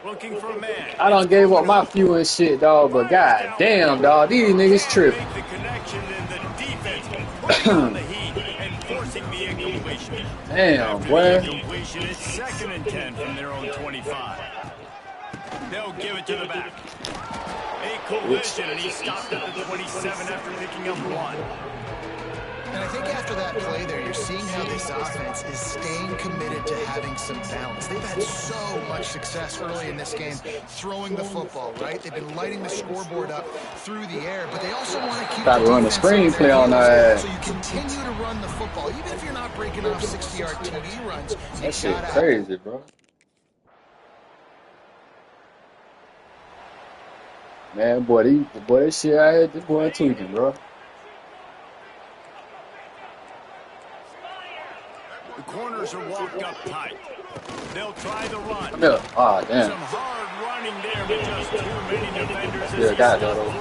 Looking for a man. I done gave up my few and shit, dog, but god damn, dog, these niggas tripping. The connection and the defense putting on the heat and forcing the incompletion. Damn, After boy. the incompletion, it's 2nd and 10 from their own 25. They'll give it to the back. A collision, and he stopped at the 27 after picking up 1. And I think after that play there, you're seeing how this offense is staying committed to having some balance. They've had so much success early in this game throwing the football, right? They've been lighting the scoreboard up through the air, but they also want to keep Try to run the screenplay on that. So you continue to run the football, even if you're not breaking off 60-yard TD runs. That shit crazy, bro. Man, boy, this shit out here, this boy tweaking, bro. The corners are walked up tight. They'll try the run. Come here. Ah, damn. Some hard running there, but just too many defenders. Yeah, got that, though.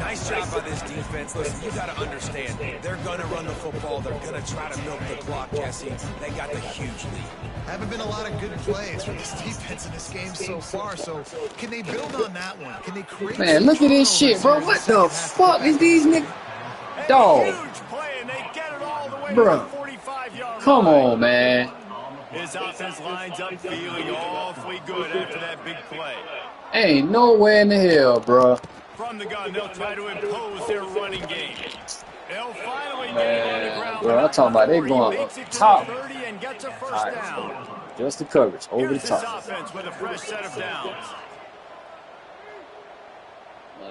Nice job by this defense. Listen, you got to understand, they're going to run the football. They're going to try to milk the clock, Jesse. They got the huge lead. Haven't been a lot of good plays from this defense in this game so far, so can they build on that one? Can they create? Man, look at this shit, bro. What the fuck is these niggas? Dog. Huge play, and they get it all the way Bro. to the 45-yard Come line. on, man. His offense lines up feeling awfully good after that big play. Ain't nowhere in the hell, bro. From the gun, they'll try to impose their running game. They'll finally get it on the Man, ground. bro, I'm talking about they going up top. 30 and gets a first All down. right. Just the coverage, over the Here's his top. offense with a fresh set of downs.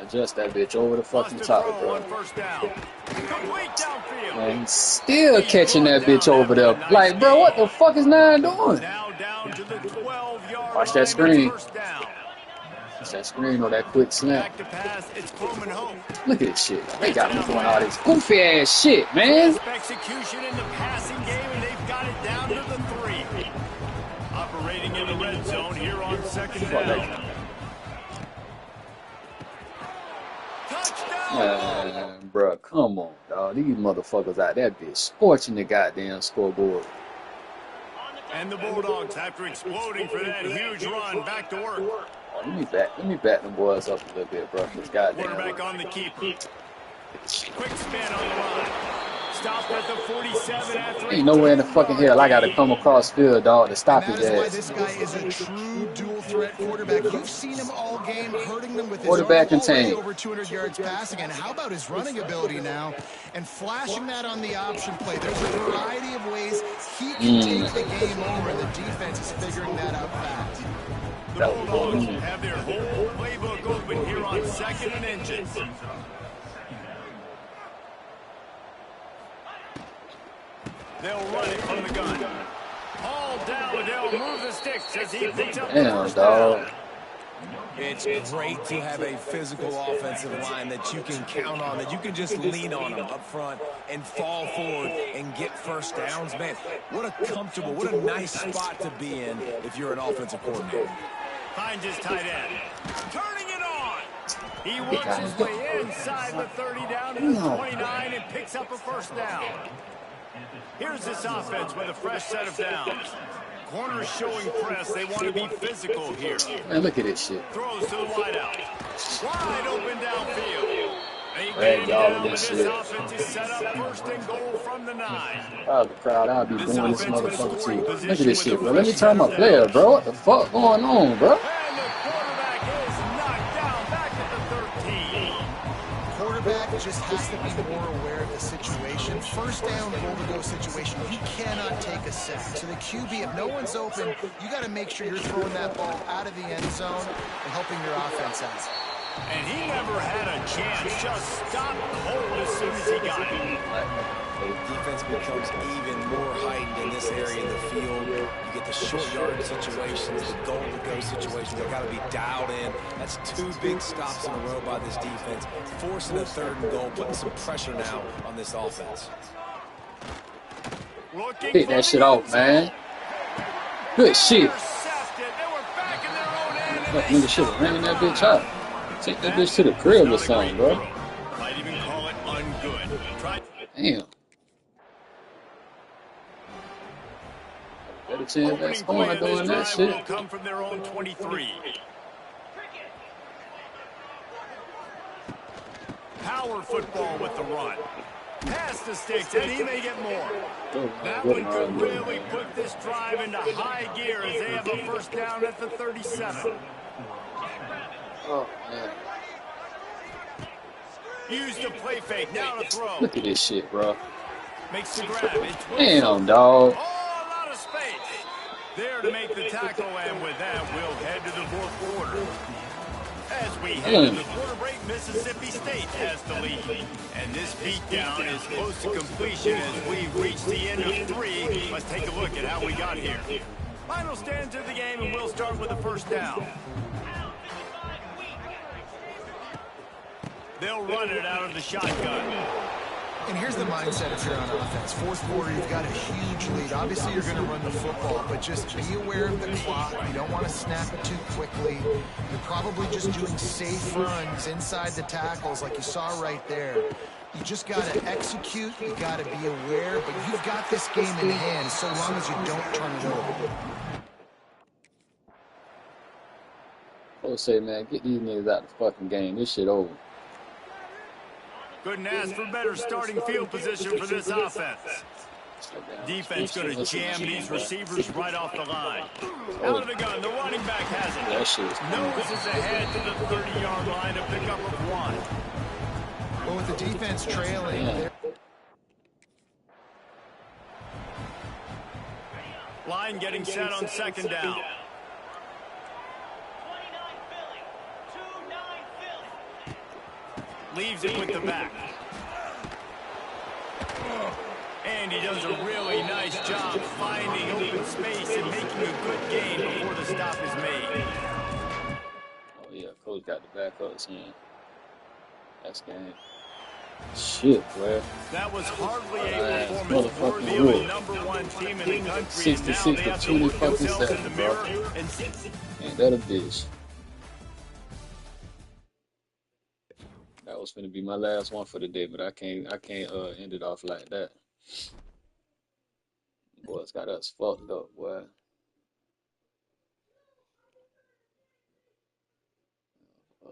Adjust that bitch over the fucking Lost to top, throw bro. on first down. Complete downfield. And still catching that bitch over there. Like, bro, what the fuck is 9 doing? Now down to the 12-yard Watch that line, screen. first down. Watch that screen or that quick snap. Back to pass, it's Coleman Hope. Look at this shit. They got me doing all this goofy ass shit, man. Crisp execution in the passing game, and they've got it down to the 3. Operating in the red zone here on second down. Touchdown! Man, bro, come on, dog. These motherfuckers out there bitch scorching the goddamn scoreboard. And the Bulldogs, after exploding for that huge run, back to work. Let me back them boys up a little bit, bro. This goddamn. Quarterback on the keeper. Quick spin on the run. Stopped at the 47 after. Ain't nowhere in the fucking hell I gotta come across field, dog, to stop his That is why ass. this guy is a true dual threat quarterback. You've seen him all game, hurting them with his Quarterback arm, already contained. over 200 yards passing. And how about his running ability now? And flashing that on the option play. There's a variety of ways he can take the game over. The defense is figuring that out fast. The Bulldogs have their whole playbook open here on 2nd and inches. They'll run it from the gun. All down, and they'll move the sticks as he picks up the Damn, first dog. down. It's great to have a physical offensive line that you can count on, that you can just lean on them up front and fall forward and get first downs. Man, what a comfortable, what a nice spot to be in if you're an offensive coordinator. Finds his tight end. Turning it on. He works his way inside the 30 down to the 29 and picks up a first down. Here's this offense with a fresh set of downs. Corners showing press. They want to be physical here. Man, look at this shit. Throws to the wideout. Wide open downfield. They Man, gain y'all down, in but this this shit. offense is set up first and goal from the 9. Proud the crowd, I'll be booing this motherfucker too. Look at this shit, bro. Let me turn my player, bro. What the fuck going on, bro? And the quarterback is knocked down back at the 13. Quarterback just has to be more aware of the situation. First down, goal-to-go situation. You cannot take a sack. So the QB, if no one's open, you got to make sure you're throwing that ball out of the end zone and helping your offense out. And he never had a chance. Just stopped cold as soon as he got it. The defense becomes even more heightened in this area of the field. You get the short yardage situations, the goal-to-go situations. They got to be dialed in. That's 2 big stops in a row by this defense, forcing a 3rd and goal, putting some pressure now on this offense. Pick that shit off, man. Good shit. Fuck, nigga should have ran that bitch out. Take that bitch to the crib or something, bro. Might even call it ungood. Damn. Better chance at scoring doing that shit. Will come from their own 23. Power football with the run. Pass the sticks, and he may get more. That one could really put this drive into high gear as they have a 1st down at the 37. Oh, man. Use the play fake, now to throw. Look at this shit, bro. Makes the grab. Damn, dog. Oh, a lot of space. There to make the tackle, and with that, we'll head to the 4th quarter. As we head to the quarter break, Mississippi State has the lead. And this beatdown is close to completion as we reach the end of 3. Let's take a look at how we got here. Final stands of the game, and we'll start with the 1st down. They'll run it out of the shotgun. And here's the mindset if you're on offense. 4th quarter, you've got a huge lead. Obviously, you're going to run the football, but just be aware of the clock. You don't want to snap it too quickly. You're probably just doing safe runs inside the tackles like you saw right there. You just got to execute. You got to be aware, but you've got this game in hand so long as you don't turn it over. I would say, man, get these niggas out the fucking game. This shit over. Couldn't ask for better starting field position for this offense. Defense going to jam these receivers right off the line. Out of the gun, the running back has it. That shit is Noses ahead to the 30-yard line, a pickup of 1. Well, with the defense trailing, line getting set on 2nd down. Leaves it with the back. And he does a really nice job finding open space and making a good gain before the stop is made. Oh, yeah, coach got the back of his hand. That's game. Shit, boy. That was hardly a performance worthy of a #1 team in the country. 66 to 20 fucking 7, bro. Ain't that a bitch? That was finna be my last one for the day, but I can't end it off like that. Boy, it's got us fucked up, boy.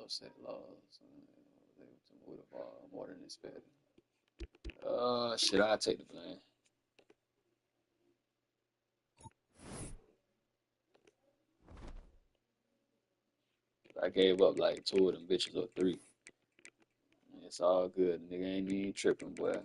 Upset loss. They would have more than expected. Shit, I'll take the blame. I gave up like 2 of them bitches or 3. It's all good. Nigga ain't even tripping, boy.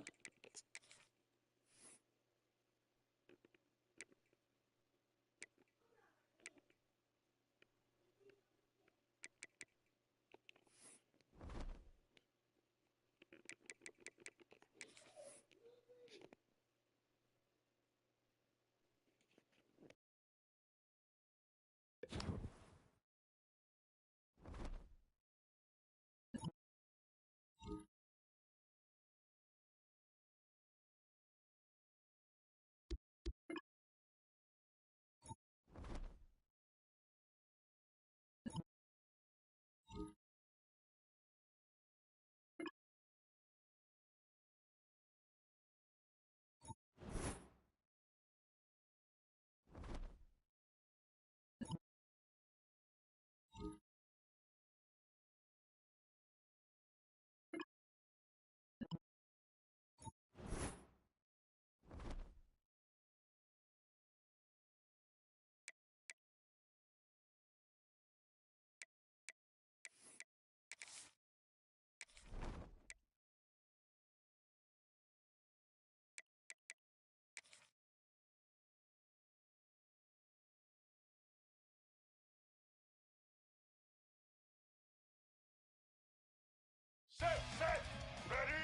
Set, ready.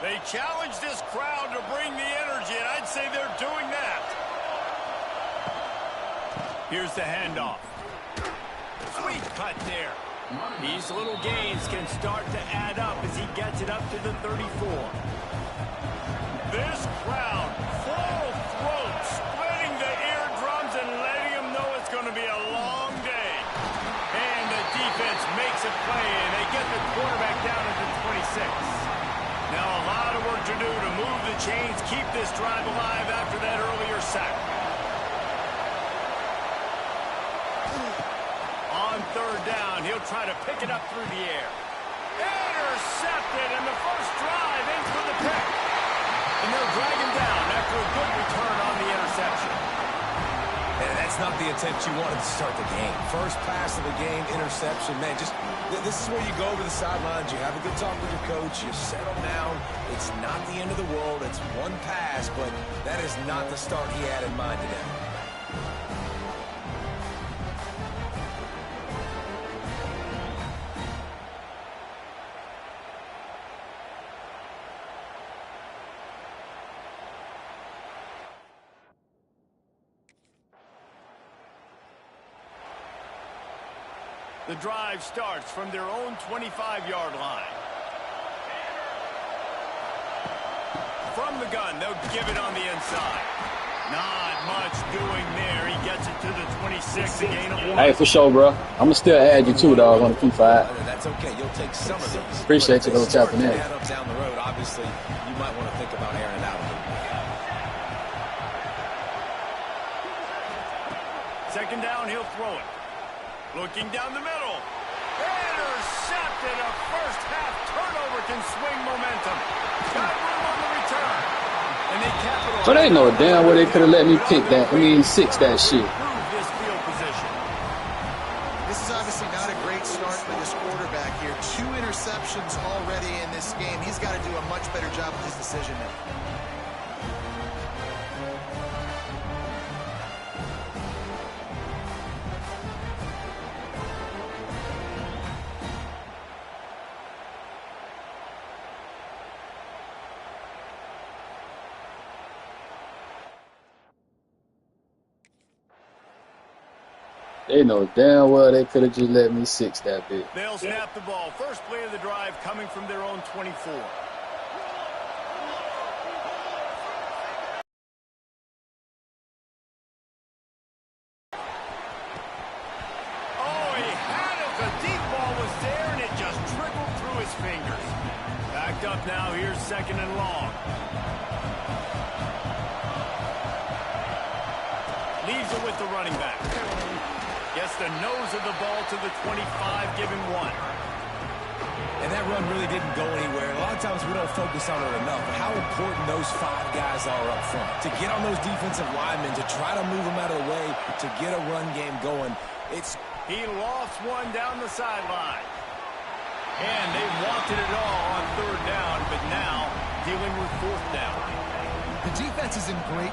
They challenge this crowd to bring the energy, and I'd say they're doing that. Here's the handoff. Sweet cut there. These little gains can start to add up as he gets it up to the 34. This crowd, full throat, splitting the eardrums and letting them know it's going to be a long day. And the defense makes a play, and they get the quarterback down at the 26. Now a lot of work to do to move the chains, keep this drive alive after that earlier sack. On third down, he'll try to pick it up through the air. Intercepted, and the first drive ends with a pick. And they'll drag him down after a good return on the interception. And that's not the attempt you wanted to start the game. First pass of the game, interception. Man, this is where you go over the sidelines. You have a good talk with your coach. You settle down. It's not the end of the world. It's one pass, but that is not the start he had in mind today. The drive starts from their own 25-yard line. From the gun, they'll give it on the inside. Not much doing there. He gets it to the 26, a gain of 1. Hey, for sure, bro. I'm going to still add you too, dog, on the P5. That's okay. You'll take some of these. Appreciate you, little tapping in. Down the road, obviously, you might want to think about airing it out a little bit. Second down, he'll throw it. Looking down the middle. Intercepted. A first-half turnover can swing momentum. Got room on the return. And they capitalize. So they know damn well they could have let me pick that. I mean, 6 that shit. This field position. This is obviously not a great start for this quarterback here. 2 interceptions already in this game. He's got to do a much better job with his decision making. They know damn well they could have just let me 6 that bit. They'll snap the ball. First play of the drive coming from their own 24. Oh, he had it. The deep ball was there, and it just trickled through his fingers. Backed up now. Here's second and long. Leaves it with the running back. Gets the nose of the ball to the 25, give him 1. And that run really didn't go anywhere. A lot of times we don't focus on it enough, but how important those 5 guys are up front. To get on those defensive linemen, to try to move them out of the way, to get a run game going. He lost one down the sideline. And they wanted it all on third down, but now dealing with fourth down. The defense is in great...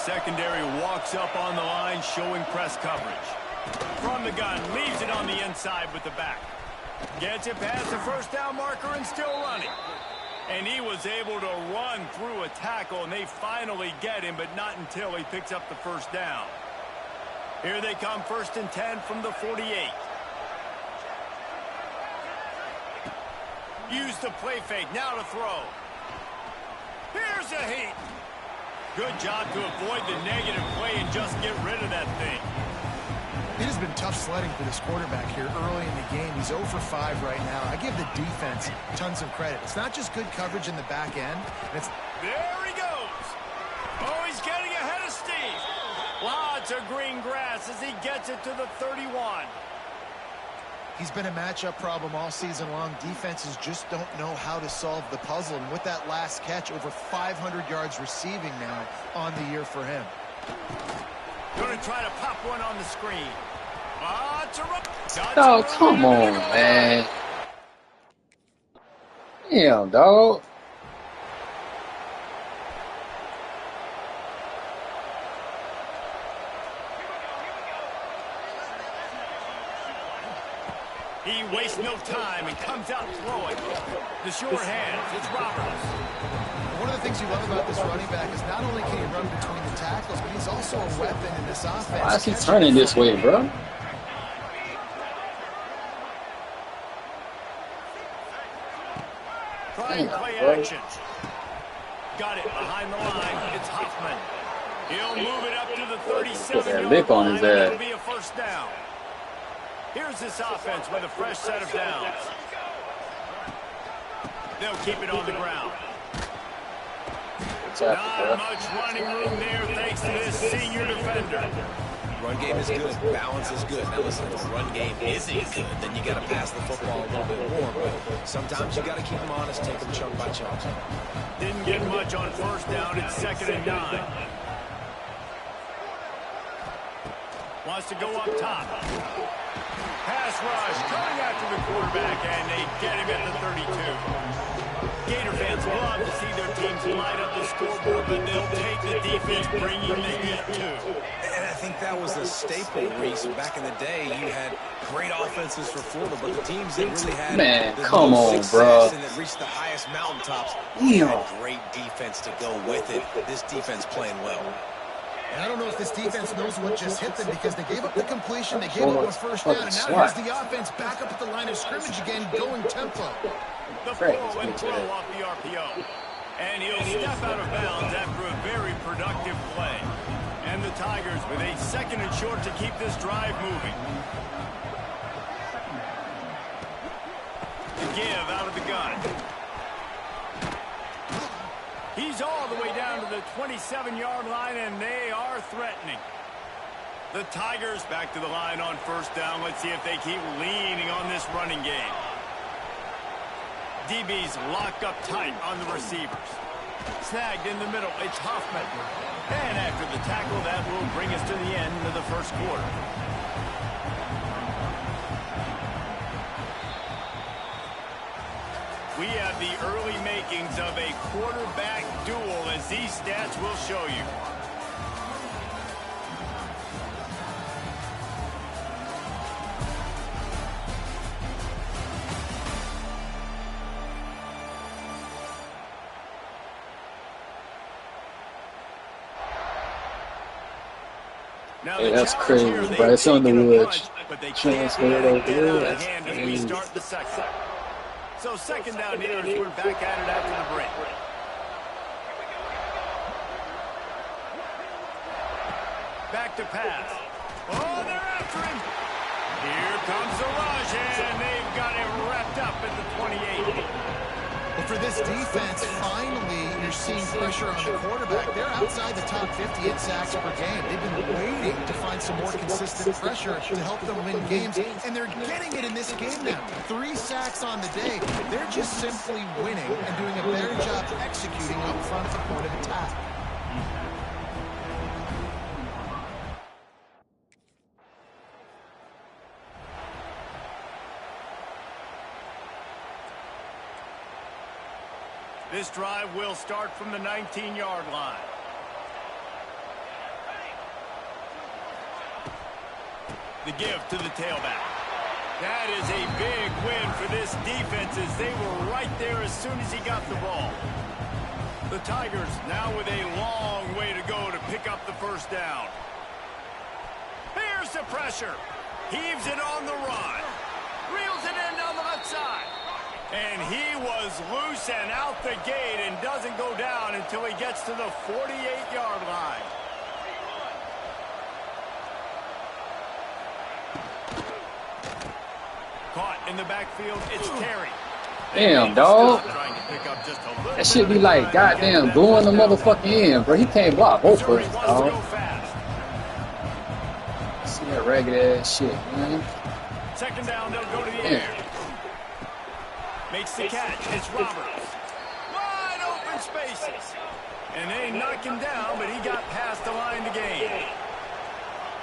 Secondary walks up on the line, showing press coverage. From the gun, leaves it on the inside with the back. Gets it past the first down marker and still running. And he was able to run through a tackle, and they finally get him, but not until he picks up the first down. Here they come, 1st and 10 from the 48. Use the play fake, now to throw. Here's a heat. Good job to avoid the negative play and just get rid of that thing. It has been tough sledding for this quarterback here early in the game. He's 0 for 5 right now. I give the defense tons of credit. It's not just good coverage in the back end. There he goes. Oh, he's getting ahead of steam. Lots of green grass as he gets it to the 31. He's been a matchup problem all season long. Defenses just don't know how to solve the puzzle. And with that last catch, over 500 yards receiving now on the year for him. Going to try to pop one on the screen. Oh, come on, man. Damn, dog. He wastes no time and comes out throwing. The short hands, it's Roberts. One of the things you love about this running back is not only can he run between the tackles, but he's also a weapon in this offense. Why is he turning this way, bro? Trying to play action. Got it behind the line. It's Hoffman. He'll move it up to the 37-yard line, and it'll be a first down. Here's this offense with a fresh set of downs. They'll keep it on the ground. Not much running room there thanks to this senior defender. Run game is good. Balance is good. Now listen, if the run game isn't good, then you got to pass the football a little bit more. But sometimes you got to keep them honest, take them chunk by chunk. Didn't get much on first down. It's 2nd and 9. Wants to go up top. Pass rush coming after the quarterback, and they get him at the 32. Gator fans love to see their teams light up the scoreboard, but they'll take the defense, bringing the heat too. And I think that was a staple, Reese. Back in the day, you had great offenses for Florida, but the teams that really had come on, bro, and that reached the highest mountaintops, had great defense to go with it. This defense playing well. And I don't know if this defense knows what just hit them because they gave up the completion, they gave up a first down, and now here's the offense back up at the line of scrimmage again, going tempo. The pull and throw off the RPO. And he'll step out of bounds after a very productive play. And the Tigers with a 2nd and short to keep this drive moving. The give out of the gun. He's all the way down to the 27-yard line, and they are threatening. The Tigers back to the line on first down. Let's see if they keep leaning on this running game. DB's locked up tight on the receivers. Snagged in the middle. It's Hoffman. And after the tackle, that will bring us to the end of the first quarter. We have the early makings of a quarterback duel, as these stats will show you. Now, hey, that's crazy, bro. It's on the woods. Transferred over there. As we start the second. So 2nd down here as we're back at it after the break. Back to pass. Oh, they're after him. Here comes the rush, and they've got him wrapped up at the 28. But for this defense, finally, you're seeing pressure on the quarterback. They're outside the top 50 in sacks per game. They've been waiting to find some more consistent pressure to help them win games, and they're getting it in this game now. 3 sacks on the day. They're just simply winning and doing a better job executing up front the point of attack. This drive will start from the 19-yard line. The give to the tailback. That is a big win for this defense, as they were right there as soon as he got the ball. The Tigers now with a long way to go to pick up the first down. Here's the pressure. Heaves it on the run. Reels it in down the left side. And he was loose and out the gate and doesn't go down until he gets to the 48-yard line. Caught in the backfield, it's Terry. Damn, dog. That shit be like goddamn going the motherfucking end, bro. He can't block both of us, dog. See that ragged ass shit, man. 2nd down, they'll go to the air. Makes the catch. It's Roberts. Wide open spaces. And they knock him down, but he got past the line to gain.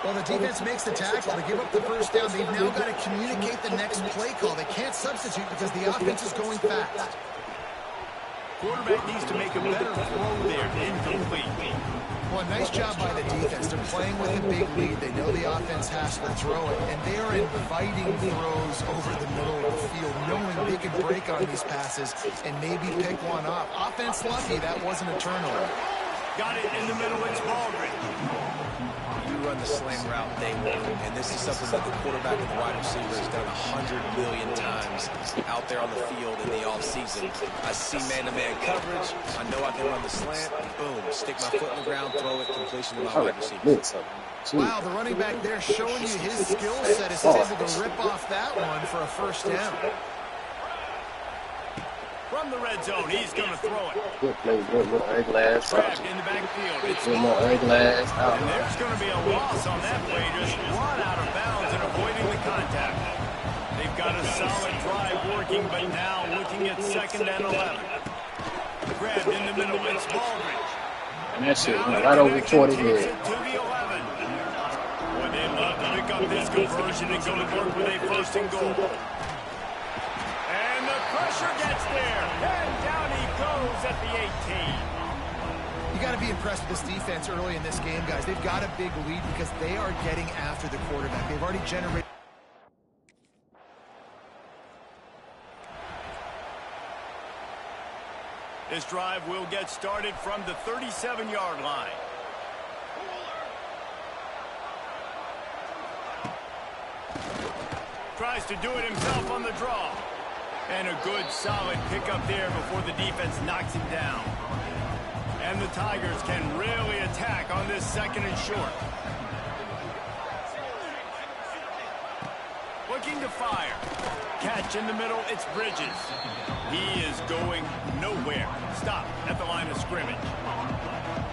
Well, the defense makes the tackle. They give up the first down. They've now got to communicate the next play call. They can't substitute because the offense is going fast. Quarterback needs to make a better throw there. Incomplete. Well, nice job by the defense. They're playing with a big lead. They know the offense has to throw it, and they are inviting throws over the middle of the field, knowing they can break on these passes and maybe pick one off. Offense lucky, that wasn't a turnover. Got it in the middle. It's Baldwin. You run the slam route day one, and this is something that the quarterback and the wide receiver has done 100 million times out there on the field in the offseason. I see man-to-man coverage. I know I can run the slant. Boom, stick my foot in the ground, throw it, completion to my wide receiver. Wow, the running back there showing you his skill set as he's able to rip off that one for a first down. From the red zone, he's going to throw it. Good play, good little eyeglass. Trapped in the backfield. It's Good little eyeglass. and there's going to be a loss on that play. Just run out of bounds and avoiding the contact. They've got a solid drive working, but now looking at 2nd and 11. Grabbed in the middle. It's Baldwin. And that shit went right over 40 To head. the 11. Boy, they'd love to pick up this conversion and go to work with a 1st and goal. And the pressure gets there. And down he goes at the 18. You got to be impressed with this defense early in this game, guys. They've got a big lead because they are getting after the quarterback. They've already generated. This drive will get started from the 37-yard line. Tries to do it himself on the draw. And a good, solid pickup there before the defense knocks him down. And the Tigers can really attack on this 2nd and short. Looking to fire. Catch in the middle, it's Bridges. He is going nowhere. Stop at the line of scrimmage.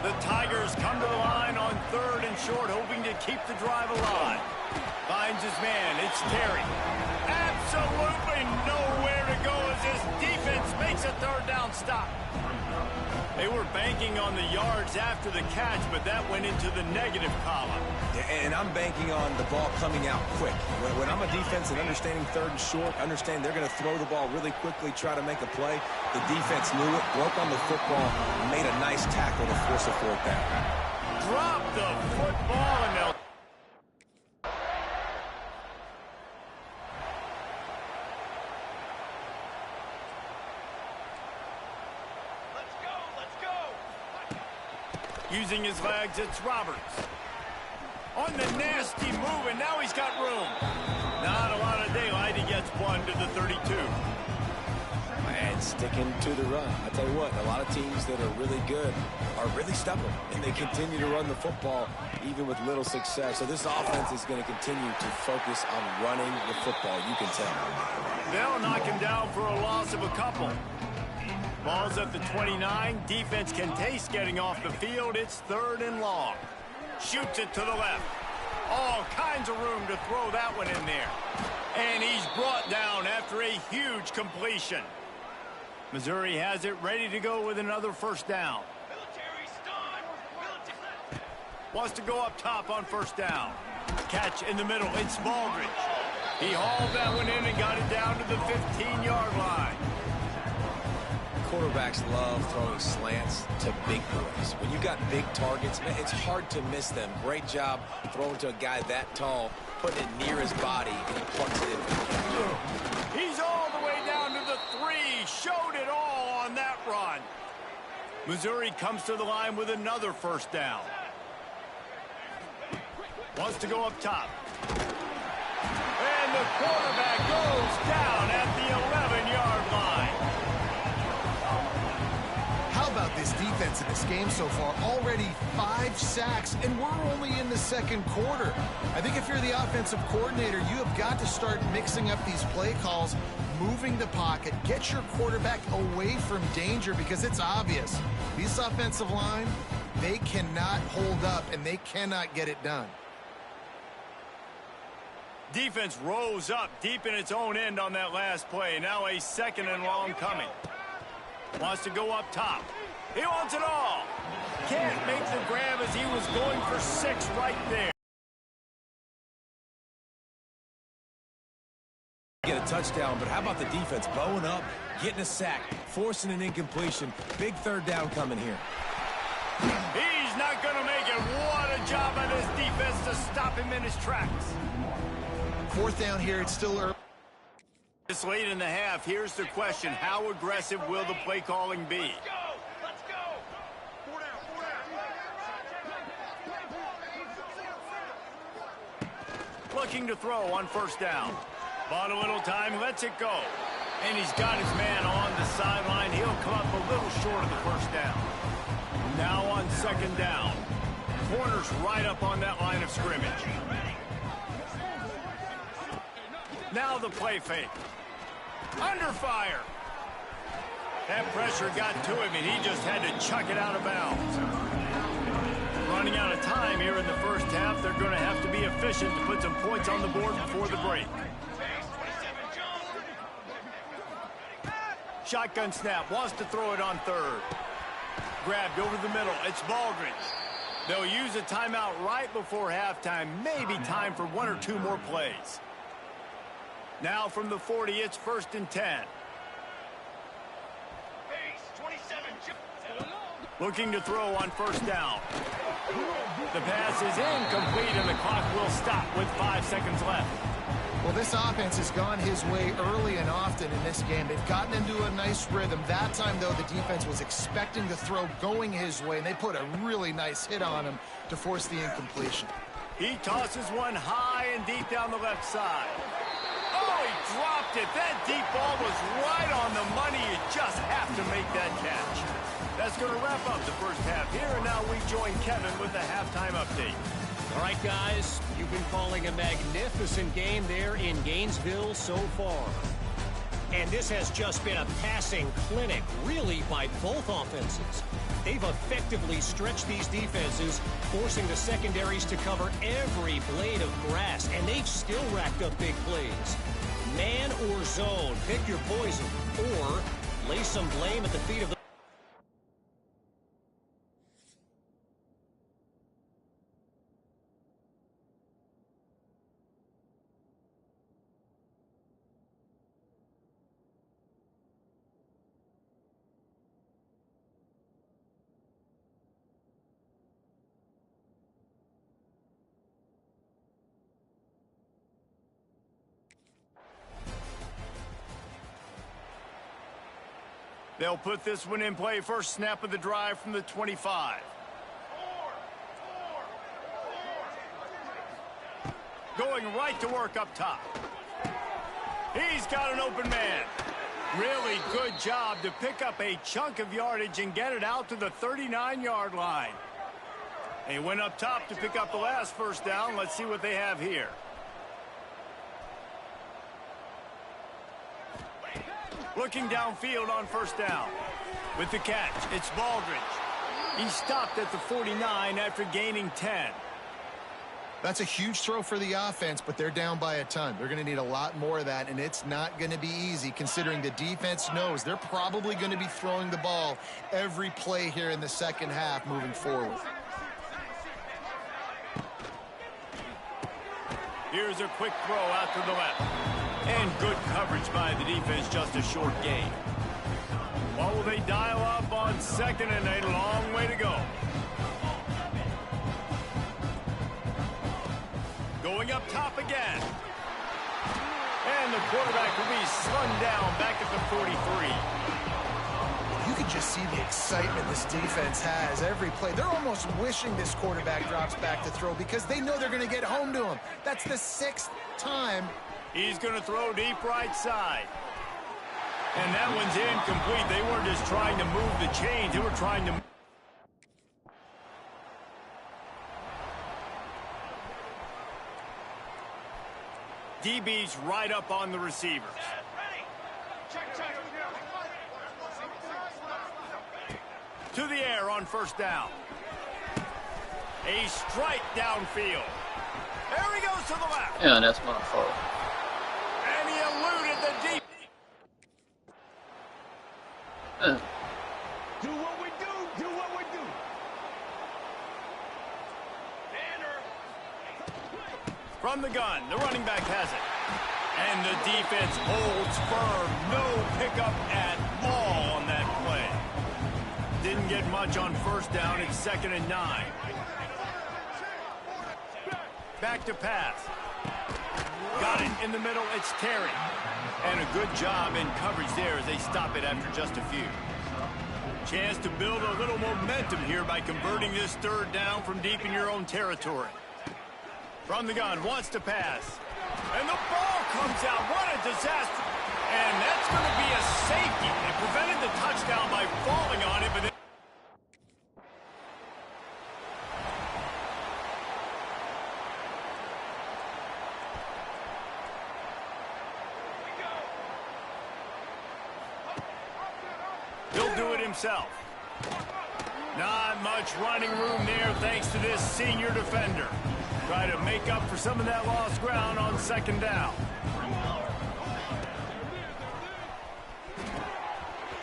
The Tigers come to the line on 3rd and short, hoping to keep the drive alive. Finds his man, it's Terry. Absolutely nowhere to go as his defense makes a 3rd down stop. They were banking on the yards after the catch, but that went into the negative column. And I'm banking on the ball coming out quick. When I'm a defense and understanding 3rd and short, understand they're going to throw the ball really quickly, try to make a play. The defense knew it, broke on the football, made a nice tackle to force a 4th down. Drop the football, and they'll... Using his legs, it's Roberts. On the nasty move, and now he's got room. Not a lot of daylight. He gets one to the 32. And sticking to the run. I tell you what, a lot of teams that are really good are really stubborn, and they continue to run the football even with little success. So this offense is going to continue to focus on running the football, you can tell. They'll knock him down for a loss of a couple. Ball's at the 29. Defense can taste getting off the field. It's 3rd and long. Shoots it to the left. All kinds of room to throw that one in there. And he's brought down after a huge completion. Missouri has it ready to go with another 1st down. Wants to go up top on 1st down. Catch in the middle. It's Baldridge. He hauled that one in and got it down to the 15-yard line. Quarterbacks love throwing slants to big boys. When you got big targets, man, it's hard to miss them. Great job throwing to a guy that tall, putting it near his body, and he plucks it in. He's all the way down to the 3. Showed it all on that run. Missouri comes to the line with another 1st down. Wants to go up top. And the quarterback goes down at the 11-yard line. How about this defense in this game so far? Already 5 sacks, and we're only in the 2nd quarter. I think if you're the offensive coordinator, you have got to start mixing up these play calls, moving the pocket, get your quarterback away from danger, because it's obvious. This offensive line, they cannot hold up, and they cannot get it done. Defense rose up deep in its own end on that last play. Now a 2nd and long coming. Wants to go up top. He wants it all. Can't make the grab as he was going for 6 right there. Get a touchdown, but how about the defense bowing up, getting a sack, forcing an incompletion? Big third down coming here. He's not going to make it. What a job by this defense to stop him in his tracks. Fourth down here, it's still early. It's late in the half. Here's the question. How aggressive will the play calling be? Let's go. 4 down, 4 down. Looking to throw on first down. Bought a little time, lets it go. And he's got his man on the sideline. He'll come up a little short of the first down. Now on second down. Corner's right up on that line of scrimmage. Now the play fake. Under fire. That pressure got to him, and he just had to chuck it out of bounds. Running out of time here in the first half. They're going to have to be efficient to put some points on the board before the break. Shotgun snap. Wants to throw it on third. Grabbed over the middle. It's Baldridge. They'll use a timeout right before halftime. Maybe time for 1 or 2 more plays. Now from the 40, it's 1st and 10. Looking to throw on first down. The pass is incomplete, and the clock will stop with 5 seconds left. Well, this offense has gone his way early and often in this game. They've gotten into a nice rhythm. That time, though, the defense was expecting the throw going his way, and they put a really nice hit on him to force the incompletion. He tosses one high and deep down the left side. Oh, he dropped it. That deep ball was right on the money. You just have to make that catch. That's going to wrap up the first half here, and now we join Kevin with the halftime update. All right, guys, you've been calling a magnificent game there in Gainesville so far. And this has just been a passing clinic, really, by both offenses. They've effectively stretched these defenses, forcing the secondaries to cover every blade of grass, and they've still racked up big plays. Man or zone, pick your poison, or lay some blame at the feet of the... They'll put this one in play. First snap of the drive from the 25. Going right to work up top. He's got an open man. Really good job to pick up a chunk of yardage and get it out to the 39-yard line. They went up top to pick up the last first down. Let's see what they have here. Looking downfield on first down. With the catch, it's Baldridge. He stopped at the 49 after gaining 10. That's a huge throw for the offense, but they're down by a ton. They're going to need a lot more of that, and it's not going to be easy considering the defense knows they're probably going to be throwing the ball every play here in the second half moving forward. Here's a quick throw out to the left. And good coverage by the defense, just a short gain. What will they dial up on second and a long way to go? Going up top again. And the quarterback will be slung down back at the 43. You can just see the excitement this defense has every play. They're almost wishing this quarterback drops back to throw because they know they're going to get home to him. That's the 6th time. He's going to throw deep right side. And that one's incomplete. They weren't just trying to move the chains. They were trying to... DB's right up on the receivers. To the air on first down. A strike downfield. There he goes to the left. Yeah, that's my fault. And he eluded the deep. Do what we do. Do what we do. From the gun, the running back has it. And the defense holds firm. No pickup at all on that play. Didn't get much on first down. It's 2nd and 9. Back to pass. Got it in the middle. It's Terry. And a good job in coverage there as they stop it after just a few. Chance to build a little momentum here by converting this 3rd down from deep in your own territory. From the gun, wants to pass. And the ball comes out. What a disaster. And that's going to be a safety. They prevented the touchdown by falling on it, but they... He'll do it himself. Not much running room there thanks to this senior defender. Try to make up for some of that lost ground on 2nd down.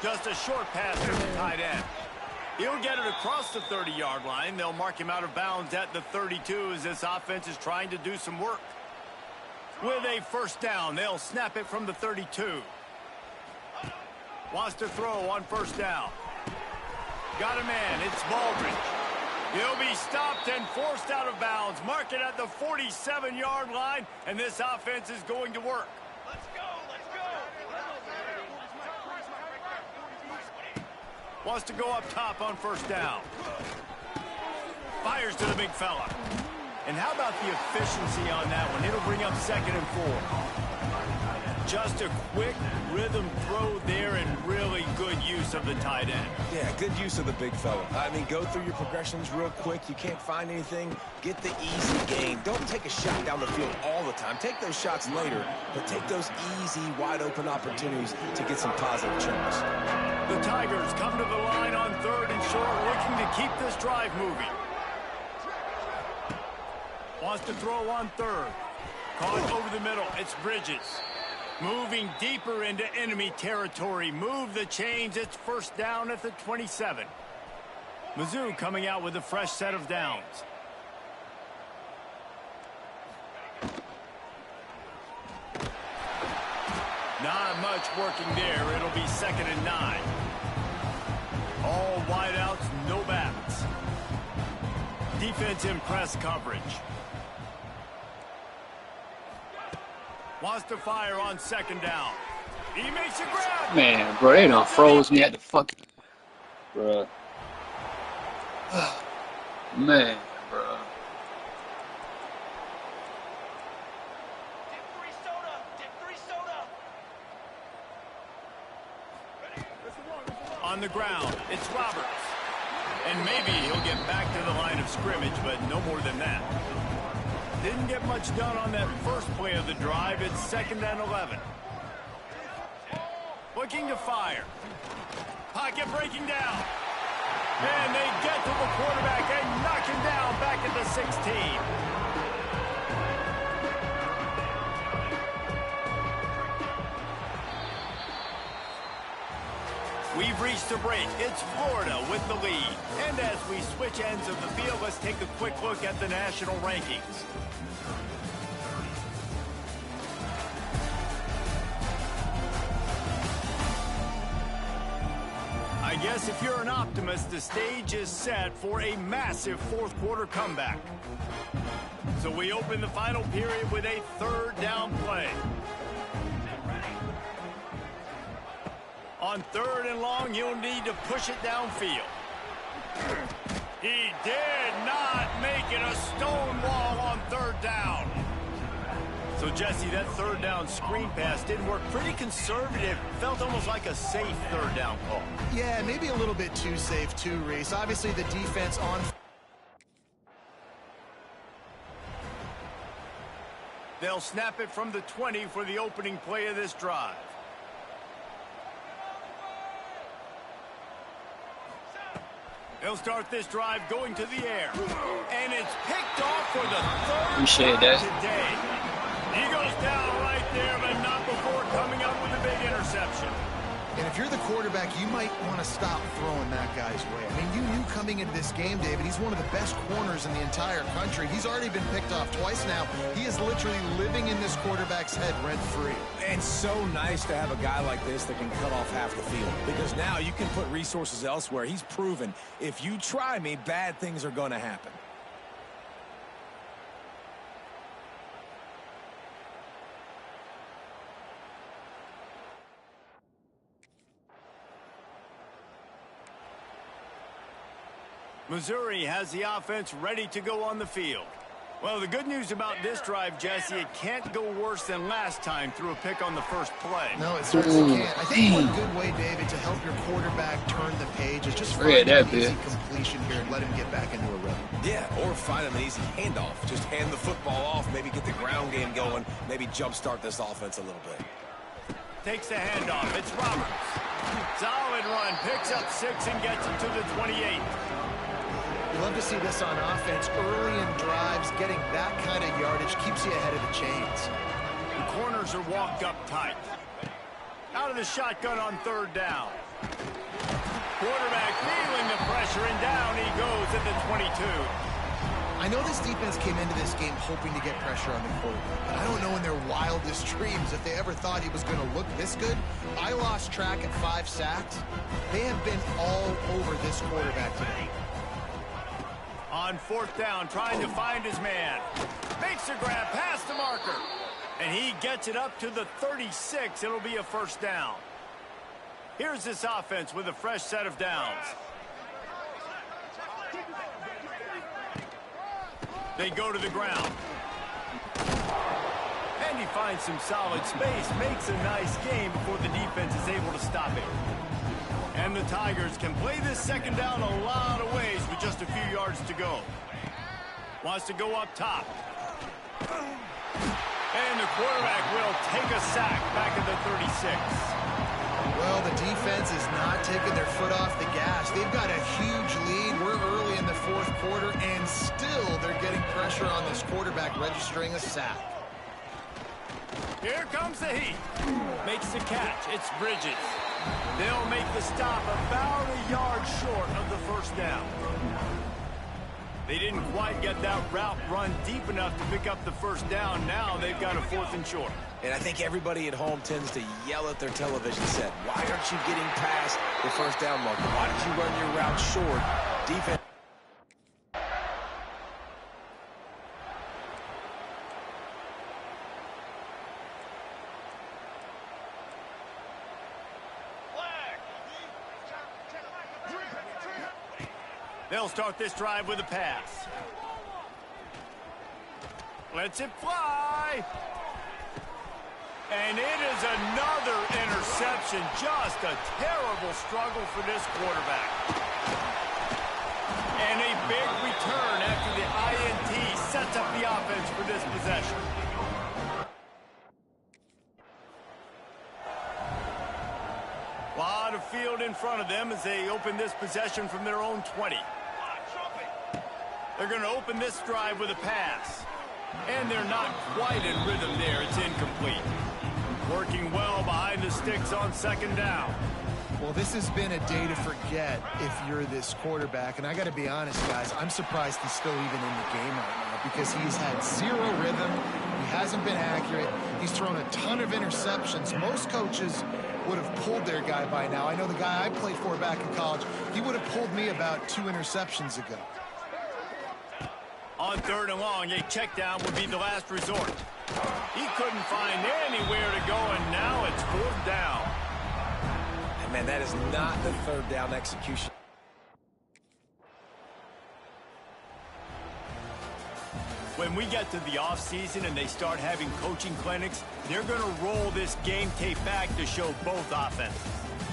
Just a short pass to the tight end. He'll get it across the 30-yard line. They'll mark him out of bounds at the 32 as this offense is trying to do some work. With a 1st down, they'll snap it from the 32. Wants to throw on 1st down. Got a man. It's Baldridge. He'll be stopped and forced out of bounds. Mark it at the 47-yard line, and this offense is going to work. Let's go, let's go. Wants to go up top on 1st down. Fires to the big fella. And how about the efficiency on that one? It'll bring up 2nd and 4. Just a quick rhythm throw there and really good use of the tight end. Yeah, good use of the big fella. I mean, go through your progressions real quick. You can't find anything. Get the easy gain. Don't take a shot down the field all the time. Take those shots later, but take those easy, wide-open opportunities to get some positive chunks. The Tigers come to the line on 3rd and short, looking to keep this drive moving. Wants to throw on 3rd. Caught over the middle. It's Bridges. Moving deeper into enemy territory. Move the chains. It's 1st down at the 27. Mizzou coming out with a fresh set of downs. Not much working there. It'll be 2nd and 9. All wideouts, no backs. Defense in press coverage. Wants to fire on 2nd down. He makes a grab. Man, bro, they done froze me at the fucking... Bro. Man, bro. Dip 3 soda, dip 3 soda. On the ground, it's Roberts. And maybe he'll get back to the line of scrimmage, but no more than that. Didn't get much done on that first play of the drive. It's 2nd and 11. Looking to fire. Pocket breaking down. And they get to the quarterback and knock him down back at the 16. We've reached a break. It's Florida with the lead. And as we switch ends of the field, let's take a quick look at the national rankings. I guess if you're an optimist, the stage is set for a massive 4th quarter comeback. So we open the final period with a 3rd down play. On 3rd and long, you'll need to push it downfield. He did not make it a stone wall on 3rd down. So, Jesse, that 3rd down screen pass didn't work. Pretty conservative. Felt almost like a safe 3rd down call. Yeah, maybe a little bit too safe, too, Reese. Obviously, the defense on... They'll snap it from the 20 for the opening play of this drive. They'll start this drive going to the air. And it's picked off for the 3rd Appreciate time that. today. He goes down right there, but not before coming up with a big interception. And if you're the quarterback, you might want to stop throwing that guy's way. I mean, you knew coming coming into this game, David. He's one of the best corners in the entire country. He's already been picked off twice now. He is literally living in this quarterback's head rent-free. And so nice to have a guy like this that can cut off half the field, because now you can put resources elsewhere. He's proven if you try me, bad things are going to happen. Missouri has the offense ready to go on the field. Well, the good news about this drive, Jesse, it can't go worse than last time through a pick on the first play. No, it certainly can't. I think one good way, David, to help your quarterback turn the page is just find an easy completion here and let him get back into a rhythm. Yeah, or find him an easy handoff. Just hand the football off, maybe get the ground game going, maybe jumpstart this offense a little bit. Takes the handoff. It's Roberts. Solid run. Picks up 6 and gets him to the 28. You love to see this on offense. Early in drives, getting that kind of yardage keeps you ahead of the chains. The corners are walked up tight. Out of the shotgun on third down. Quarterback feeling the pressure, and down he goes at the 22. I know this defense came into this game hoping to get pressure on the quarterback, but I don't know in their wildest dreams if they ever thought he was going to look this good. I lost track at 5 sacks. They have been all over this quarterback today. On fourth down, trying to find his man. Makes a grab past the marker. And he gets it up to the 36. It'll be a first down. Here's this offense with a fresh set of downs. They go to the ground. And he finds some solid space. Makes a nice game before the defense is able to stop him. And the Tigers can play this second down a lot of ways with just a few yards to go. Wants to go up top. And the quarterback will take a sack back at the 36. Well, the defense is not taking their foot off the gas. They've got a huge lead. We're early in the fourth quarter, and still they're getting pressure on this quarterback, registering a sack. Here comes the heat. Makes the catch. It's Bridges. They'll make the stop about a yard short of the first down. They didn't quite get that route run deep enough to pick up the first down. Now they've got a 4th and short. And I think everybody at home tends to yell at their television set, why aren't you getting past the first down marker? Why did you run your route short? Defense. They'll start this drive with a pass. Lets it fly. And it is another interception. Just a terrible struggle for this quarterback. And a big return after the INT sets up the offense for this possession. A lot of field in front of them as they open this possession from their own 20. They're going to open this drive with a pass. And they're not quite in rhythm there. It's incomplete. Working well behind the sticks on second down. Well, this has been a day to forget if you're this quarterback. And I got to be honest, guys, I'm surprised he's still even in the game right now because he's had 0 rhythm. He hasn't been accurate. He's thrown a ton of interceptions. Most coaches would have pulled their guy by now. I know the guy I played for back in college, he would have pulled me about 2 interceptions ago. On third and long, a check down would be the last resort. He couldn't find anywhere to go, and now it's 4th down. And man, that is not the third down execution. When we get to the offseason and they start having coaching clinics, they're going to roll this game tape back to show both offenses.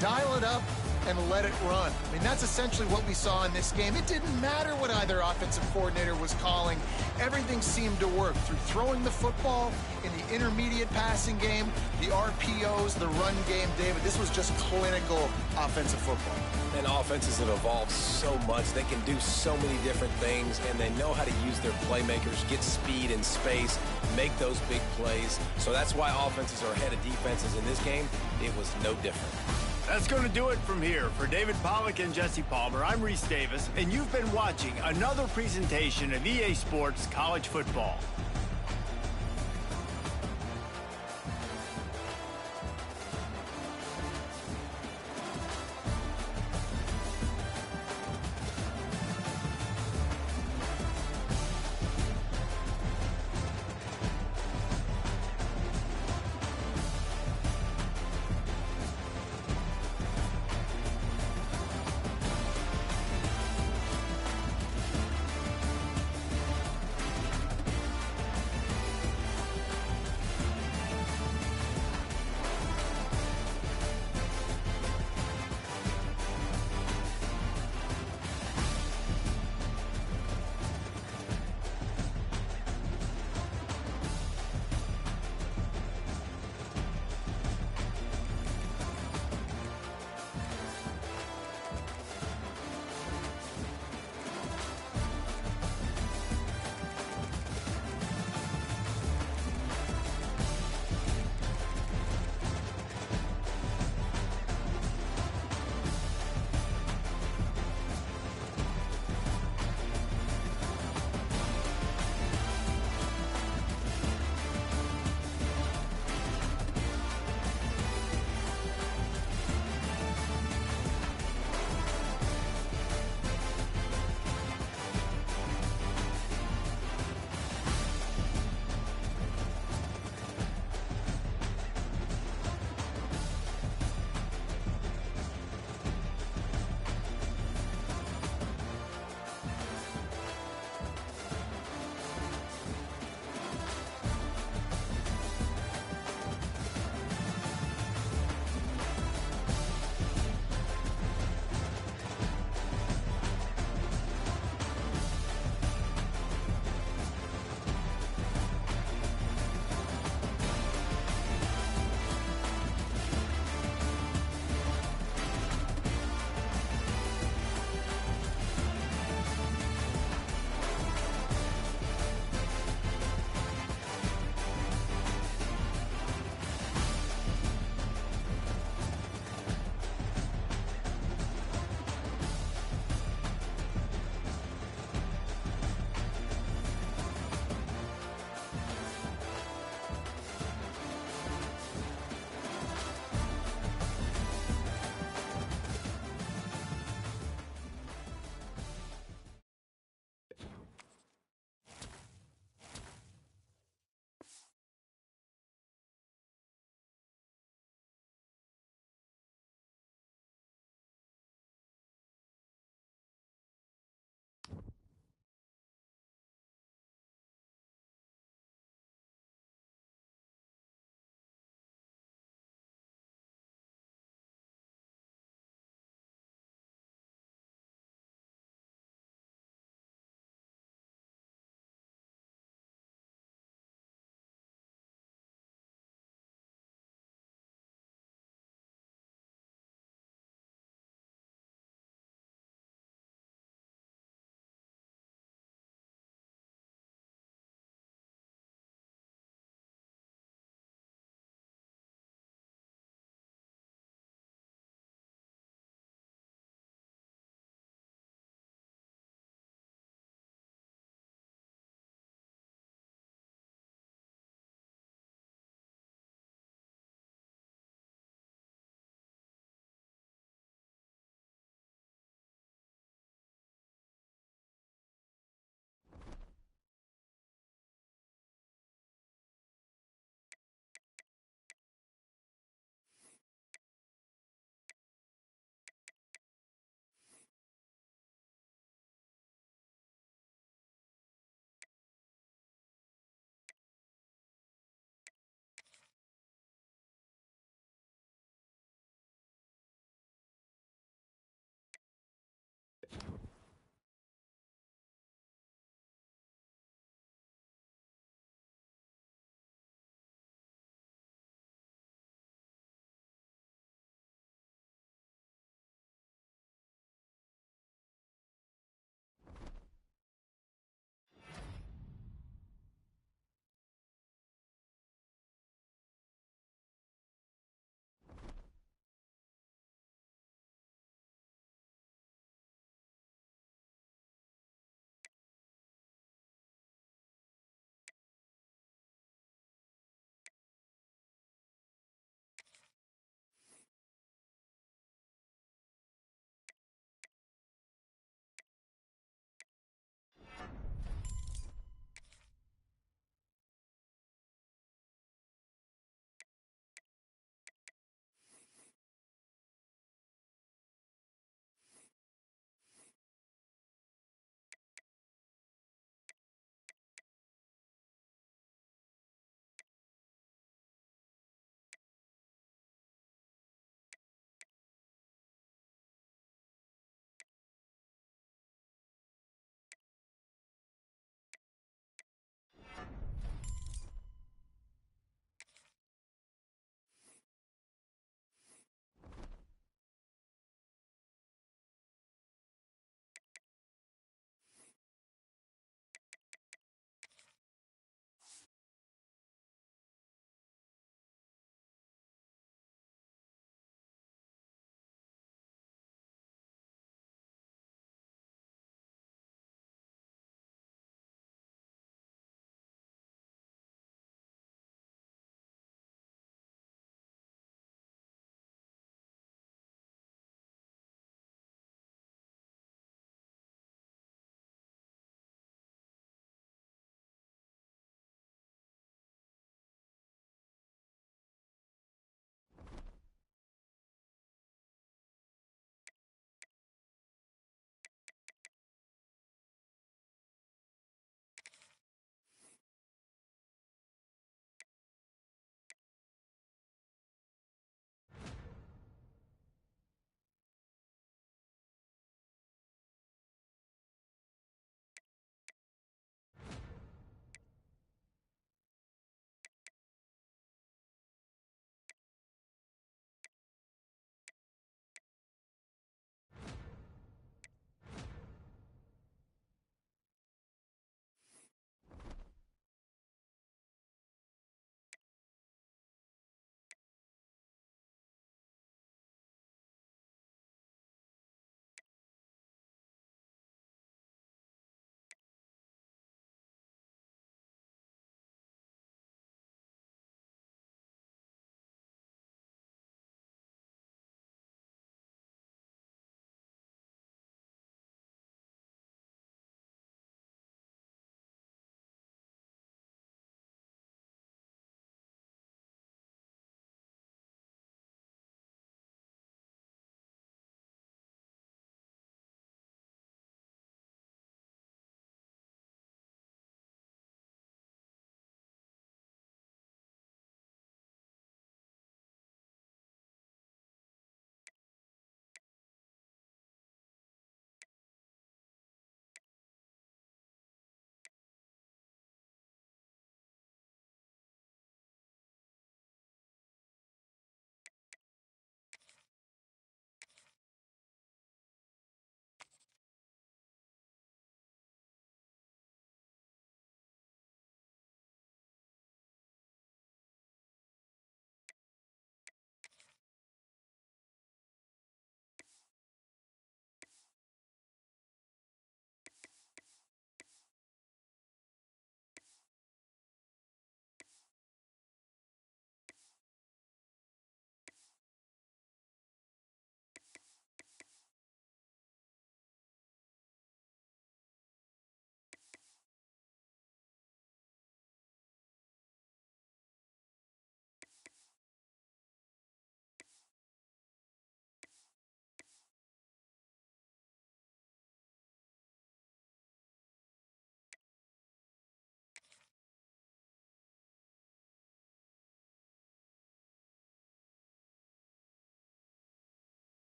Dial it up and let it run. I mean, that's essentially what we saw in this game. It didn't matter what either offensive coordinator was calling. Everything seemed to work through throwing the football in the intermediate passing game, the RPOs, the run game. David, this was just clinical offensive football. And offenses have evolved so much. They can do so many different things, and they know how to use their playmakers, get speed and space, make those big plays. So that's why offenses are ahead of defenses in this game. It was no different. That's going to do it from here. For David Pollack and Jesse Palmer, I'm Reese Davis, and you've been watching another presentation of EA Sports College Football.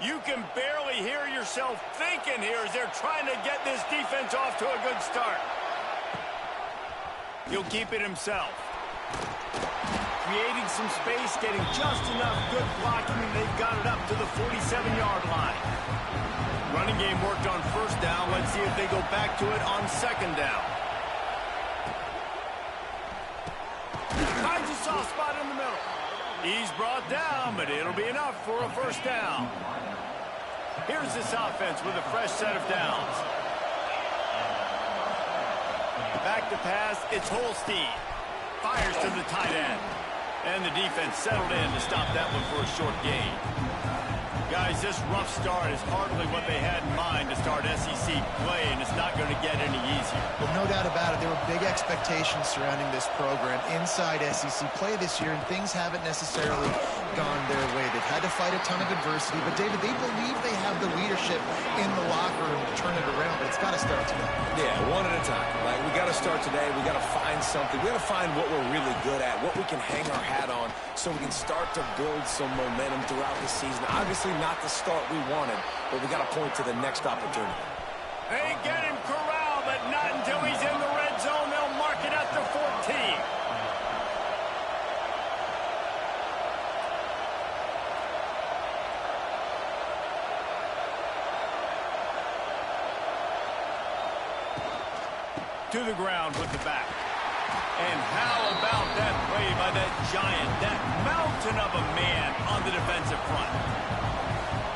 You can barely hear yourself thinking here as they're trying to get this defense off to a good start. He'll keep it himself. Creating some space, getting just enough good blocking, and they've got it up to the 47-yard line. Running game worked on first down. Let's see if they go back to it on second down. Finds a soft spot in the middle. He's brought down, but it'll be enough for a first down. Here's this offense with a fresh set of downs. Back to pass, it's Holstein. Fires to the tight end. And the defense settled in to stop that one for a short gain. Guys, this rough start is hardly what they had in mind to start SEC play, and it's not going to get any easier. Well, no doubt about it. There were big expectations surrounding this program inside SEC play this year, and things haven't necessarily gone their way. They've had to fight a ton of adversity, but, David, they believe they have the leadership in the locker room to turn it around, but it's got to start today. Yeah, one at a time. Like, we got to start today. We got to find something. We got to find what we're really good at, what we can hang our hat on, so we can start to build some momentum throughout the season. Obviously, not the start we wanted, but we got to point to the next opportunity. They get him corralled, but not until he's in the red zone. They'll mark it at the 14. To the ground with the back. And how about that play by that giant, that mountain of a man on the defensive front?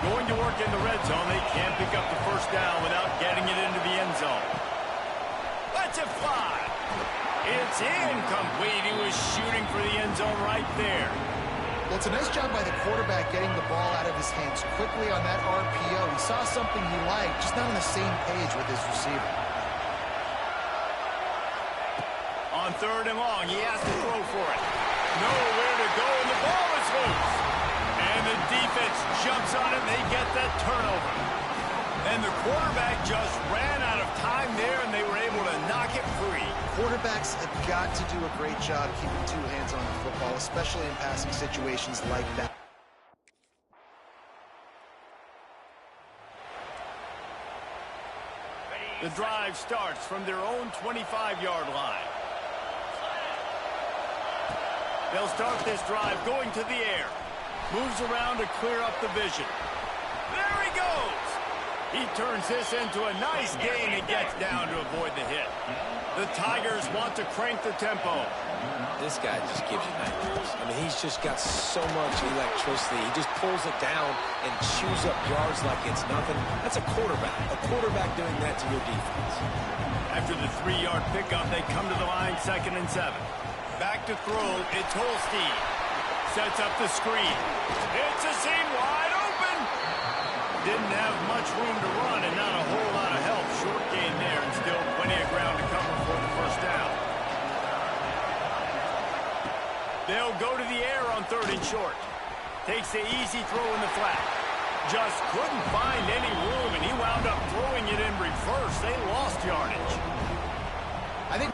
Going to work in the red zone. They can't pick up the first down without getting it into the end zone. Let's it fly. It's incomplete. He was shooting for the end zone right there. Well, it's a nice job by the quarterback getting the ball out of his hands quickly on that RPO. He saw something he liked, just not on the same page with his receiver. On third and long, he has to throw for it. Nowhere to go, and the ball is loose. And the defense jumps on it, and they get that turnover. And the quarterback just ran out of time there, and they were able to knock it free. Quarterbacks have got to do a great job keeping two hands on the football, especially in passing situations like that. The drive starts from their own 25-yard line. They'll start this drive going to the air. Moves around to clear up the vision. There he goes. He turns this into a nice gain and gets down to avoid the hit. The Tigers want to crank the tempo. This guy just gives you nightmares. I mean, he's just got so much electricity. He just pulls it down and chews up yards like it's nothing. That's a quarterback. A quarterback doing that to your defense. After the 3-yard pickup, they come to the line 2nd and 7. Back to throw, it's Holstein. Sets up the screen. It's a seam wide open. Didn't have much room to run and not a whole lot of help. Short gain there and still plenty of ground to cover for the first down. They'll go to the air on 3rd and short. Takes the easy throw in the flat. Just couldn't find any room, and he wound up throwing it in reverse. They lost yardage. I think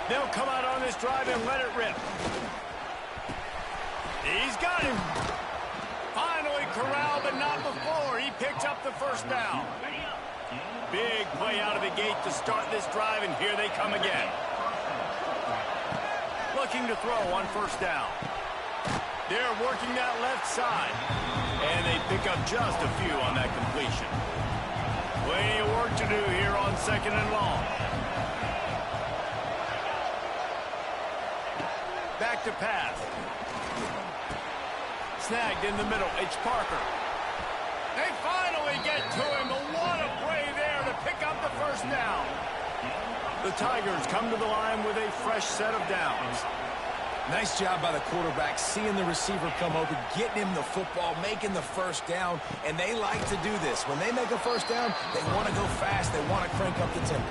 they'll come out on this drive and let it rip. He's got him. Finally corralled, but not before. He picked up the first down. Big play out of the gate to start this drive, and here they come again. Looking to throw on first down. They're working that left side. And they pick up just a few on that completion. Plenty of work to do here on 2nd and long. Back to pass. Snagged in the middle. It's Parker. They finally get to him, but what a play there to pick up the first down. The Tigers come to the line with a fresh set of downs. Nice job by the quarterback, seeing the receiver come open, getting him the football, making the first down, and they like to do this. When they make a first down, they want to go fast. They want to crank up the tempo.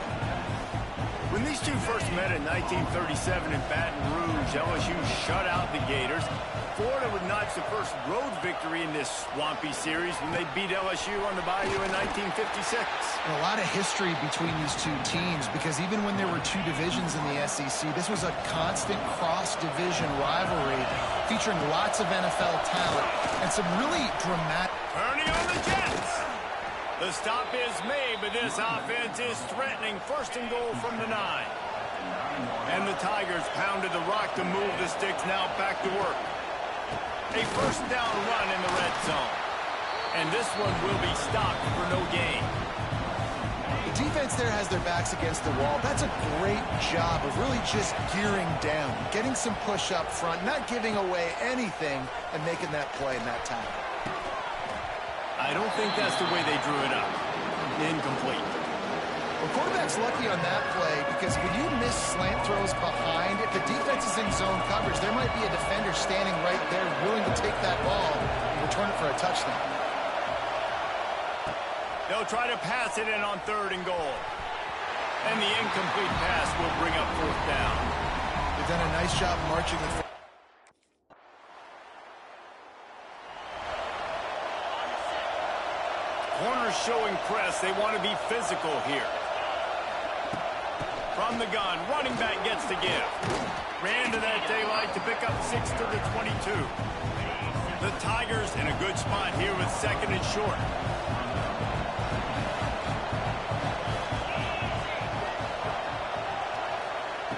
When these two first met in 1937 in Baton Rouge, LSU shut out the Gators. Florida would notch the first road victory in this swampy series when they beat LSU on the Bayou in 1956. And a lot of history between these two teams, because even when there were two divisions in the SEC, this was a constant cross-division rivalry featuring lots of NFL talent and some really dramatic... Turning on the Jets. The stop is made, but this offense is threatening. First and goal from the 9. And the Tigers pounded the rock to move the sticks. Now back to work. A first down run in the red zone. And this one will be stopped for no gain. The defense there has their backs against the wall. That's a great job of really just gearing down, getting some push up front, not giving away anything, and making that play in that tackle. I don't think that's the way they drew it up. Incomplete. Well, quarterback's lucky on that play because when you miss slant throws behind, if the defense is in zone coverage, there might be a defender standing right there willing to take that ball and return it for a touchdown. They'll try to pass it in on 3rd and goal. And the incomplete pass will bring up 4th down. They've done a nice job marching the... Corners showing press. They want to be physical here. From the gun, running back gets to give. Ran to that daylight to pick up 6 to the 22. The Tigers in a good spot here with 2nd and short.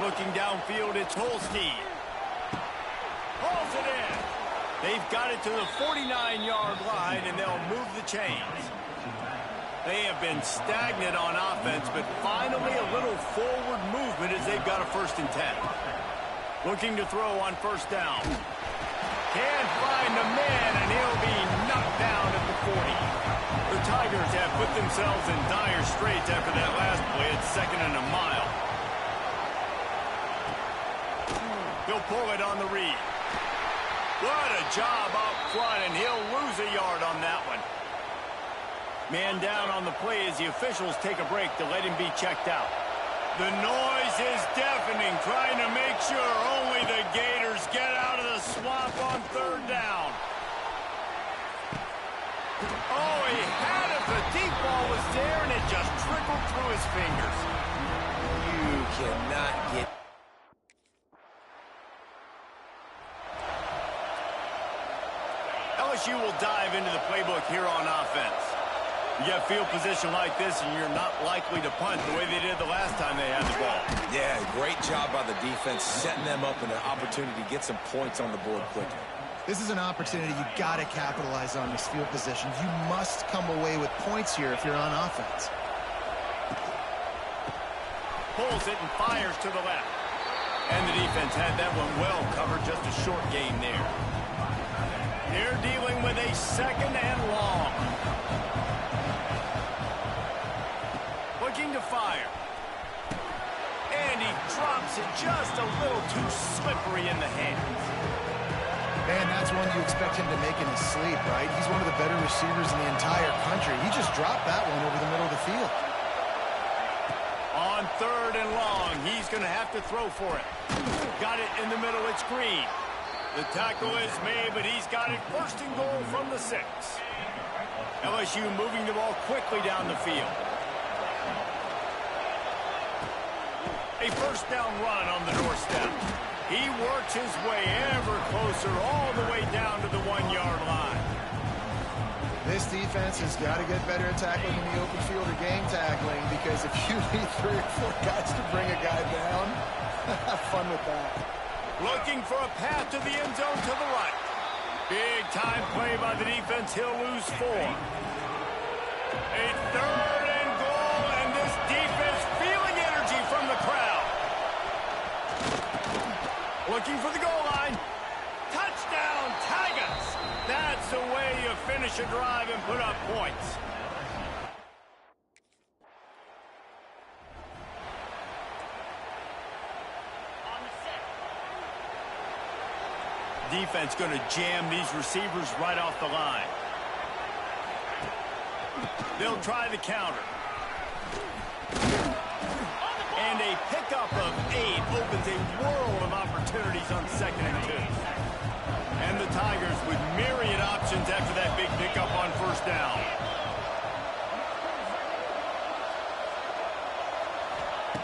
Looking downfield, it's Holstein. Hauls it in. They've got it to the 49-yard line, and they'll move the chains. They have been stagnant on offense, but finally a little forward movement as they've got a 1st and 10. Looking to throw on 1st down. Can't find the man, and he'll be knocked down at the 40. The Tigers have put themselves in dire straits after that last play at 2nd and a mile. He'll pull it on the read. What a job up front, and he'll lose a yard on that one. Man down on the play as the officials take a break to let him be checked out. The noise is deafening, trying to make sure only the Gators get out of the swamp on 3rd down. Oh, he had it. The deep ball was there, and it just trickled through his fingers. You cannot get... LSU will dive into the playbook here on offense. You get field position like this, and you're not likely to punt the way they did the last time they had the ball. Yeah, great job by the defense, setting them up in an opportunity to get some points on the board quickly. This is an opportunity you got to capitalize on this field position. You must come away with points here if you're on offense. Pulls it and fires to the left. And the defense had that one well covered, just a short gain there. They're dealing with a 2nd and long. Looking to fire. And he drops it just a little too slippery in the hands. Man, that's one you expect him to make in his sleep, right? He's one of the better receivers in the entire country. He just dropped that one over the middle of the field. On 3rd and long, he's going to have to throw for it. Got it in the middle, it's Green. The tackle is made, but he's got it 1st and goal from the 6. LSU moving the ball quickly down the field. A 1st down run on the doorstep. He works his way ever closer all the way down to the 1-yard line. This defense has got to get better at tackling in the open field or game tackling, because if you need 3 or 4 guys to bring a guy down, have fun with that. Looking for a path to the end zone to the right. Big time play by the defense. He'll lose 4. A 3rd and goal, and this defense feeling energy from the crowd. Looking for the goal line. Touchdown, Tigers! That's the way you finish a drive and put up points. Defense going to jam these receivers right off the line. They'll try the counter. And a A pickup of 8 opens a world of opportunities on 2nd and 2. And the Tigers with myriad options after that big pickup on 1st down.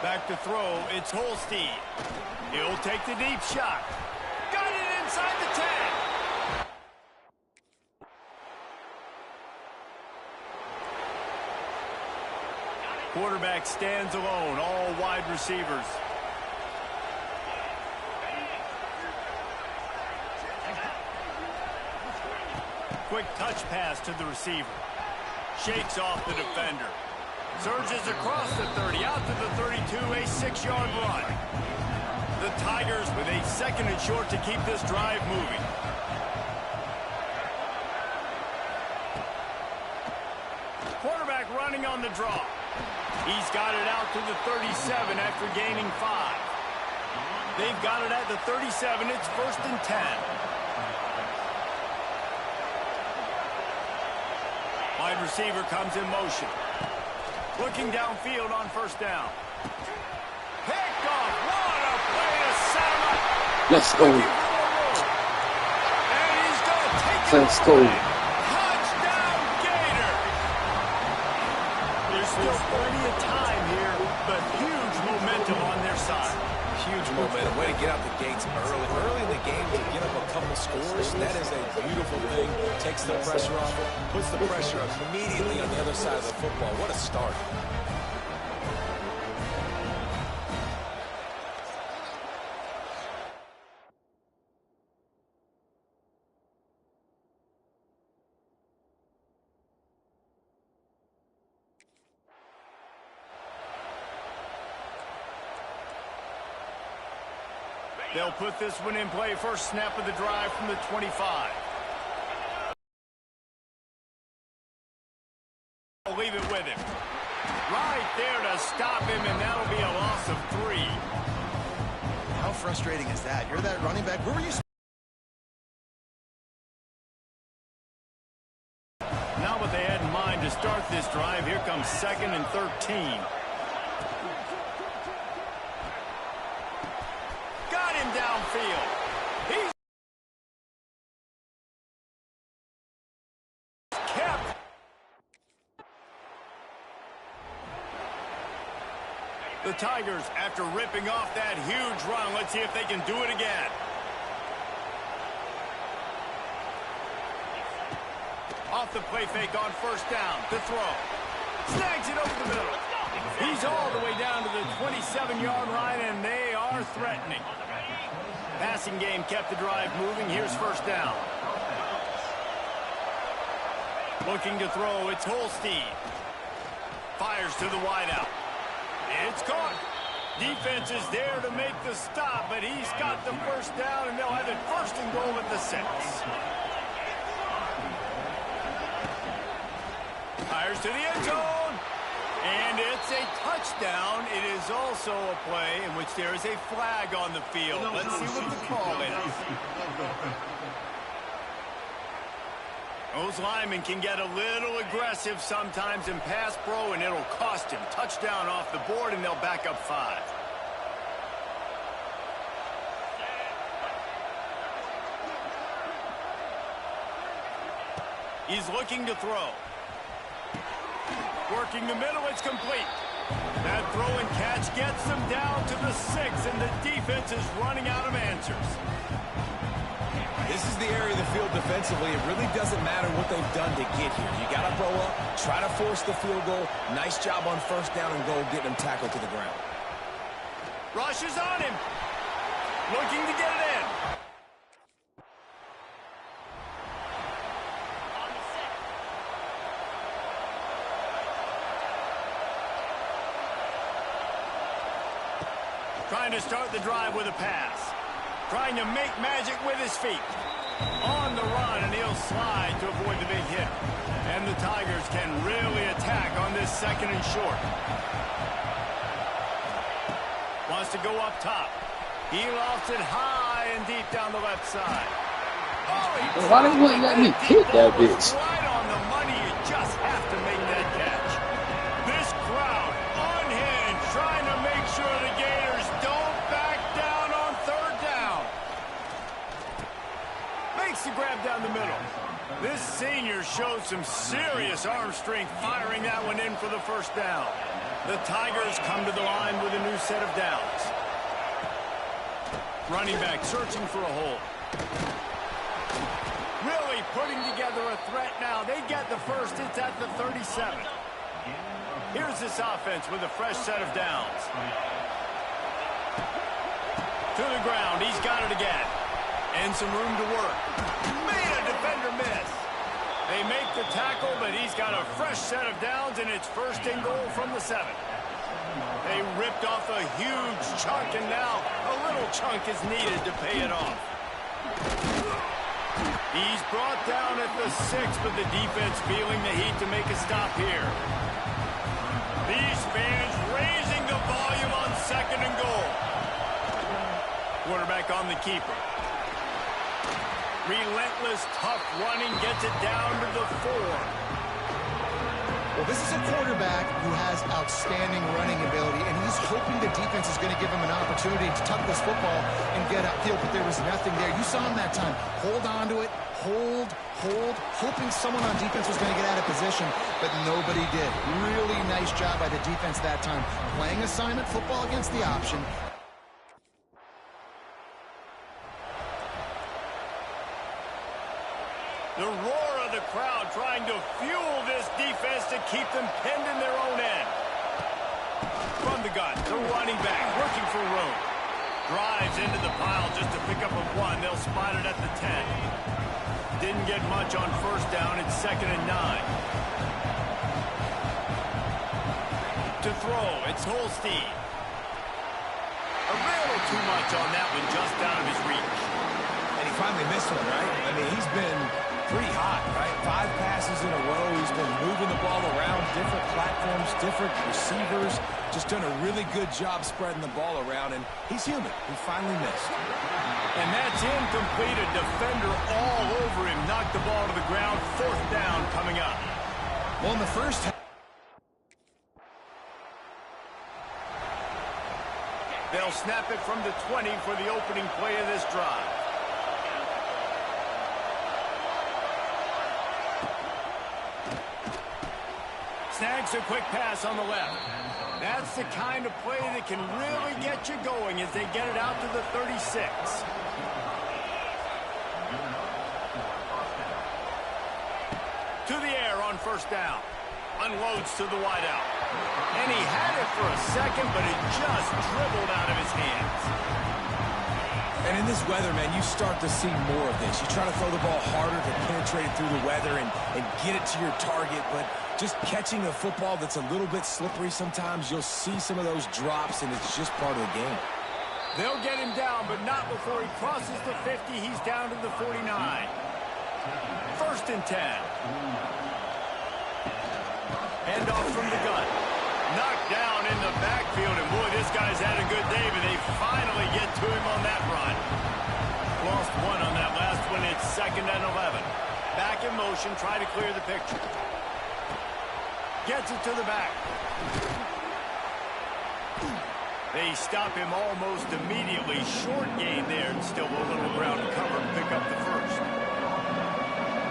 Back to throw, it's Holstein. He'll take the deep shot. Got it inside the 10. Quarterback stands alone, all wide receivers. Quick touch pass to the receiver. Shakes off the defender. Surges across the 30, out to the 32, a 6-yard run. The Tigers with a 2nd and short to keep this drive moving. Quarterback running on the draw. He's got it out to the 37 after gaining 5. They've got it at the 37. It's 1st and 10. Wide receiver comes in motion. Looking downfield on 1st down. Picked off. What a play to set him up. Let's go. And he's going to take it. Let's go. Touchdown, Gator. There's still plenty of time here, but huge momentum on their side. Huge momentum. Way to get out the gates early. Early in the game to get up a couple scores. That is a beautiful thing. Takes the pressure off. Puts the pressure immediately on the other side of the football. What a start. They'll put this one in play. First snap of the drive from the 25. I'll leave it with him. Right there to stop him, and that'll be a loss of 3. How frustrating is that? You're that running back. Where were you? Not what they had in mind to start this drive. Here comes 2nd and 13. Got him downfield. He's kept. The Tigers, after ripping off that huge run, let's see if they can do it again. Off the play fake on 1st down to throw. Snags it over the middle. He's all the way down to the 27-yard line, and they are threatening. Passing game kept the drive moving. Here's 1st down. Looking to throw, it's Holstein. Fires to the wideout. It's caught. Defense is there to make the stop, but he's got the 1st down, and they'll have it 1st and goal at the 6. Fires to the end zone. And it's a touchdown. It is also a play in which there is a flag on the field. Let's see what the call is. Those linemen can get a little aggressive sometimes in pass pro, and it'll cost him. Touchdown off the board, and they'll back up 5. He's looking to throw. Working the middle, it's complete. That throw and catch gets them down to the 6, and the defense is running out of answers. This is the area of the field defensively. It really doesn't matter what they've done to get here. You got to blow up, try to force the field goal. Nice job on 1st down and goal, getting them tackled to the ground. Rush is on him. Looking to get it in. Trying to start the drive with a pass. Trying to make magic with his feet. On the run, and he'll slide to avoid the big hit. And the Tigers can really attack on this 2nd and short. Wants to go up top. He lofts it high and deep down the left side. Oh, Why they wouldn't let me hit that bitch? Right on the money. You just have to make that catch. This crowd unhinged, trying to make sure the game makes the grab down the middle. This senior shows some serious arm strength firing that one in for the first down. The Tigers come to the line with a new set of downs. Running back searching for a hole. Really putting together a threat now. They get the first. It's at the 37. Here's this offense with a fresh set of downs. To the ground. He's got it again. And some room to work. Made a defender miss. They make the tackle, but he's got a fresh set of downs, and it's first and goal from the 7. They ripped off a huge chunk, and now a little chunk is needed to pay it off. He's brought down at the 6, but the defense feeling the heat to make a stop here. These fans raising the volume on second and goal. Quarterback on the keeper. Relentless, tough running gets it down to the 4. Well, this is a quarterback who has outstanding running ability, and he's hoping the defense is going to give him an opportunity to tuck this football and get upfield, but there was nothing there. You saw him that time. Hold on to it, hold, hoping someone on defense was going to get out of position, but nobody did. Really nice job by the defense that time. Playing assignment football against the option. The roar of the crowd trying to fuel this defense to keep them pinned in their own end. From the gun, the running back working for room. Drives into the pile just to pick up a 1. They'll spot it at the 10. Didn't get much on first down. It's 2nd and 9. To throw, it's Holstein. A little too much on that one, just out of his reach. And he finally missed one, right? I mean, he's been pretty hot, right? 5 passes in a row. He's been moving the ball around, different platforms, different receivers. Just done a really good job spreading the ball around, and he's human. He finally missed. And that's incomplete. A defender all over him. Knocked the ball to the ground. 4th down coming up. Well, in the first half, they'll snap it from the 20 for the opening play of this drive. Snags a quick pass on the left. That's the kind of play that can really get you going as they get it out to the 36. To the air on first down. Unloads to the wideout. And he had it for a second, but it just dribbled out of his hands. And in this weather, man, you start to see more of this. You try to throw the ball harder to penetrate through the weather and get it to your target, but just catching a football that's a little bit slippery sometimes, you'll see some of those drops, and it's just part of the game. They'll get him down, but not before he crosses the 50. He's down to the 49. 1st and 10. Handoff from the gun. Knocked down in the backfield, and boy, this guy's had a good day, but they finally get to him on that run. Lost 1 on that last one. It's 2nd and 11. Back in motion, try to clear the picture. Gets it to the back. They stop him almost immediately. Short gain there, and still a little ground to cover and pick up the first.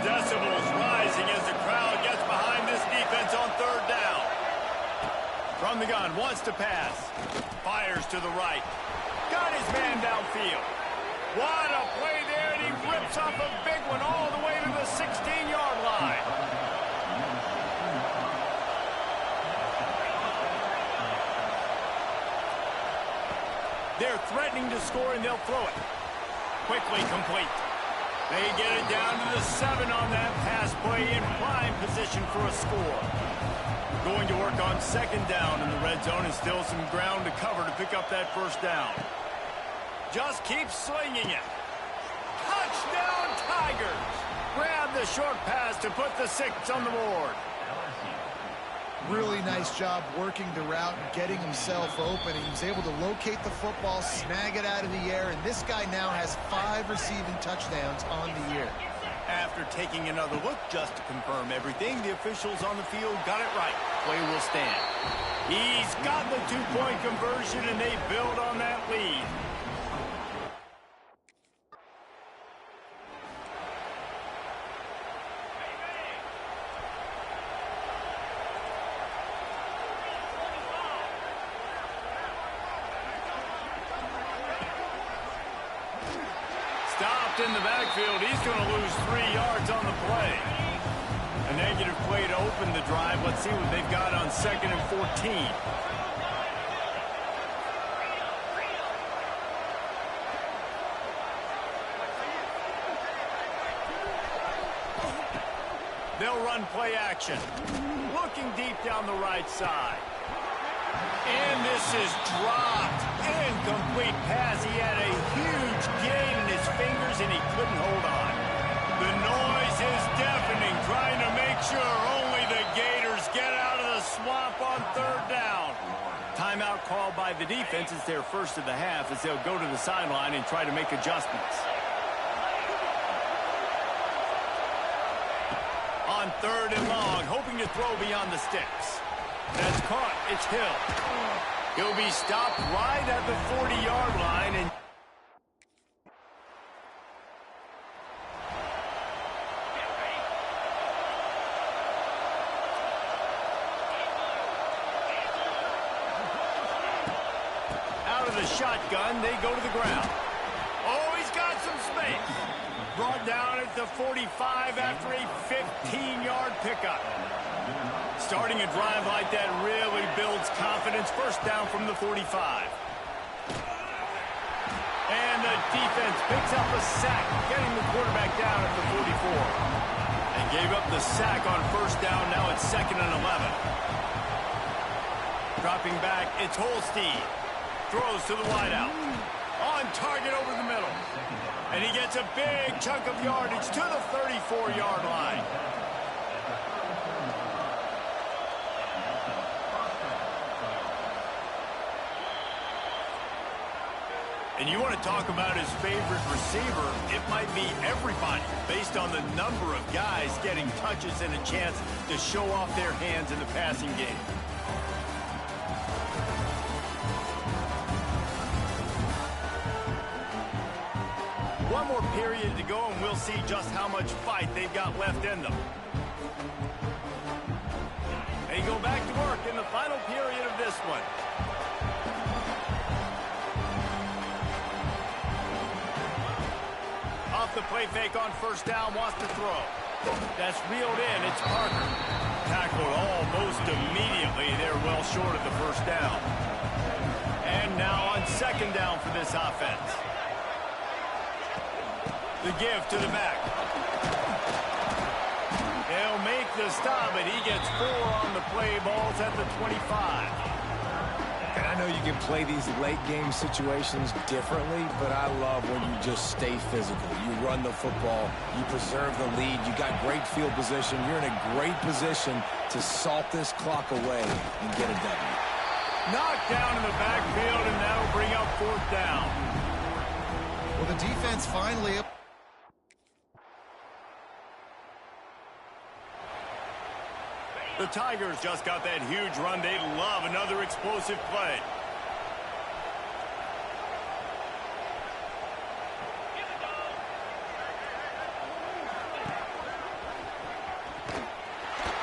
Decibels rising as the crowd gets behind this defense on 3rd down. From the gun, wants to pass. Fires to the right. Got his man downfield. What a play there, and he rips off a big one all the way to the 16-yard line. They're threatening to score, and they'll throw it. Quickly complete. They get it down to the 7 on that pass play in prime position for a score. Going to work on 2nd down in the red zone, and still some ground to cover to pick up that first down. Just keep slinging it. Touchdown, Tigers! Grab the short pass to put the 6 on the board. really nice job working the route and getting himself open. He was able to locate the football, snag it out of the air, and this guy now has 5 receiving touchdowns on the year. After taking another look just to confirm everything, the officials on the field got it right. Play will stand. He's got the 2-point conversion, and they build on that lead. in the backfield. He's going to lose 3 yards on the play. A negative play to open the drive. Let's see what they've got on 2nd and 14. They'll run play action. Looking deep down the right side. And this is dropped. Incomplete pass. He had a huge gain in his fingers and he couldn't hold on. The noise is deafening, trying to make sure only the Gators get out of the swamp on 3rd down. Timeout called by the defense. It's their first of the half as they'll go to the sideline and try to make adjustments. On 3rd and long, hoping to throw beyond the sticks. That's caught. It's Hill. He'll be stopped right at the 40-yard line. And out of the shotgun, they go to the ground. Oh, he's got some space. Brought down at the 45 after a 15-yard pickup. Starting a drive like that really builds confidence. First down from the 45. And the defense picks up a sack, getting the quarterback down at the 44. They gave up the sack on 1st down. Now it's 2nd and 11. Dropping back, it's Holstein. Throws to the wideout. On target over the middle. And he gets a big chunk of yardage to the 34-yard line. And you want to talk about his favorite receiver, it might be everybody, based on the number of guys getting touches and a chance to show off their hands in the passing game. One more period to go, and we'll see just how much fight they've got left in them. They go back to work in the final period of this one. Off the play fake on 1st down, wants to throw. That's reeled in, it's Parker. Tackled almost immediately. They're well short of the 1st down. And now on 2nd down for this offense. The give to the back. They'll make the stop, and he gets 4 on the play. Balls at the 25. And I know you can play these late-game situations differently, but I love when you just stay physical. You run the football. You preserve the lead. You got great field position. You're in a great position to salt this clock away and get a W. Knocked down in the backfield, and that'll bring up 4th down. Well, the defense finally... The Tigers just got that huge run. They'd love another explosive play.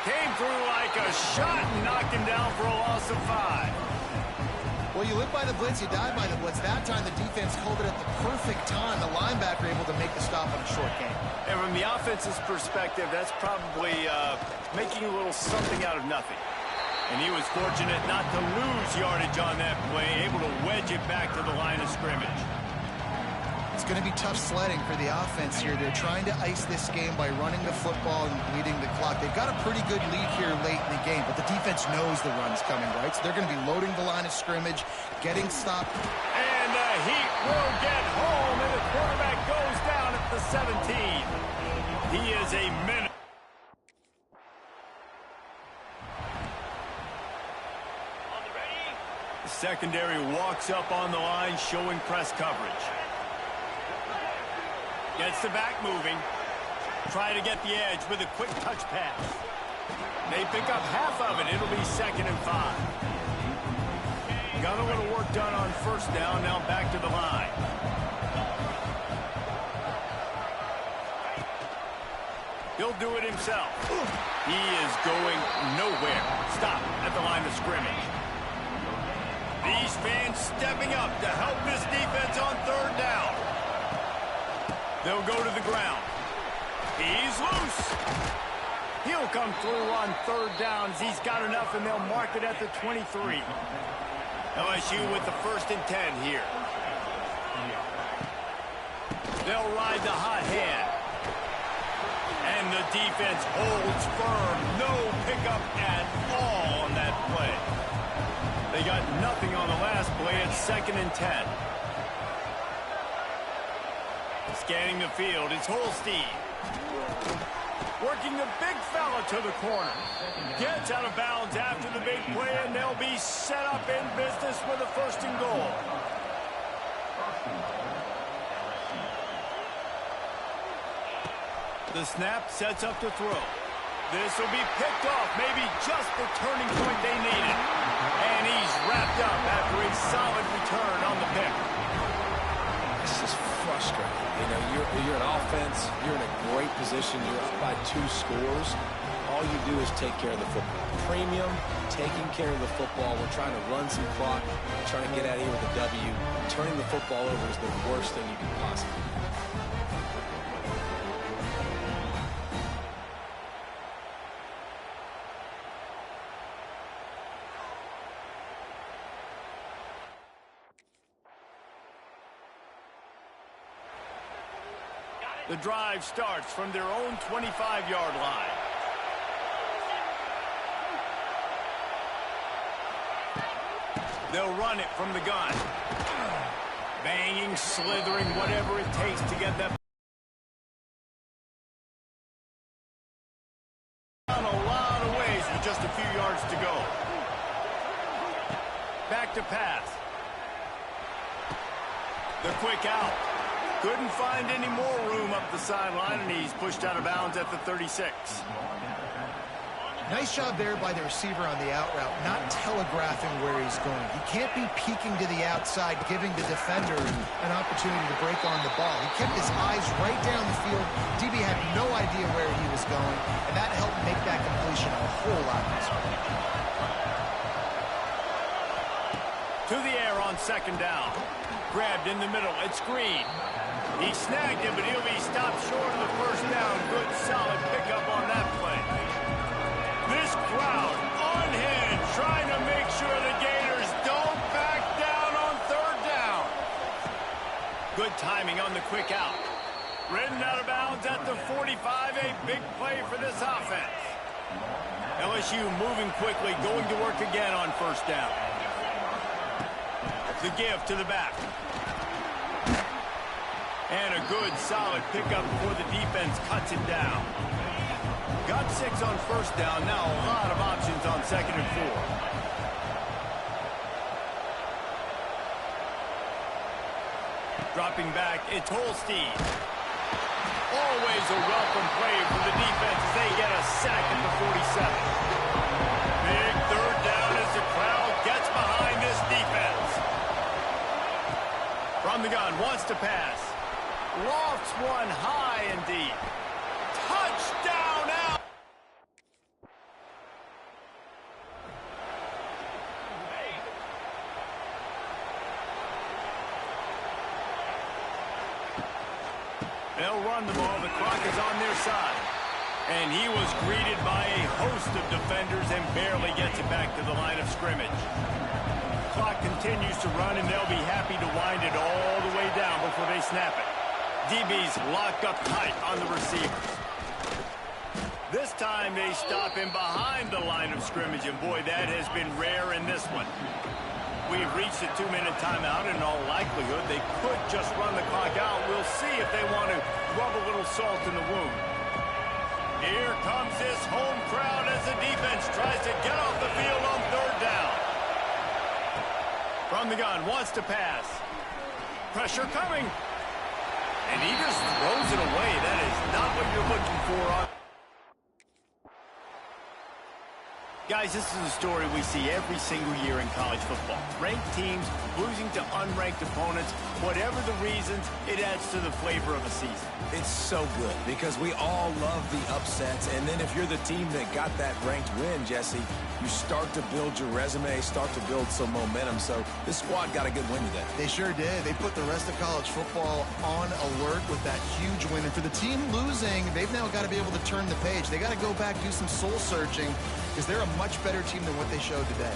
Came through like a shot and knocked him down for a loss of 5. Well, you live by the blitz, you die by the blitz. That time the defense called it at the perfect time. The linebacker able to make the stop on a short game. And from the offense's perspective, that's probably making a little something out of nothing. And he was fortunate not to lose yardage on that play, able to wedge it back to the line of scrimmage. It's going to be tough sledding for the offense here. They're trying to ice this game by running the football and bleeding the clock. They've got a pretty good lead here late in the game, but the defense knows the run's coming, right? So they're going to be loading the line of scrimmage, getting stopped. And the Heat will get home, and the quarterback goes down at the 17. He is a minute. The secondary walks up on the line, showing press coverage. Gets the back moving. Try to get the edge with a quick touch pass. They pick up half of it. It'll be 2nd and 5. Got a little work done on 1st down. Now back to the line. He'll do it himself. He is going nowhere. Stop at the line of scrimmage. These fans stepping up to help this defense on 3rd down. They'll go to the ground. He's loose. He'll come through on third downs. He's got enough, and they'll mark it at the 23. LSU with the 1st and 10 here. They'll ride the hot hand. And the defense holds firm. No pickup at all on that play. They got nothing on the last play. It's 2nd and 10. Scanning the field, it's Holstein. Working the big fella to the corner. Gets out of bounds after the big play, and they'll be set up in business with a 1st and goal. The snap sets up to throw. This will be picked off, maybe just the turning point they needed. And he's wrapped up after a solid return on the pick. This is frustrating. You know, you're an offense, you're in a great position, you're up by 2 scores. All you do is take care of the football. Premium, taking care of the football. We're trying to run some clock, trying to get out of here with a W. Turning the football over is the worst thing you can possibly do. The drive starts from their own 25-yard line. They'll run it from the gun. Banging, slithering, whatever it takes to get that down a lot of ways with just a few yards to go. Back to pass. The quick out. Couldn't find any more room up the sideline, and he's pushed out of bounds at the 36. Nice job there by the receiver on the out route, not telegraphing where he's going. He can't be peeking to the outside, giving the defender an opportunity to break on the ball. He kept his eyes right down the field. DB had no idea where he was going, and that helped make that completion a whole lot easier. To the air on 2nd down. Grabbed in the middle. It's Green. He snagged him, but he'll be stopped short of the 1st down. Good, solid pickup on that play. This crowd on hand, trying to make sure the Gators don't back down on 3rd down. Good timing on the quick out. Ridden out of bounds at the 45. A big play for this offense. LSU moving quickly, going to work again on 1st down. The give to the back. And a good, solid pickup before the defense cuts him down. Got 6 on 1st down. Now a lot of options on 2nd and 4. Dropping back, it's Holstein. Always a welcome play for the defense as they get a sack at the 47. Big 3rd down as the crowd gets behind this defense. From the gun, wants to pass. Lofts one high and deep. Touchdown out! They'll run the ball. The clock is on their side. And he was greeted by a host of defenders and barely gets it back to the line of scrimmage. Clock continues to run, and they'll be happy to wind it all the way down before they snap it. DB's locked up tight on the receivers. This time they stop him behind the line of scrimmage, and boy, that has been rare in this one. We've reached a 2-minute timeout, and in all likelihood, they could just run the clock out. We'll see if they want to rub a little salt in the wound. Here comes this home crowd as the defense tries to get off the field on 3rd down. From the gun, wants to pass. Pressure coming. And he just throws it away. That is not what you're looking for. Guys, this is a story we see every single year in college football. Ranked teams losing to unranked opponents. Whatever the reasons, it adds to the flavor of a season. It's so good because we all love the upsets. And then if you're the team that got that ranked win, Jesse, you start to build your resume, start to build some momentum. So this squad got a good win today. They sure did. They put the rest of college football on alert with that huge win. And for the team losing, they've now got to be able to turn the page. They got to go back, do some soul searching, because they're a much better team than what they showed today.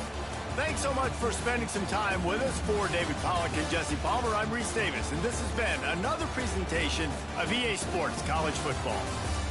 Thanks so much for spending some time with us. For David Pollack and Jesse Palmer, I'm Reese Davis, and this has been another presentation of EA Sports College Football.